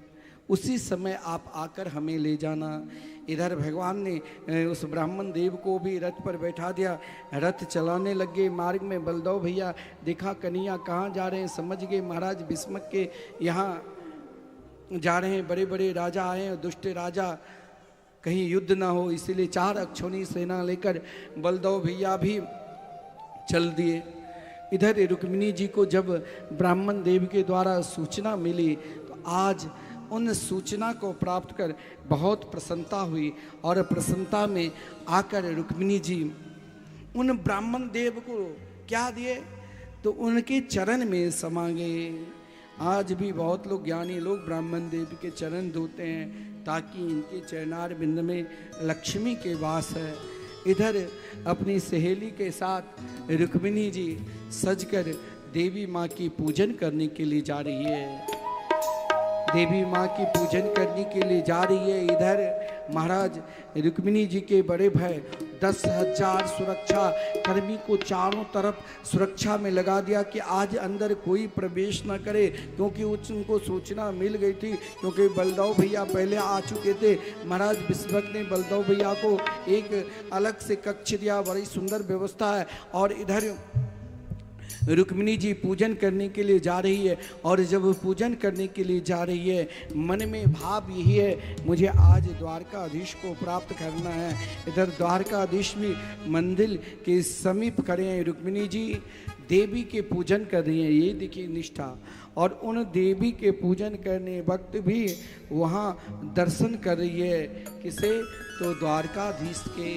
उसी समय आप आकर हमें ले जाना। इधर भगवान ने उस ब्राह्मण देव को भी रथ पर बैठा दिया। रथ चलाने लगे। मार्ग में बलदेव भैया देखा कन्हैया कहाँ जा रहे हैं, समझ गए महाराज भीष्मक के यहाँ जा रहे हैं। बड़े बड़े राजा आए हैं, दुष्ट राजा, कहीं युद्ध ना हो, इसीलिए 4 अक्षौणी सेना लेकर बलदेव भैया भी चल दिए। इधर रुक्मिणी जी को जब ब्राह्मण देव के द्वारा सूचना मिली तो आज उन सूचना को प्राप्त कर बहुत प्रसन्नता हुई, और प्रसन्नता में आकर रुक्मिणी जी उन ब्राह्मण देव को क्या दिए, तो उनके चरण में समा गए। आज भी बहुत लोग, ज्ञानी लोग ब्राह्मण देव के चरण धोते हैं ताकि इनके चरणार बिंद में लक्ष्मी के वास है। इधर अपनी सहेली के साथ रुक्मिणी जी सजकर देवी माँ की पूजन करने के लिए जा रही है। देवी माँ की पूजन करने के लिए जा रही है। इधर महाराज रुक्मिणी जी के बड़े भाई 10,000 सुरक्षा कर्मी को चारों तरफ सुरक्षा में लगा दिया कि आज अंदर कोई प्रवेश न करे, क्योंकि उनको सूचना मिल गई थी, क्योंकि बलदाऊ भैया पहले आ चुके थे। महाराज विश्वक ने बलदाऊ भैया को एक अलग से कक्ष दिया, बड़ी सुंदर व्यवस्था है। और इधर रुक्मिणी जी पूजन करने के लिए जा रही है, और जब वो पूजन करने के लिए जा रही है मन में भाव यही है, मुझे आज द्वारकाधीश को प्राप्त करना है। इधर द्वारकाधीश भी मंदिर के समीप खड़े हैं। रुक्मिणी जी देवी के पूजन कर रही हैं, ये देखिए निष्ठा। और उन देवी के पूजन करने वक्त भी वहाँ दर्शन कर रही है, किसे? तो द्वारकाधीश के।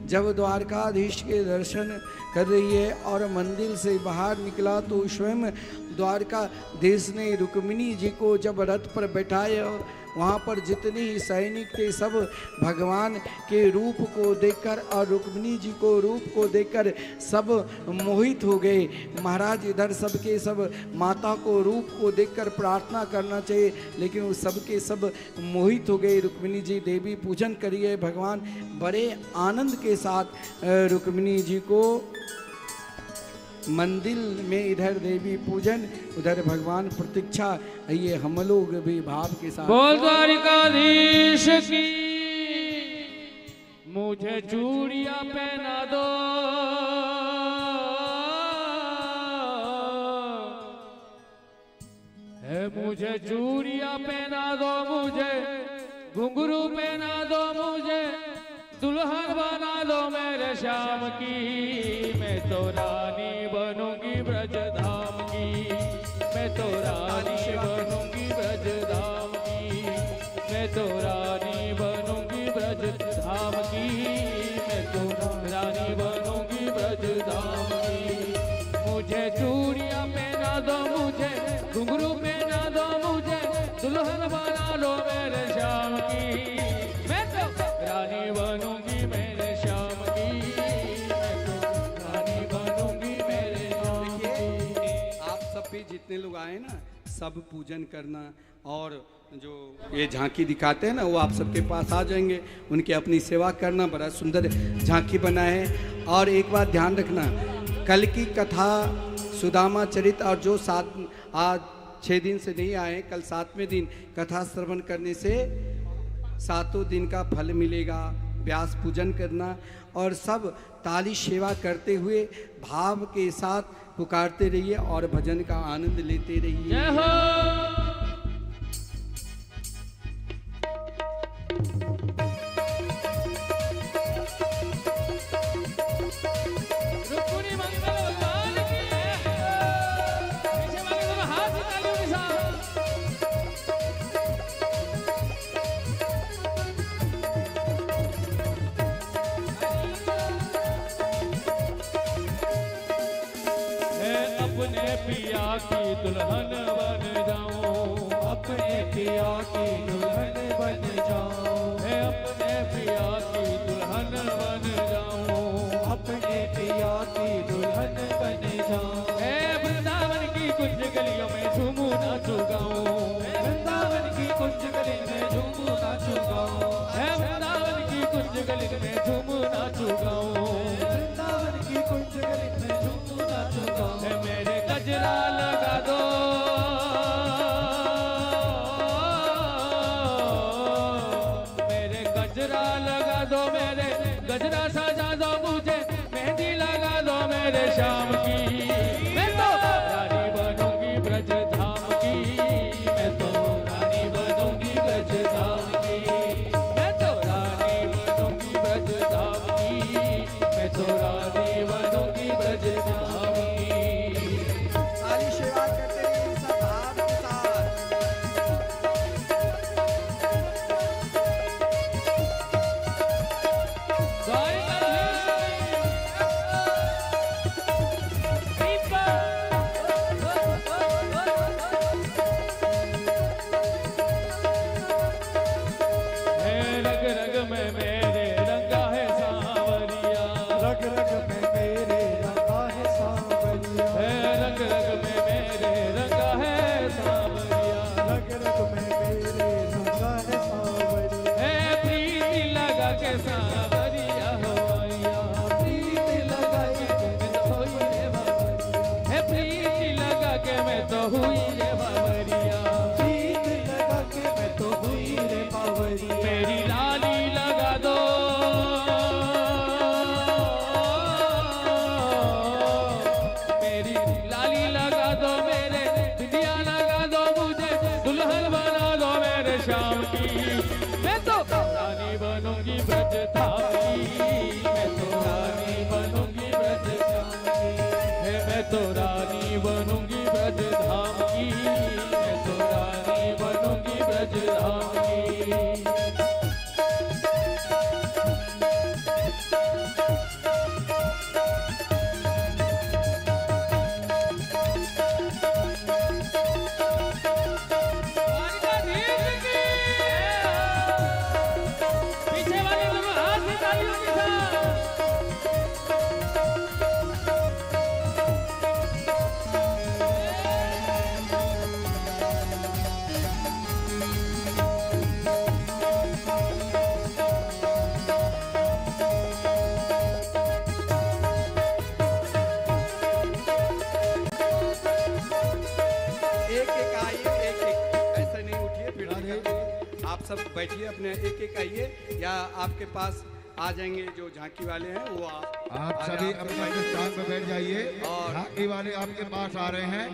जब द्वारकाधीश के दर्शन कर रही है और मंदिर से बाहर निकला तो स्वयं द्वारकाधीश ने रुक्मिणी जी को जब रथ पर बैठाया, वहाँ पर जितने ही सैनिक थे सब भगवान के रूप को देखकर और रुक्मिणी जी को रूप को देखकर सब मोहित हो गए। महाराज इधर सबके सब माता को रूप को देखकर प्रार्थना करना चाहिए, लेकिन वो सबके सब मोहित हो गए। रुक्मिणी जी देवी पूजन करिए, भगवान बड़े आनंद के साथ रुक्मिणी जी को मंदिर में इधर देवी पूजन, उधर भगवान प्रतीक्षा। ये हम लोग भी भाव के साथ बोल द्वारिकाधीश की, मुझे चूड़ियां पहना दो, है मुझे चूड़ियां पहना दो, मुझे घुंघरू पहना दो, मुझे दुल्हन बना दो मेरे श्याम की। मैं तो रानी बनूंगी ब्रज धाम की, मैं तो रानी बनूंगी ब्रज धाम की, मैं तो रानी बनूंगी ब्रज धाम की, मैं तो रानी बनूंगी ब्रज धाम की। मुझे चूड़ियां पहना दो, मुझे घुंघरू पहना दो, मुझे दुल्हन बना दो मेरे श्याम की। मैं तो रानी बनूंगी मेरे श्याम की, मैं तो रानी बनूंगी मेरे श्याम की। आप सब भी जितने लोग आए ना, सब पूजन करना, और जो ये झांकी दिखाते हैं ना वो आप सबके पास आ जाएंगे, उनकी अपनी सेवा करना। बड़ा सुंदर झांकी बना है। और एक बात ध्यान रखना, कल की कथा सुदामा चरित, और जो आज 6 दिन से नहीं आए, कल 7वें दिन कथा श्रवण करने से 7 दिन का फल मिलेगा। व्यास पूजन करना, और सब ताली सेवा करते हुए भाव के साथ पुकारते रहिए और भजन का आनंद लेते रहिए। जय हो। रुक्मिणी मंगल भगवान की जय। पीछे वाले दोनों हाथ निकालिए उनके साथ। अपने पिया की दुल्हन बन जाऊं, अपने पिया की दुल्हन बन जाऊं, मैं अपने पिया की दुल्हन बन जाऊं, अपने पिया की दुल्हन बन जाऊं। मैं वृंदावन की कुंज गलियों में झूमू नाचू गाऊं, वृंदावन की कुंज गली में झूमू नाचू गाऊं, मैं वृंदावन की कुंज गली में झूमू नाचू गाऊं, वृंदावन की कुंज गली में झूमू नाचू गाऊं। मेरे गजरा लगा दो, मेरे गजरा लगा दो, मेरे गजरा सजा दो, मुझे मेहंदी लगा दो मेरे श्याम की। मैं तो रानी बनूंगी ब्रज धाम की, मैं तो रानी बनूंगी ब्रज धाम की, मैं तो रानी बनूंगी ब्रज धाम की, मैं तो रानी बनूंगी ब्रज धाम की। सारी सेवा करते रहिए सब भाव के साथ। मैं तो हुई रे बावरिया, प्रीत लगा के मैं तो हुई रे बावरिया, मेरी लाली लगा दो, मेरी लाली लगा दो, मेरे बिंदिया लगा दो, मुझे दुल्हन बना दो मेरे श्याम की, मैं तो रानी बनूंगी ब्रज धाम की, मैं तो रानी बनूंगी ब्रज धाम की, मैं तो रानी बनूंगी ब्रज धाम की, मैं तो रानी बनूंगी ब्रज धाम की। पीछे वाले दोनों हाथ से तालियों के साथ। एक एक आइए, एक एक, ऐसा नहीं उठिए फिर आप सब बैठिए अपने, एक एक आइए, या आपके पास आ जाएंगे जो झांकी वाले हैं वो आप आ सभी जाए, अपने अपने स्थान पर बैठ जाइए। और- झांकी वाले आपके पास आ रहे हैं,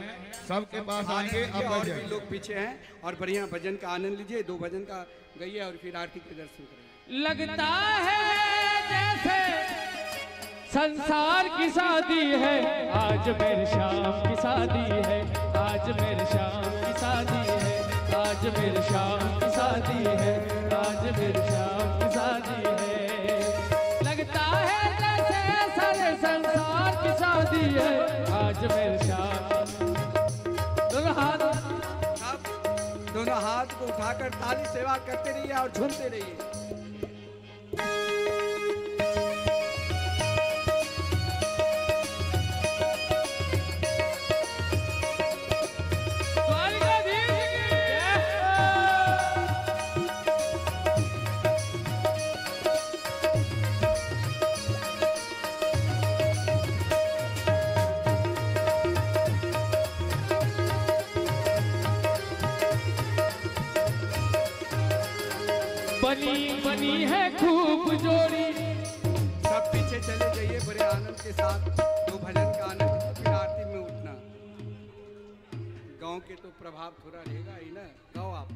सबके पास आएंगे। आएंगे, अब और बैठ भी जाइए। लोग पीछे हैं और बढ़िया भजन का आनंद लीजिए। 2 भजन का गाइए और फिर आरती के दर्शन करेंगे। लगता है जैसे संसार की शादी है, आज मेरे श्याम की शादी है, आज मेरे श्याम की शादी है, आज मेरे श्याम की शादी है, आज मेरे श्याम की शादी है। लगता है जैसे सारे संसार की शादी है, आज मेरे श्याम। दोनों हाथ आप दोनों हाथ को उठाकर ताली सेवा करते रहिए और झूमते रहिए। द्वारिकाधीश की जय। बनी बनी है खूब जोड़ी, सब पीछे चले जाइए बड़े आनंद के साथ। 2 भजन का आनंद लीजिए, फिर आरती में उठना। गांव के तो प्रभाव थोड़ा रहेगा ही ना, गाओ आप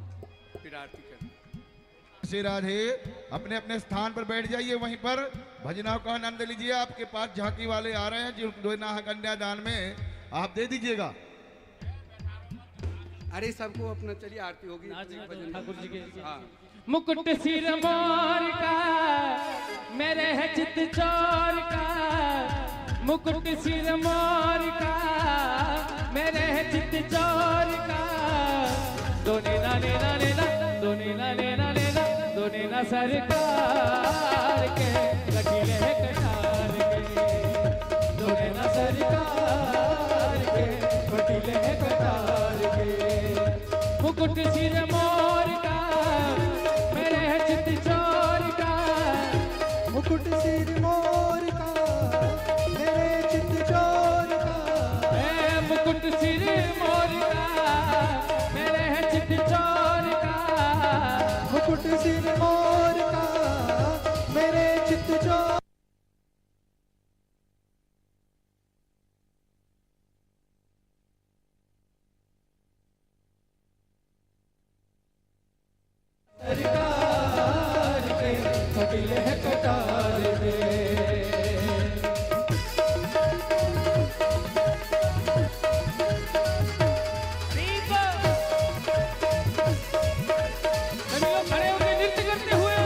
फिर आरती करना। श्री राधे अपने अपने स्थान पर बैठ जाइए, वहीं पर भजनों का आनंद लीजिए। आपके पास झांकी वाले आ रहे हैं, जो कन्यादान में आप दे दीजिएगा। अरे सबको अपना, चलिए आरती होगी। भजन ठाकुर जी के। हाँ, मुकुट सिर मोर का मेरे है चित चोर का, मुकुट सिर मोर का मेरे है चित चोर का, दोने ना ने ना ने ना, दोने ना ने ना ने ना, दोने ना सरकार के लकीले है कटार के, दोने ना सरकार के लकीले है कटार के। मुकुट सिर मोर का मेरे है चित चोर का, मुकुट सिर मोर का मेरे चित चोर का, ए मुकुट सिर मोर का मेरे है चित चोर का, मुकुट सिर मोर का मेरे चित चोर। सरकार के कटिल है कटार दे। सभी लोग खड़े होकर नृत्य करते हुए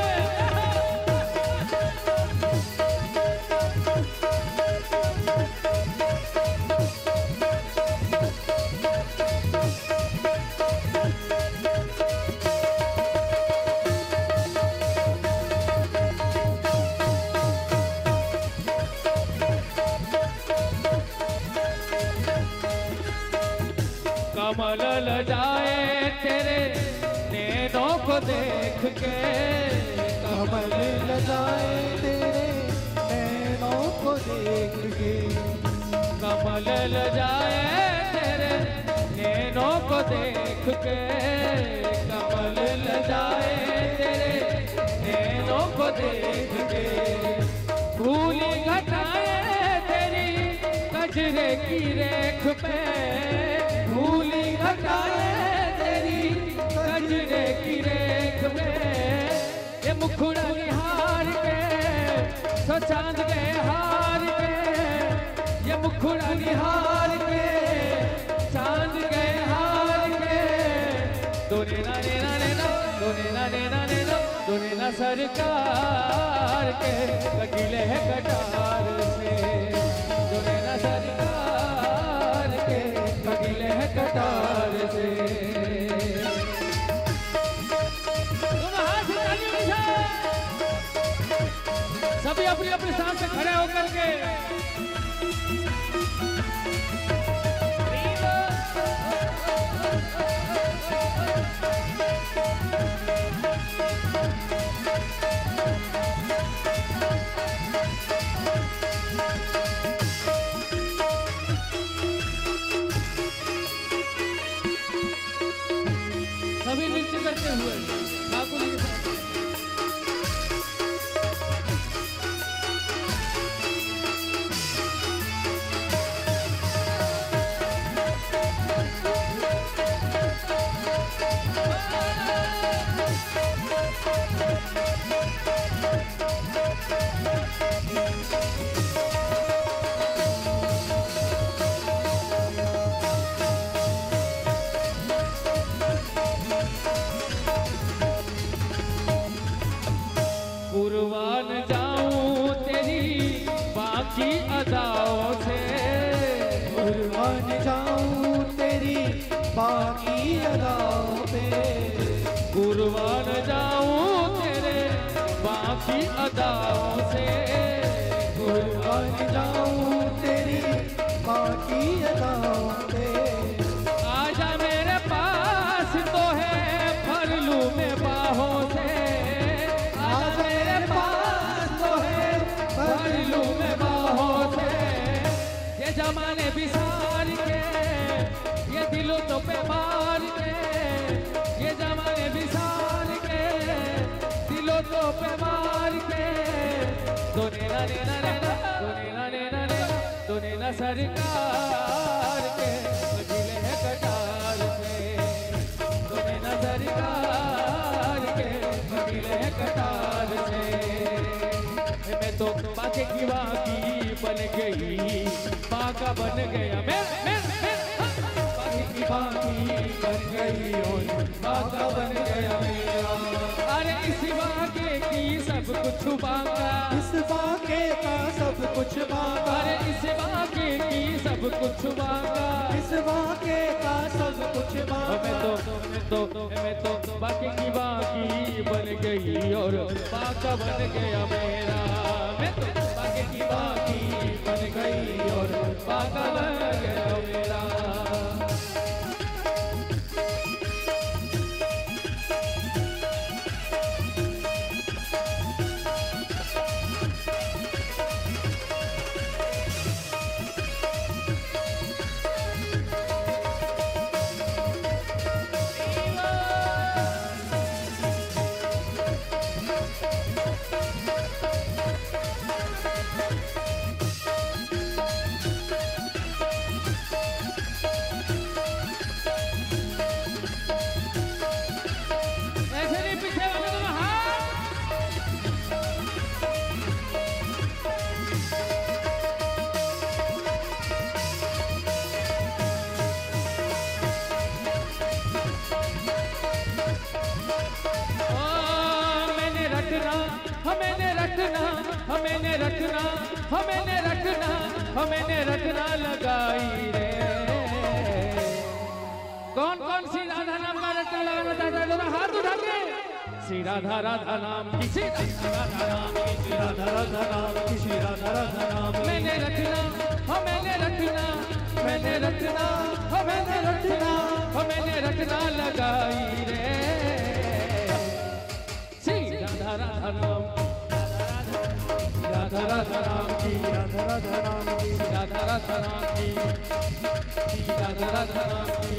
कमल लजाए तेरे नैनों को देख के, कमल लजाए तेरे नैनों को देख के, कमल लजाए तेरे के कमल लजाए तेरे नैनों को देख के। फूली घटाए तेरी कजरे की रेख पे, फूली घटाए तेरी कजरे की रेख पे। ये मुखड़ा निहार के तो चांद गए हार के, ये मुखड़ा निहार के चांद गए हार के। दोने ना ने ना ने ना, दोने ना ने ना ने ना, दोने ना सरकार के कटीले है कटार से, दोने ना सरकार के कटीले है कटार से। दोनों हाथ उठाइए नीचे, सभी अपनी अपनी सांस से खड़े होकर के सभी नृत्य करते हुए ठाकुर जी के साथ। कुर्बान जाऊं तेरी बाकी अदाओं से, कुर्बान जाऊं तेरी बाकी अदाओं पे, कुर्बान जाऊं तेरे बाकी अदाओं से। कुर्बान जाऊं तेरी बाकी अदाओं पे। आजा मेरे पास तो है भर लूं मैं बाहों से, आजा मेरे पास तो है भर लूं मैं बाहों से। ये जमाने बिसार के, ये दिलों तो पे मार के, ये जमाने बिसार के, दिलों तो पे मार के। दोने ना ने ना ने ना, दोने ना ने ना ने ना, दोने ना सरकार के बजिले है कटार से, दोने ना सरकार के बजिले है कटार से। मैं तो बाके की बाकी बन गई, बाका बन गया मैं बाकी की बाकी बन गई और बाका बन गया मेरा। अरे इस बाके की सब कुछ बाका, इस बाके का सब कुछ बाका, अरे इस बाके की सब कुछ बाका, इस बाके का सब कुछ बाका। मैं तो बाकी की बाकी बन गई और बाका बन गया मेरा। मैं तो बाकी की बाकी बन गई और बाका बन गया मेरा। ऐसे नहीं, पीछे वाले दोनों हाथ। मैंने रखना, हमें रखना, हमें रखना, हमें रखना, हमें रखना लगाई रे। कौन कौन सी राधा नाम का रटना लगाना चाहता है? दोनों हाथ उठा के। श्री राधा राधा नाम की, श्री राधा नाम की, श्री राधा राधा नाम की, श्री राधा राधा नाम। मैंने रखना, हमें रखना, मैंने रखना, हमें रखना, हमें रखना लगाई रे। श्री राधा राधा नाम, राधा राधा नाम की, राधा राधा नाम की, राधा राधा नाम की, राधा राधा नाम की।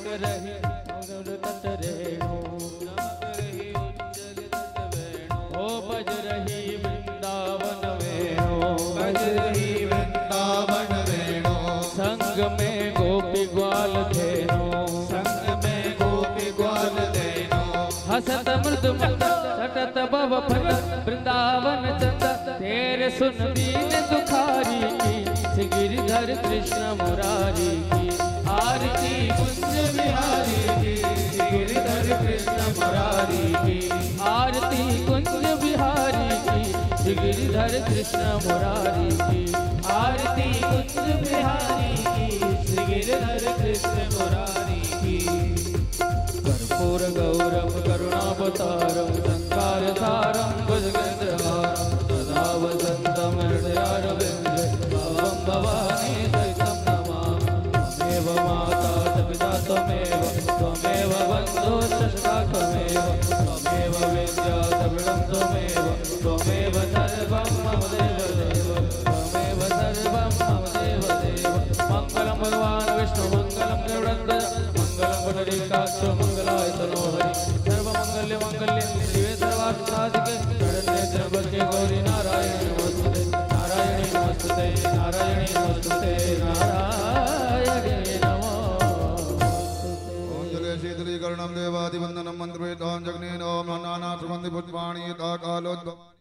चमक रही तट रेणु, ओ बज रही वृंदावन वेणु, बज रही वृंदावन वेणु, संग में गोपी ग्वाल धेनु, संग में गोपी ग्वाल धेनु, हसत मृद मंद सटत भव फल वृंदावन चंद, तेरे सुन दीन दुखारी की, श्री गिरिधर कृष्ण मुरारी की, आरती कुंज बिहारी की, श्री गिरिधर कृष्ण मुरारी की, आरती कुंज बिहारी की, श्री गिरिधर कृष्ण मुरारी की, आरती कुंज बिहारी की, श्री गिरिधर कृष्ण मुरारी की। कर्पूर गौरम करुणावतारम संसार सारम भुजगेन्द्रहारम सदा वसंतम हृदयारविंदे भवं भवानी सहितं नमामि। त्वमेव माता च पिता त्वमेव, त्वमेव बन्धुश्च सखा त्वमेव, त्वमेव विद्या च प्रणं त्वमेव, त्वमेव सर्वं मम देवदेव, त्वमेव सर्वं मम देवदेव। मङ्गलं भगवान् विष्णु मङ्गलं गरुडध्वज मंगलम पुंडरीकाक्ष मंगलाय तनोहरि, सर्वमंगल्य मंगल्ये शिवे सर्वार्थसाधिके, शरण्ये त्र्यंबके गौरी नारायणी नमोस्तुते, नारायणी नमोस्तुते, नारायणी नमोस्तुते, नारायणी नमोस्तुते। ओम जले शीतलीकरणं देवादिवन्दनं मन्त्रवेदां जग्नेन ओम नाना सुगन्धि पुष्पाणि यथा कालोद्भवानि